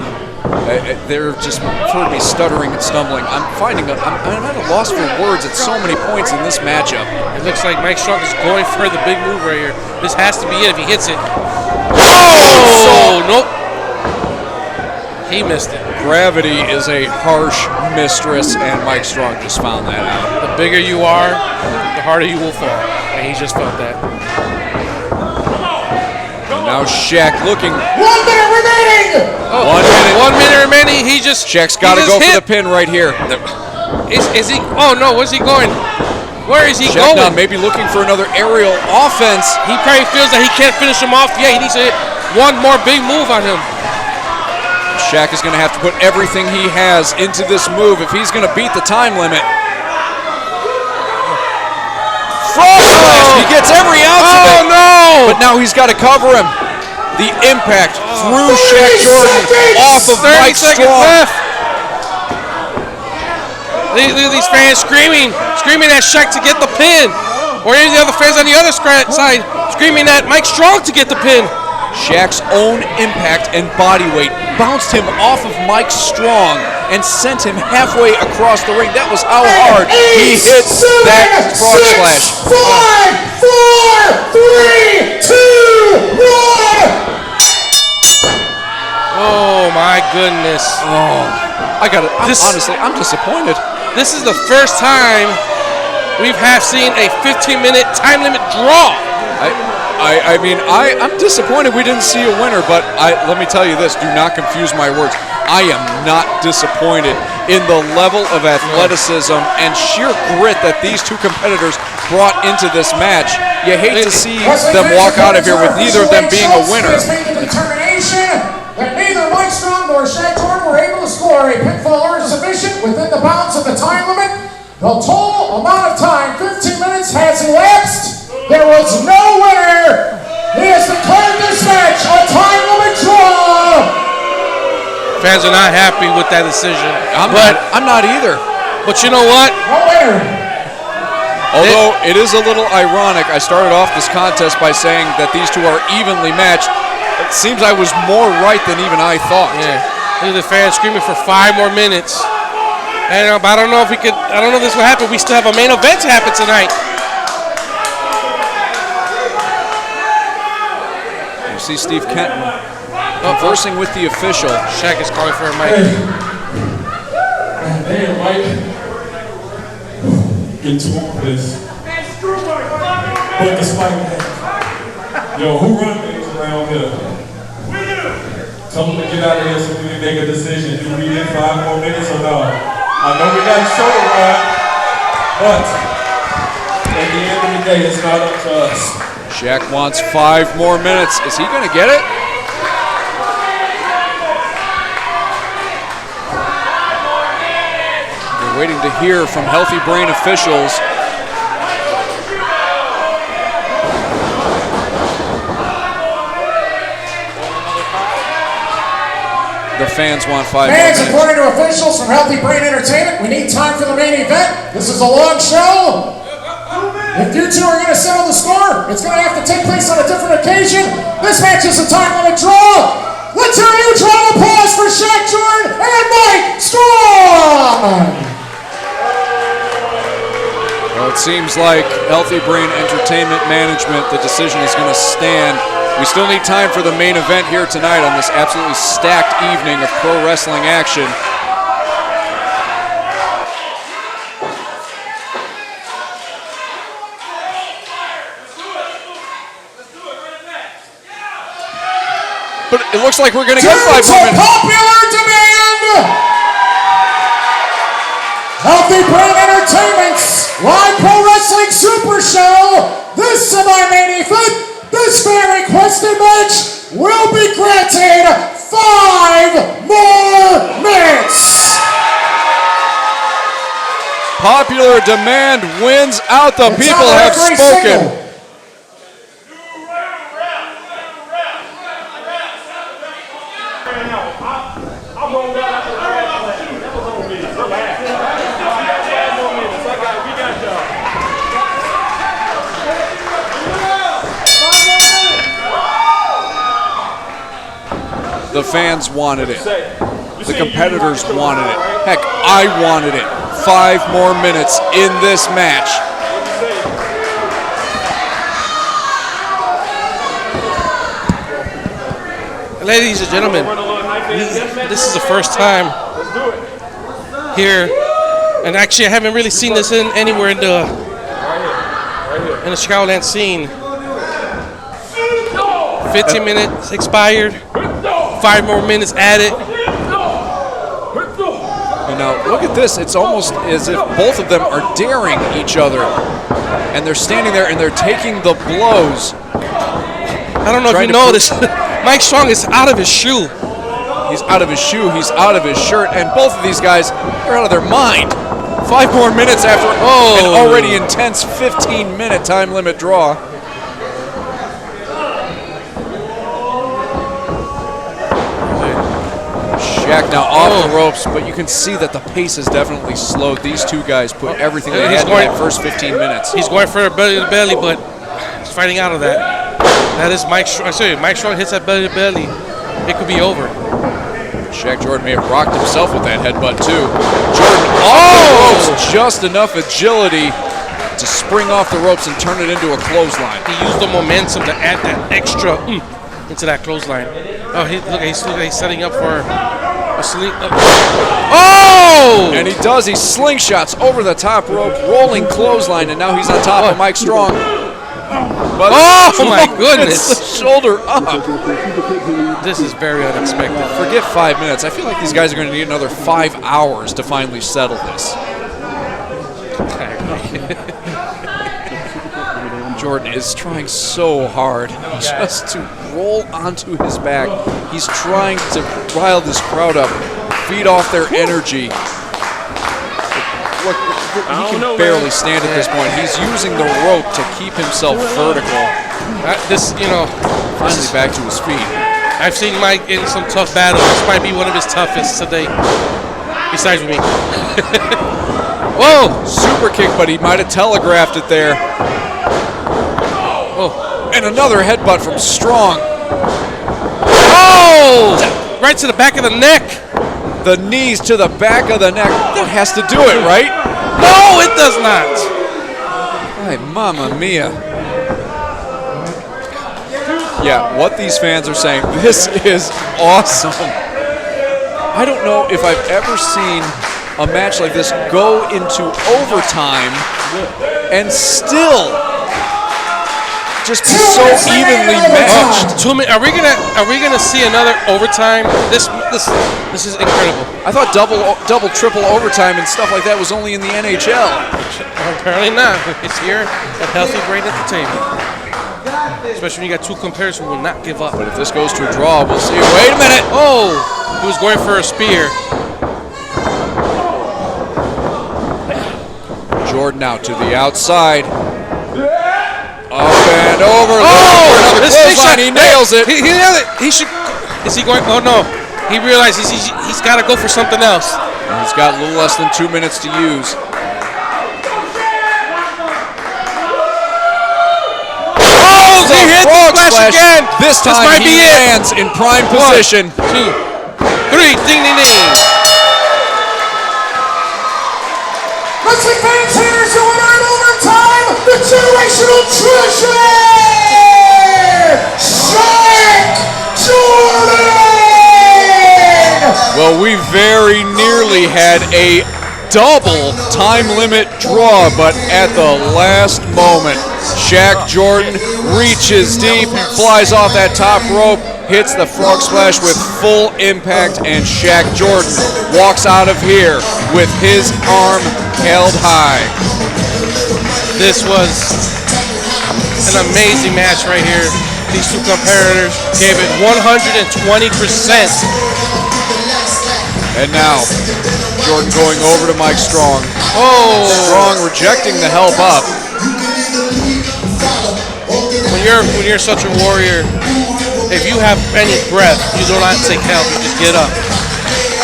[SPEAKER 2] They're just heard me stuttering and stumbling. I'm at a loss for words at so many points in this matchup.
[SPEAKER 4] It looks like Mike Strong is going for the big move right here. This has to be it if he hits it.
[SPEAKER 2] Oh!
[SPEAKER 4] Nope. He missed it.
[SPEAKER 2] Gravity is a harsh mistress, and Mike Strong just found that out.
[SPEAKER 4] The bigger you are, the harder you will fall. And he just felt that.
[SPEAKER 2] Now Shaq looking.
[SPEAKER 8] 1 minute remaining.
[SPEAKER 2] 1 minute.
[SPEAKER 4] 1 minute remaining. He just.
[SPEAKER 2] Shaq's got to go for the pin right here.
[SPEAKER 4] Is he? Oh no! Where's he going? Where is he
[SPEAKER 2] Shaq
[SPEAKER 4] going?
[SPEAKER 2] now maybe looking for another aerial offense.
[SPEAKER 4] He probably feels that he can't finish him off. Yeah, he needs to hit one more big move on him.
[SPEAKER 2] Shaq is going to have to put everything he has into this move if he's going to beat the time limit. Frog splash! He gets every ounce of it.
[SPEAKER 4] Oh no!
[SPEAKER 2] But now he's got to cover him. The impact through Shaq Jordan off of Mike Strong.
[SPEAKER 4] Left. Look at these fans screaming at Shaq to get the pin. Or any of the other fans on the other side screaming at Mike Strong to get the pin.
[SPEAKER 2] Shaq's own impact and body weight bounced him off of Mike Strong and sent him halfway across the ring. That was how hard he hit that frog splash.
[SPEAKER 8] 5, 4, 3, 2, 1.
[SPEAKER 4] Oh my goodness.
[SPEAKER 2] Honestly, I'm disappointed.
[SPEAKER 4] This is the first time we've seen a 15-minute time limit draw.
[SPEAKER 2] I'm disappointed we didn't see a winner, but let me tell you this, do not confuse my words. I am not disappointed in the level of athleticism and sheer grit that these two competitors brought into this match. You hate to see them walk out of here with neither of them being a winner.
[SPEAKER 8] That neither Mike Strong nor Shaq Jordan were able to score a pinfall or a submission within the bounds of the time limit. The total amount of time, 15 minutes, has elapsed. There was no winner. He has declared this match a time limit draw.
[SPEAKER 4] Fans are not happy with that decision.
[SPEAKER 2] I'm not either.
[SPEAKER 4] But you know what?
[SPEAKER 8] No winner.
[SPEAKER 2] Although it is a little ironic, I started off this contest by saying that these two are evenly matched. It seems I was more right than even I thought.
[SPEAKER 4] Yeah. Look at the fans screaming for 5 more minutes. And I don't know if this will happen. We still have a main event to happen tonight.
[SPEAKER 2] You see Steve Kenton conversing with the official.
[SPEAKER 4] Shaq is calling for a mic.
[SPEAKER 5] Damn, Mike. Get too on this. But despite that, yo, who run things around here? We do. Tell them to get out of here so we can make a decision. Do we need 5 more minutes or no? I know we got a show to run, but at the end of the every day. It's not up to us.
[SPEAKER 2] Shaq wants 5 more minutes. Is he going to get it? We're waiting to hear from Healthy Brain officials. The fans want 5 more
[SPEAKER 8] Fans,
[SPEAKER 2] minutes.
[SPEAKER 8] according to officials from Healthy Brain Entertainment, we need time for the main event. This is a long show. If you two are going to settle the score, it's going to have to take place on a different occasion. This match is a time limit draw. Let's hear a huge round of applause for Shaq Jordan and Mike Strong.
[SPEAKER 2] Well, it seems like Healthy Brain Entertainment Management, the decision is going to stand. We still need time for the main event here tonight on this absolutely stacked evening of pro wrestling action. But it looks like we're going to get 5 more minutes.
[SPEAKER 8] Popular demand! Healthy Brain Entertainment's Live Pro Wrestling Super Show. This semi-main event, this fan requested match will be granted 5 more minutes.
[SPEAKER 2] Popular demand wins out. The
[SPEAKER 8] It's
[SPEAKER 2] people
[SPEAKER 8] on
[SPEAKER 2] have
[SPEAKER 8] referee
[SPEAKER 2] spoken.
[SPEAKER 8] signal.
[SPEAKER 2] The fans wanted it. The competitors wanted it. Heck, I wanted it. 5 more minutes in this match.
[SPEAKER 4] Ladies and gentlemen, this is the first time here, and actually I haven't really seen this anywhere in the Chicagoland scene. 15 minutes expired, 5 more minutes added.
[SPEAKER 2] And now look at this. It's almost as if both of them are daring each other, and they're standing there and they're taking the blows.
[SPEAKER 4] I don't know if you noticed, Mike Strong is out of his shoe.
[SPEAKER 2] He's out of his shoe, he's out of his shirt, and both of these guys are out of their mind. 5 more minutes after an already intense 15-minute time limit draw. Shaq now off the ropes, but you can see that the pace has definitely slowed. These two guys put everything they had in that first 15 minutes.
[SPEAKER 4] He's going for a belly to belly, but he's fighting out of that. That is Mike Strong. I say, Mike Strong hits that belly to belly, it could be over.
[SPEAKER 2] Shaq Jordan may have rocked himself with that headbutt too. Jordan off the ropes, just enough agility to spring off the ropes and turn it into a clothesline.
[SPEAKER 4] He used the momentum to add that extra into that clothesline. Oh, he's setting up for a sling. Oh!
[SPEAKER 2] And he does. He slingshots over the top rope, rolling clothesline, and now he's on top of Mike Strong. But
[SPEAKER 4] oh my goodness!
[SPEAKER 2] The shoulder up.
[SPEAKER 4] This is very unexpected.
[SPEAKER 2] Forget 5 minutes. I feel like these guys are going to need another 5 hours to finally settle this. Jordan is trying so hard just to roll onto his back. He's trying to rile this crowd up, feed off their energy. Look, he can barely stand at this point. He's using the rope to keep himself vertical. Finally back to his feet.
[SPEAKER 4] I've seen Mike in some tough battles. This might be one of his toughest today, besides me.
[SPEAKER 2] Whoa! Super kick, but he might have telegraphed it there.
[SPEAKER 4] Oh.
[SPEAKER 2] And another headbutt from Strong.
[SPEAKER 4] Oh! Right to the back of the neck.
[SPEAKER 2] The knees to the back of the neck. That has to do it, right?
[SPEAKER 4] No, it does not.
[SPEAKER 2] Ay, mamma mia. Yeah, what these fans are saying, this is awesome. I don't know if I've ever seen a match like this go into overtime and still just be so evenly matched.
[SPEAKER 4] Are we gonna see another overtime? This is incredible.
[SPEAKER 2] I thought double, triple overtime and stuff like that was only in the NHL.
[SPEAKER 4] Apparently not. It's here at Healthy Brain Entertainment. Especially when you got two competitors who will not give up.
[SPEAKER 2] But if this goes to a draw, we'll see. Wait a minute.
[SPEAKER 4] Oh, he was going for a spear.
[SPEAKER 2] Jordan out to the outside. Up and over.
[SPEAKER 4] Oh,
[SPEAKER 2] another clothesline. He nails it.
[SPEAKER 4] He nailed it. He should. Is he going? Oh no. He realizes he's got to go for something else.
[SPEAKER 2] And he's got a little less than 2 minutes to use.
[SPEAKER 4] Oh, he hit the splash again.
[SPEAKER 2] This time he lands in prime position.
[SPEAKER 4] 1, 2, 3. Ding, ding, ding.
[SPEAKER 8] Wrestling fans, here's going on overtime. The generational treasure, Shaq Jordan.
[SPEAKER 2] Well, we very nearly had a double time limit draw, but at the last moment, Shaq Jordan reaches deep, flies off that top rope, hits the frog splash with full impact, and Shaq Jordan walks out of here with his arm held high.
[SPEAKER 4] This was an amazing match right here. These two competitors gave it 120%.
[SPEAKER 2] And now, Jordan going over to Mike Strong.
[SPEAKER 4] Oh!
[SPEAKER 2] Strong rejecting the help up.
[SPEAKER 4] When you're such a warrior, if you have any breath, you do not take help, you just get up.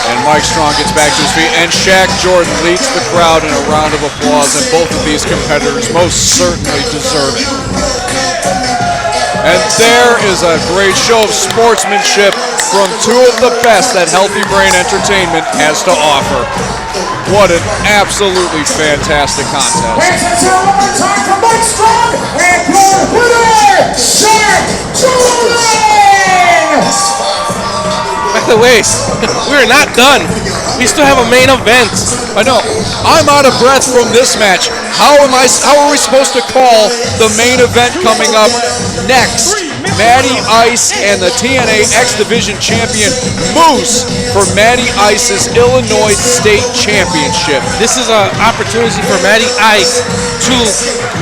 [SPEAKER 2] And Mike Strong gets back to his feet, and Shaq Jordan leads the crowd in a round of applause, and both of these competitors most certainly deserve it. And there is a great show of sportsmanship from two of the best that Healthy Brain Entertainment has to offer. What an absolutely fantastic contest.
[SPEAKER 8] Hands into one more time for Mike Strong and your winner, Shaq Jordan.
[SPEAKER 4] By the way, we're not done. We still have a main event.
[SPEAKER 2] I know. I'm out of breath from this match. How are we supposed to call the main event coming up next? Matty Ice and the TNA X Division champion Moose for Matty Ice's Illinois State Championship.
[SPEAKER 4] This is an opportunity for Matty Ice to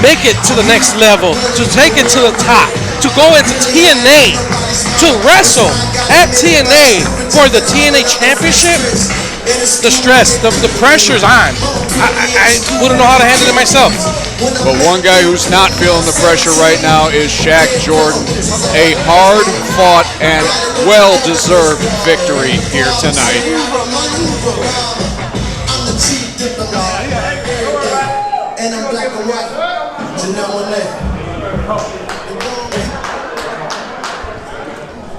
[SPEAKER 4] make it to the next level, to take it to the top, to go into TNA, to wrestle at TNA for the TNA Championship. The stress, the pressure's on. I wouldn't know how to handle it myself.
[SPEAKER 2] But one guy who's not feeling the pressure right now is Shaq Jordan. A hard-fought and well-deserved victory here tonight.
[SPEAKER 1] And I'm black and white.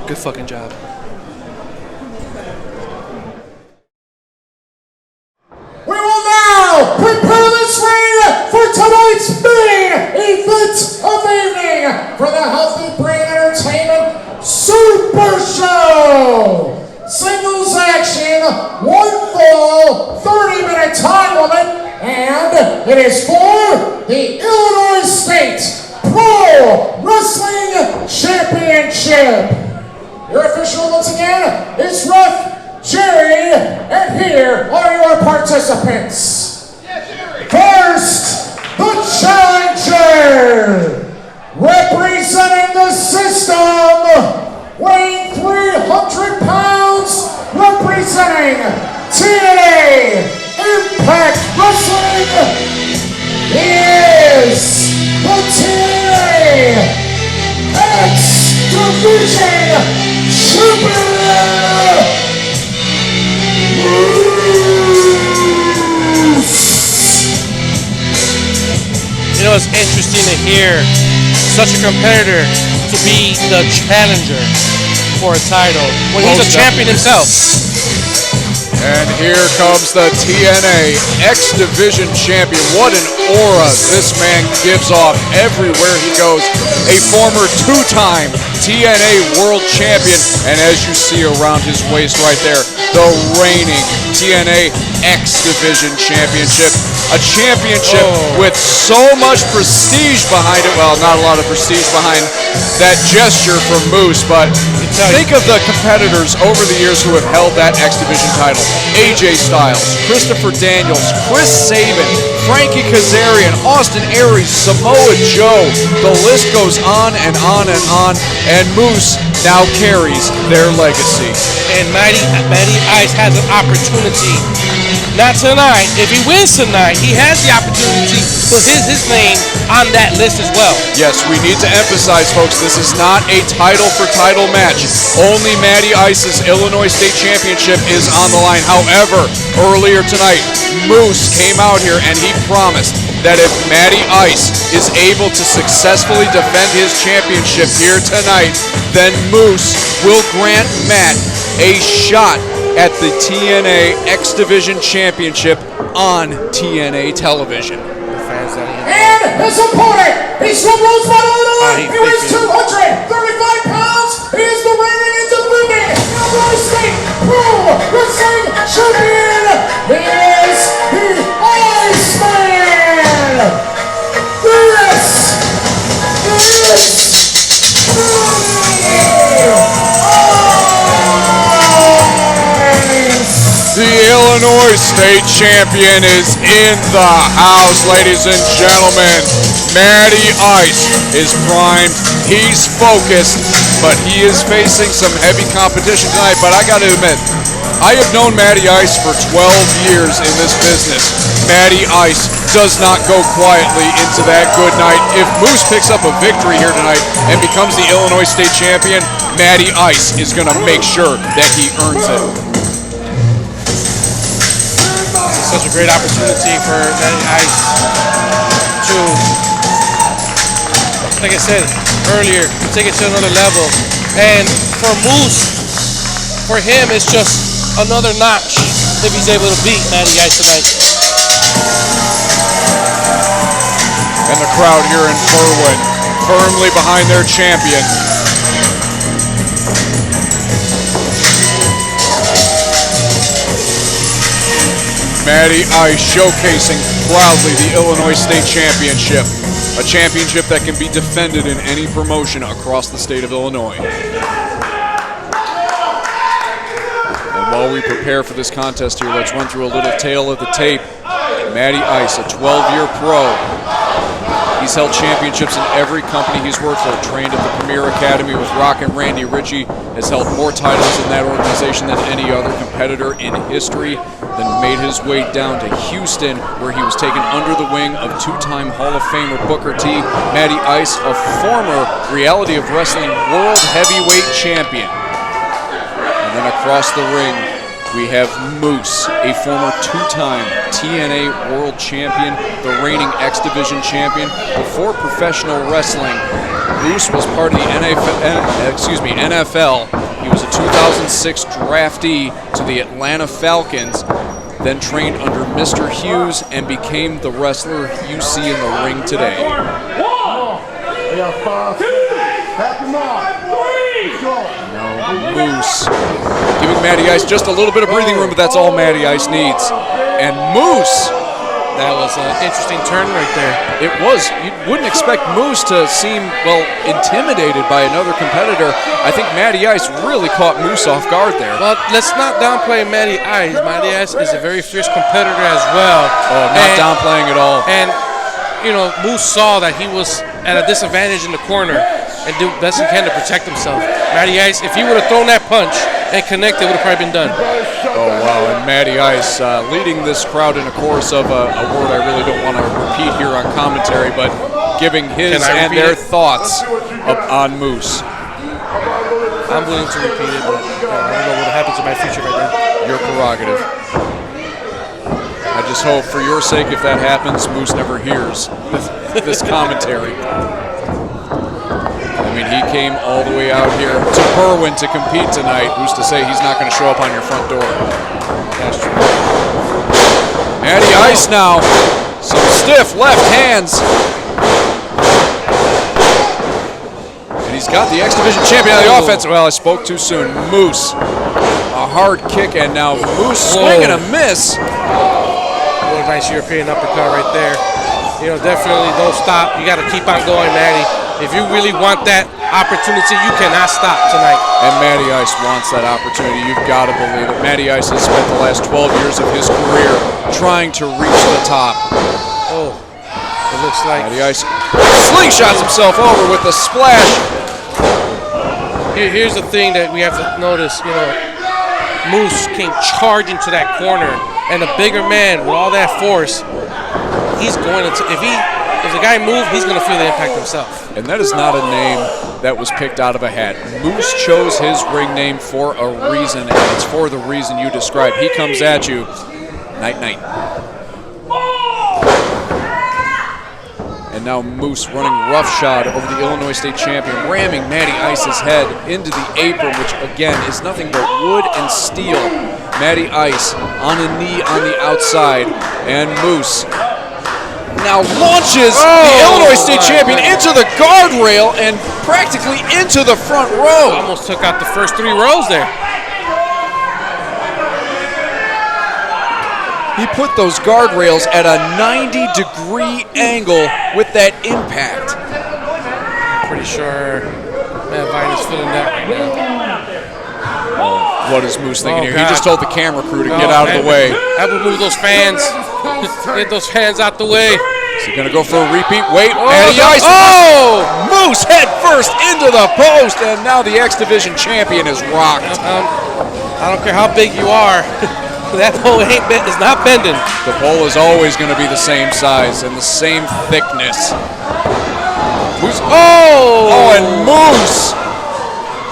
[SPEAKER 4] Good fucking job.
[SPEAKER 8] We will now prepare this ring for tonight's main event of the evening for the Healthy Brain Entertainment Super Show. Singles action, one fall, 30-minute time limit, and it is for the Illinois State Pro Wrestling Championship. Your official once again is Ref Jerry, and here are your participants. First, the challenger, representing the system, weighing 300 pounds, representing TNA Impact Wrestling, is the TNA X Division Champion.
[SPEAKER 4] You know, it's interesting to hear such a competitor to be the challenger for a title when he's a champion himself.
[SPEAKER 2] And here comes the TNA X Division champion. What an aura this man gives off everywhere he goes. A former two-time TNA World Champion. And as you see around his waist right there, the reigning TNA X Division Championship. a championship with so much prestige behind it. Well, not a lot of prestige behind that gesture from Moose, but think of the competitors over the years who have held that X Division title. AJ Styles, Christopher Daniels, Chris Sabin, Frankie Kazarian, Austin Aries, Samoa Joe. The list goes on and on and on, and Moose now carries their legacy.
[SPEAKER 4] And Matty Ice has an opportunity. Not tonight. If he wins tonight, he has the opportunity to put his name on that list as well.
[SPEAKER 2] Yes, we need to emphasize, folks, this is not a title-for-title match. Only Matty Ice's Illinois State Championship is on the line. However, earlier tonight, Moose came out here and he promised that if Matty Ice is able to successfully defend his championship here tonight, then Moose will grant Matt a shot at the TNA X Division Championship on TNA television.
[SPEAKER 8] And his opponent, he's from Rosemont, Illinois. He weighs 235 pounds. He is the reigning and defending Illinois State Pro Wrestling Champion. He is the Iceman.
[SPEAKER 2] The Illinois State Champion is in the house, ladies and gentlemen. Matty Ice is primed, he's focused, but he is facing some heavy competition tonight. But I gotta admit, I have known Matty Ice for 12 years in this business. Matty Ice does not go quietly into that good night. If Moose picks up a victory here tonight and becomes the Illinois State Champion, Matty Ice is gonna make sure that he earns it.
[SPEAKER 4] Such a great opportunity for Matty Ice to, like I said earlier, to take it to another level. And for Moose, for him, it's just another notch if he's able to beat Matty Ice tonight.
[SPEAKER 2] And the crowd here in Berwyn firmly behind their champion. Matty Ice showcasing proudly the Illinois State Championship, a championship that can be defended in any promotion across the state of Illinois. And while we prepare for this contest here, let's run through a little tale of the tape. Matty Ice, a 12-year pro. He's held championships in every company he's worked for, trained at the Premier Academy with Rock and Randy Ritchie, has held more titles in that organization than any other competitor in history, then made his way down to Houston, where he was taken under the wing of two-time Hall of Famer Booker T. Matty Ice, a former Reality of Wrestling World Heavyweight Champion. And then across the ring, we have Moose, a former two-time TNA World Champion, the reigning X Division Champion. Before professional wrestling, Moose was part of the NFL. He was a 2006 draftee to the Atlanta Falcons, then trained under Mr. Hughes and became the wrestler you see in the ring today. Now Moose giving Matty Ice just a little bit of breathing room, but that's all Matty Ice needs. And Moose,
[SPEAKER 4] that was an interesting turn right there.
[SPEAKER 2] It was. You wouldn't expect Moose to seem, well, intimidated by another competitor. I think Matty Ice really caught Moose off guard there.
[SPEAKER 4] Well, let's not downplay Matty Ice. Matty Ice is a very fierce competitor as well.
[SPEAKER 2] Oh, not downplaying at all.
[SPEAKER 4] And, you know, Moose saw that he was at a disadvantage in the corner and do best he can to protect himself. Matty Ice, if he would have thrown that punch and connected, it would have probably been done.
[SPEAKER 2] Oh, wow, and Matty Ice leading this crowd in a chorus of a word I really don't want to repeat here on commentary, but giving his and their thoughts on Moose.
[SPEAKER 4] I'm willing to repeat it, but I don't know what happens in my future right now.
[SPEAKER 2] Your prerogative. I just hope, for your sake, if that happens, Moose never hears this commentary. I mean, he came all the way out here to Berwyn to compete tonight. Who's to say he's not going to show up on your front door?
[SPEAKER 4] That's true.
[SPEAKER 2] Matty Ice now. Some stiff left hands. And he's got the X Division champion on the offense. Well, I spoke too soon. Moose. A hard kick, and now Moose swing and a miss.
[SPEAKER 4] What nice European uppercut right there. You know, definitely don't stop. You got to keep on going, Matty. If you really want that opportunity, you cannot stop tonight.
[SPEAKER 2] And Matty Ice wants that opportunity. You've got to believe it. Matty Ice has spent the last 12 years of his career trying to reach the top.
[SPEAKER 4] Oh, it looks like
[SPEAKER 2] Matty Ice slingshots himself over with the splash.
[SPEAKER 4] Here's the thing that we have to notice. You know, Moose came charging to that corner, and a bigger man with all that force, he's going to. If the guy moves, he's going to feel the impact himself.
[SPEAKER 2] And that is not a name that was picked out of a hat. Moose chose his ring name for a reason, and it's for the reason you described. He comes at you, night-night. And now Moose running roughshod over the Illinois State champion, ramming Matty Ice's head into the apron, which again is nothing but wood and steel. Matty Ice on a knee on the outside, and Moose now launches the Illinois State champion into the guardrail and practically into the front row.
[SPEAKER 4] Almost took out the first 3 rows there.
[SPEAKER 2] He put those guardrails at a 90-degree angle with that impact.
[SPEAKER 4] Pretty sure Matt Vine is feeling that right now.
[SPEAKER 2] What is Moose thinking here? God. He just told the camera crew to get out of the way.
[SPEAKER 4] I would move those fans. Get those fans out the way.
[SPEAKER 2] Is he going to go for a repeat? Wait, Matty Ice. Oh! Moose head first into the post, and now the X Division champion is rocked.
[SPEAKER 4] I don't care how big you are. That pole is not bending.
[SPEAKER 2] The pole is always going to be the same size and the same thickness. Moose. Oh, and Moose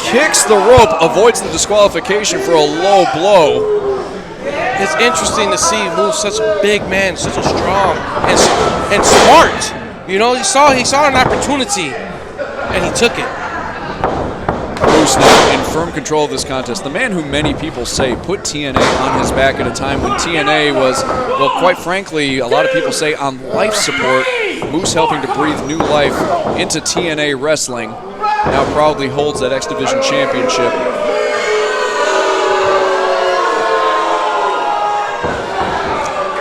[SPEAKER 2] kicks the rope, avoids the disqualification for a low blow.
[SPEAKER 4] It's interesting to see Moose, such a big man, such a strong and smart. You know, he saw an opportunity and he took it.
[SPEAKER 2] Moose now in firm control of this contest. The man who many people say put TNA on his back at a time when TNA was, well, quite frankly, a lot of people say on life support. Moose helping to breathe new life into TNA wrestling. Now proudly holds that X Division championship.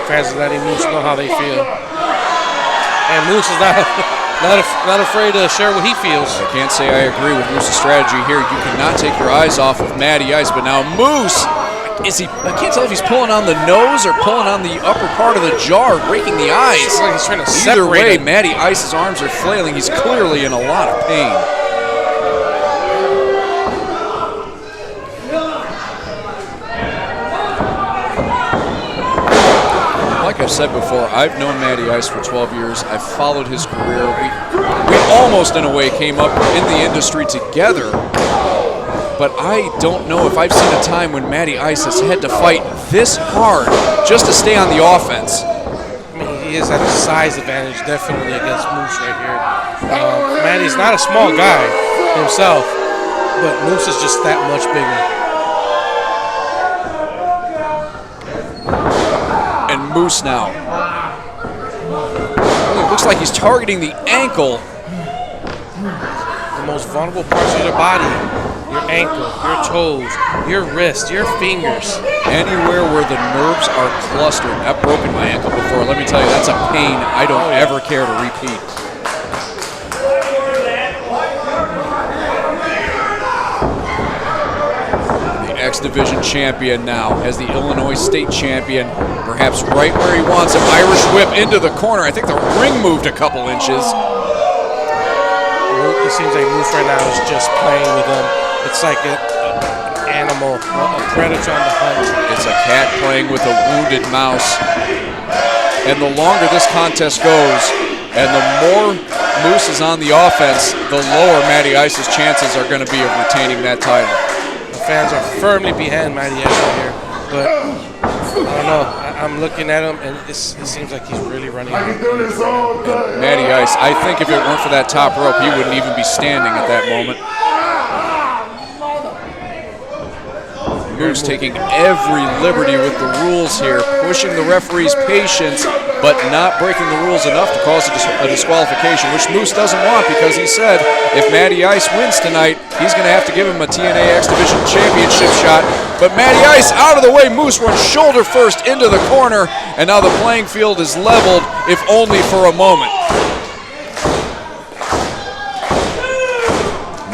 [SPEAKER 4] Fans are letting Moose know how they feel. And Moose is not afraid to share what he feels.
[SPEAKER 2] I can't say I agree with Moose's strategy here. You cannot take your eyes off of Matty Ice, but now Moose, I can't tell if he's pulling on the nose or pulling on the upper part of the jaw, raking the eyes.
[SPEAKER 4] It's like he's trying to
[SPEAKER 2] Either
[SPEAKER 4] separate
[SPEAKER 2] way,
[SPEAKER 4] him.
[SPEAKER 2] Matty Ice's arms are flailing. He's clearly in a lot of pain. Like I've said before, I've known Matty Ice for 12 years. I've followed his career. We almost, in a way, came up in the industry together. But I don't know if I've seen a time when Matty Ice has had to fight this hard just to stay on the offense.
[SPEAKER 4] I mean, he is at a size advantage, definitely, against Moose right here. Matty's not a small guy himself, but Moose is just that much bigger.
[SPEAKER 2] Moose now. It looks like he's targeting the ankle.
[SPEAKER 4] The most vulnerable parts of your body, your ankle, your toes, your wrist, your fingers.
[SPEAKER 2] Anywhere where the nerves are clustered. I've broken my ankle before. Let me tell you, that's a pain I don't ever care to repeat. X Division champion now as the Illinois State champion, perhaps right where he wants him. Irish whip into the corner. I think the ring moved a couple inches.
[SPEAKER 4] It seems like Moose right now is just playing with him. It's like an animal, a predator on the hunt.
[SPEAKER 2] It's a cat playing with a wounded mouse. And the longer this contest goes, and the more Moose is on the offense, the lower Matty Ice's chances are going to be of retaining that title.
[SPEAKER 4] Fans are firmly behind Matty Ice right here, but I don't know. I'm looking at him, and it seems like he's really running.
[SPEAKER 2] Matty Ice, I think if it weren't for that top rope, he wouldn't even be standing at that moment. Moose taking every liberty with the rules here, pushing the referee's patience, but not breaking the rules enough to cause a disqualification, which Moose doesn't want because he said if Matty Ice wins tonight, he's going to have to give him a TNA X Division Championship shot. But Matty Ice out of the way. Moose runs shoulder first into the corner, and now the playing field is leveled, if only for a moment.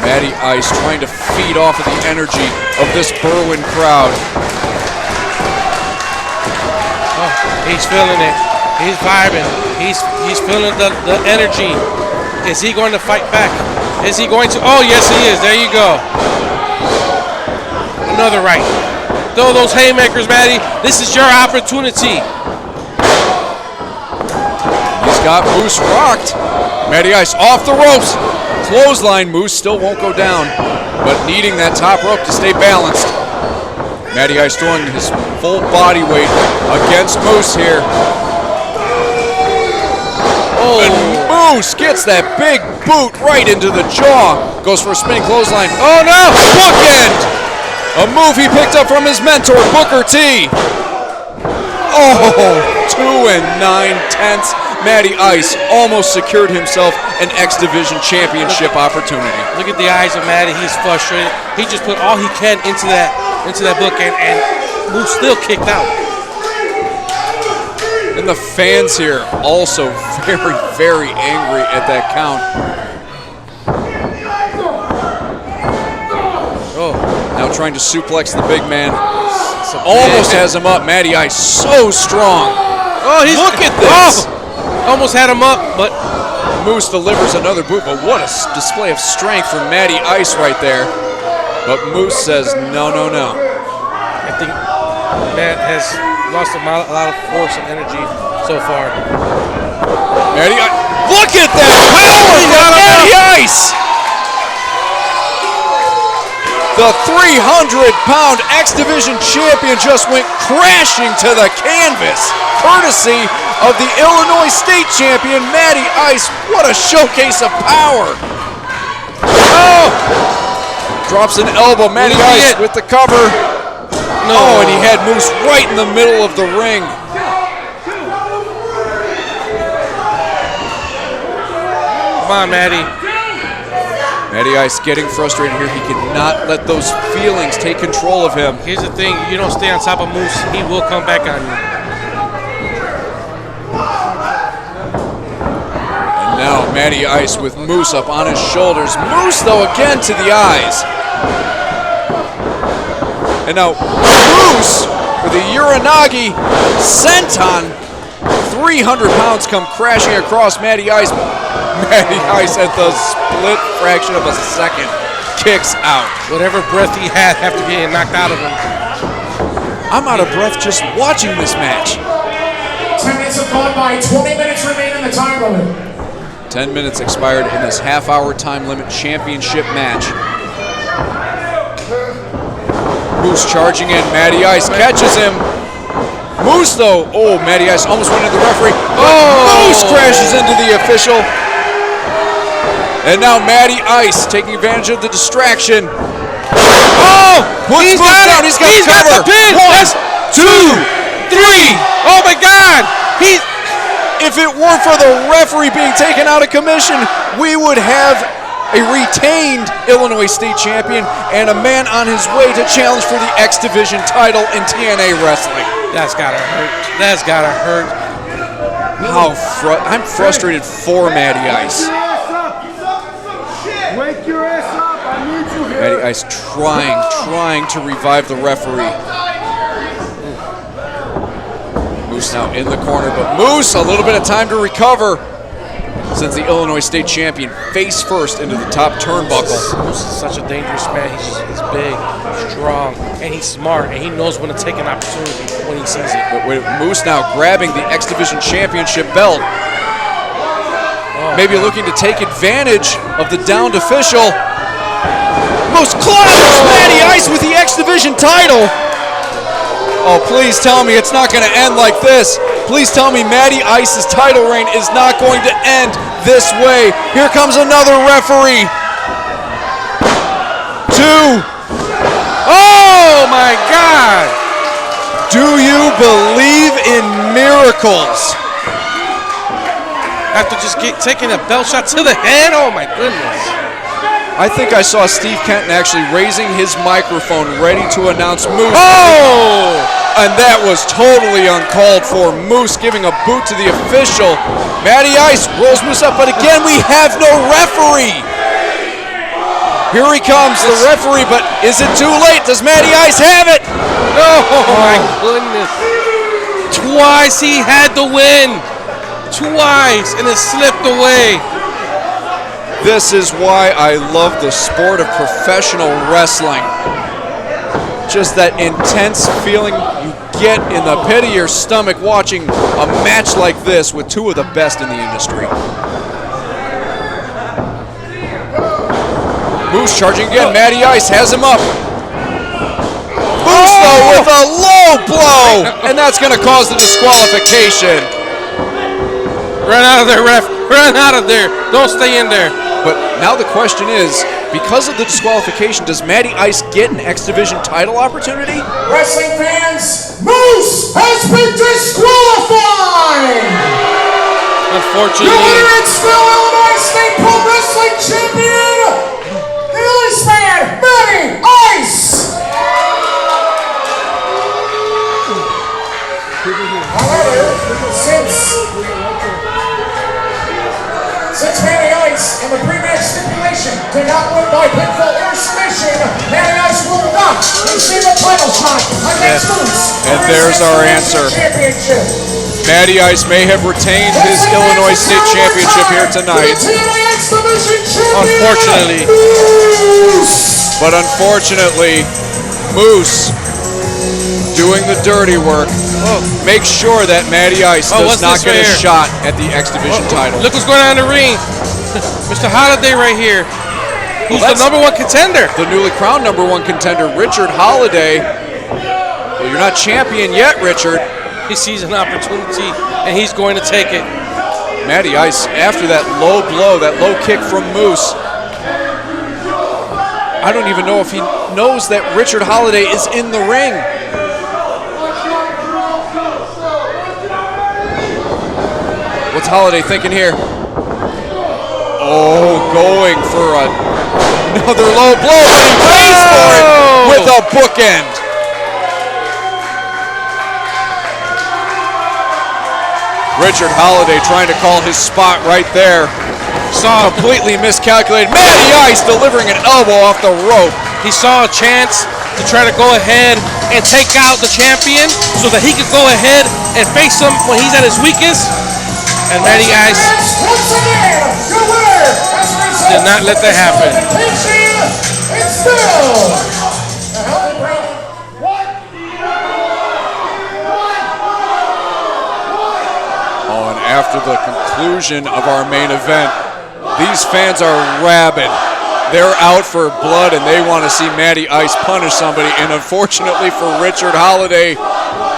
[SPEAKER 2] Matty Ice trying to feed off of the energy of this Berwyn crowd.
[SPEAKER 4] Oh, he's feeling it. He's vibing. He's feeling the energy. Is he going to fight back? Is he going to? Oh, yes, he is. There you go. Another right. Throw those haymakers, Matty. This is your opportunity.
[SPEAKER 2] He's got Moose rocked. Matty Ice off the ropes. Clothesline. Moose still won't go down, but needing that top rope to stay balanced. Matty Ice throwing his full body weight against Moose here. Oh. And Moose gets that big boot right into the jaw. Goes for a spinning clothesline. Oh no! Bookend! A move he picked up from his mentor, Booker T. Oh, 2 9/10. Matty Ice almost secured himself an X Division Championship opportunity.
[SPEAKER 4] Look at the eyes of Matty. He's frustrated. He just put all he can into that bookend, and Moose still kicked out.
[SPEAKER 2] And the fans here also very, very angry at that count. Oh, now trying to suplex the big man. Almost has him up. Matty Ice so strong.
[SPEAKER 4] Oh,
[SPEAKER 2] look at this.
[SPEAKER 4] Oh, almost had him up, but
[SPEAKER 2] Moose delivers another boot. But what a display of strength from Matty Ice right there. But Moose says no, no, no.
[SPEAKER 4] I think Matt has lost a lot of force and energy so far.
[SPEAKER 2] Matty Ice. Look at that power from Matty Ice. The 300-pound X Division champion just went crashing to the canvas, courtesy of the Illinois State champion, Matty Ice. What a showcase of power. Oh! Drops an elbow. Matty Ice with the cover. No. Oh, and he had Moose right in the middle of the ring.
[SPEAKER 4] Come on, Matty.
[SPEAKER 2] Matty Ice getting frustrated here. He cannot let those feelings take control of him.
[SPEAKER 4] Here's the thing. You don't stay on top of Moose, he will come back on you.
[SPEAKER 2] And now Matty Ice with Moose up on his shoulders. Moose, though, again to the eyes. And now Moose with the Uranagi senton. 300 pounds come crashing across Matty Ice. Matty Ice at the split fraction of a second kicks out.
[SPEAKER 4] Whatever breath he had after getting knocked out of him.
[SPEAKER 2] I'm out of breath just watching this match.
[SPEAKER 8] 10 minutes have gone by, 20 minutes remain in the time limit.
[SPEAKER 2] 10 minutes expired in this half-hour time limit championship match. Moose charging in. Matty Ice catches him. Moose, though, oh, Matty Ice almost went into the referee. Oh! Moose crashes into the official. And now Matty Ice taking advantage of the distraction. Oh! Puts Moose down. He's got cover.
[SPEAKER 4] Got the pin.
[SPEAKER 2] 1, 2, 3.
[SPEAKER 4] Oh my God!
[SPEAKER 2] If it weren't for the referee being taken out of commission, we would have a retained Illinois State champion and a man on his way to challenge for the X Division title in TNA wrestling.
[SPEAKER 4] That's gotta hurt. That's gotta hurt.
[SPEAKER 2] I'm frustrated for Matty Ice.
[SPEAKER 3] Wake your ass up. I need you here.
[SPEAKER 2] Matty Ice trying to revive the referee. Moose now in the corner, but Moose a little bit of time to recover. Sends the Illinois State champion face first into the top turnbuckle.
[SPEAKER 4] Moose is such a dangerous man. He's big, strong, and he's smart, and he knows when to take an opportunity when he sees it.
[SPEAKER 2] But with Moose now grabbing the X Division championship belt. Maybe looking to take advantage of the downed official. Moose clobbers Matty Ice with the X Division title. Oh, please tell me it's not going to end like this. Please tell me Matty Ice's title reign is not going to end this way. Here comes another referee. 2.
[SPEAKER 4] Oh my God!
[SPEAKER 2] Do you believe in miracles?
[SPEAKER 4] after just taking a belt shot to the head. Oh my goodness.
[SPEAKER 2] I think I saw Steve Kenton actually raising his microphone ready to announce Moose.
[SPEAKER 4] Oh!
[SPEAKER 2] And that was totally uncalled for. Moose giving a boot to the official. Matty Ice rolls Moose up, but again, we have no referee. Here he comes, the referee, but is it too late? Does Matty Ice have it?
[SPEAKER 4] Oh my goodness. Twice he had to win. Twice, and it slipped away.
[SPEAKER 2] This is why I love the sport of professional wrestling. Just that intense feeling you get in the pit of your stomach watching a match like this with two of the best in the industry. Moose charging again. Matty Ice has him up. Moose though with a low blow, and that's going to cause the disqualification.
[SPEAKER 4] Run out of there, ref. Run out of there. Don't stay in there.
[SPEAKER 2] But now the question is, because of the disqualification, does Matty Ice get an X Division title opportunity?
[SPEAKER 8] Wrestling fans, Moose has been disqualified!
[SPEAKER 4] Unfortunately.
[SPEAKER 8] The winner and still Illinois State Pro Wrestling Champion, the Iceman, Matty Ice! However, since Matty Ice in the pre-match stipulation did not win by pinfall or submission, Matty Ice will not receive a title shot against Moose.
[SPEAKER 2] And there's our answer. Matty Ice may have retained his Illinois State Championship here tonight.
[SPEAKER 4] Unfortunately.
[SPEAKER 2] But unfortunately, Moose doing the dirty work. Make sure that Matty Ice does not get a shot at the X Division title.
[SPEAKER 4] Look what's going on in the ring. Mr. Holiday right here. Who's the #1 contender?
[SPEAKER 2] The newly crowned #1 contender, Richard Holiday. Well, you're not champion yet, Richard.
[SPEAKER 4] He sees an opportunity, and he's going to take it.
[SPEAKER 2] Matty Ice, after that low blow, that low kick from Moose, I don't even know if he knows that Richard Holiday is in the ring. What's Holiday thinking here? Oh, going for another low blow, but he pays for it with a bookend. Richard Holiday trying to call his spot right there. Saw completely miscalculated. Matty Ice delivering an elbow off the rope.
[SPEAKER 4] He saw a chance to try to go ahead and take out the champion so that he could go ahead and face him when he's at his weakest. And Matty Ice did not let that happen.
[SPEAKER 2] Oh, and after the conclusion of our main event, these fans are rabid. They're out for blood and they want to see Matty Ice punish somebody. And unfortunately for Richard Holiday,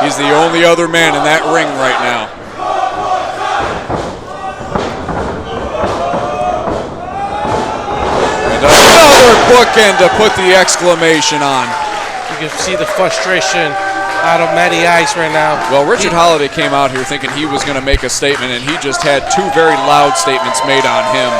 [SPEAKER 2] he's the only other man in that ring right now. Another bookend to put the exclamation on.
[SPEAKER 4] You can see the frustration out of Matty Ice right now.
[SPEAKER 2] Well, Richard Holiday came out here thinking he was going to make a statement, and he just had two very loud statements made on him.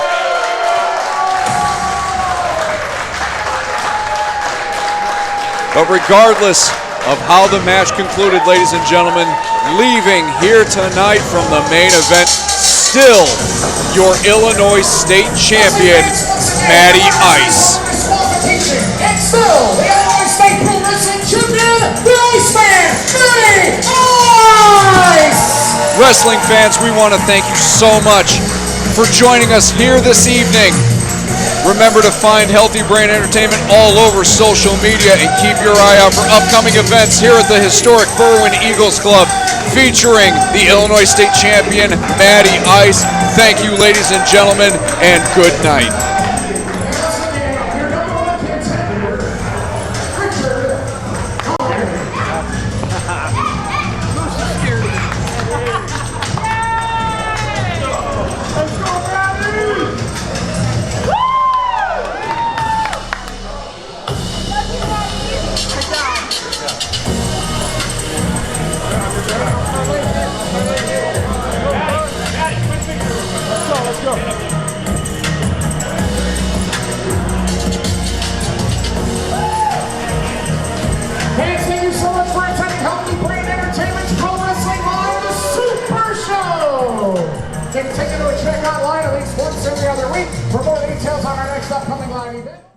[SPEAKER 2] But regardless of how the match concluded, ladies and gentlemen, leaving here tonight from the main event, still your Illinois State Champion, Matty Ice.
[SPEAKER 8] And still, the Illinois State Pro Wrestling Champion, the Iceman, Matty Ice!
[SPEAKER 2] Wrestling fans, we want to thank you so much for joining us here this evening. Remember to find Healthy Brain Entertainment all over social media and keep your eye out for upcoming events here at the historic Berwyn Eagles Club featuring the Illinois State Champion, Matty Ice. Thank you, ladies and gentlemen, and good night.
[SPEAKER 8] week for more details on our next upcoming live event.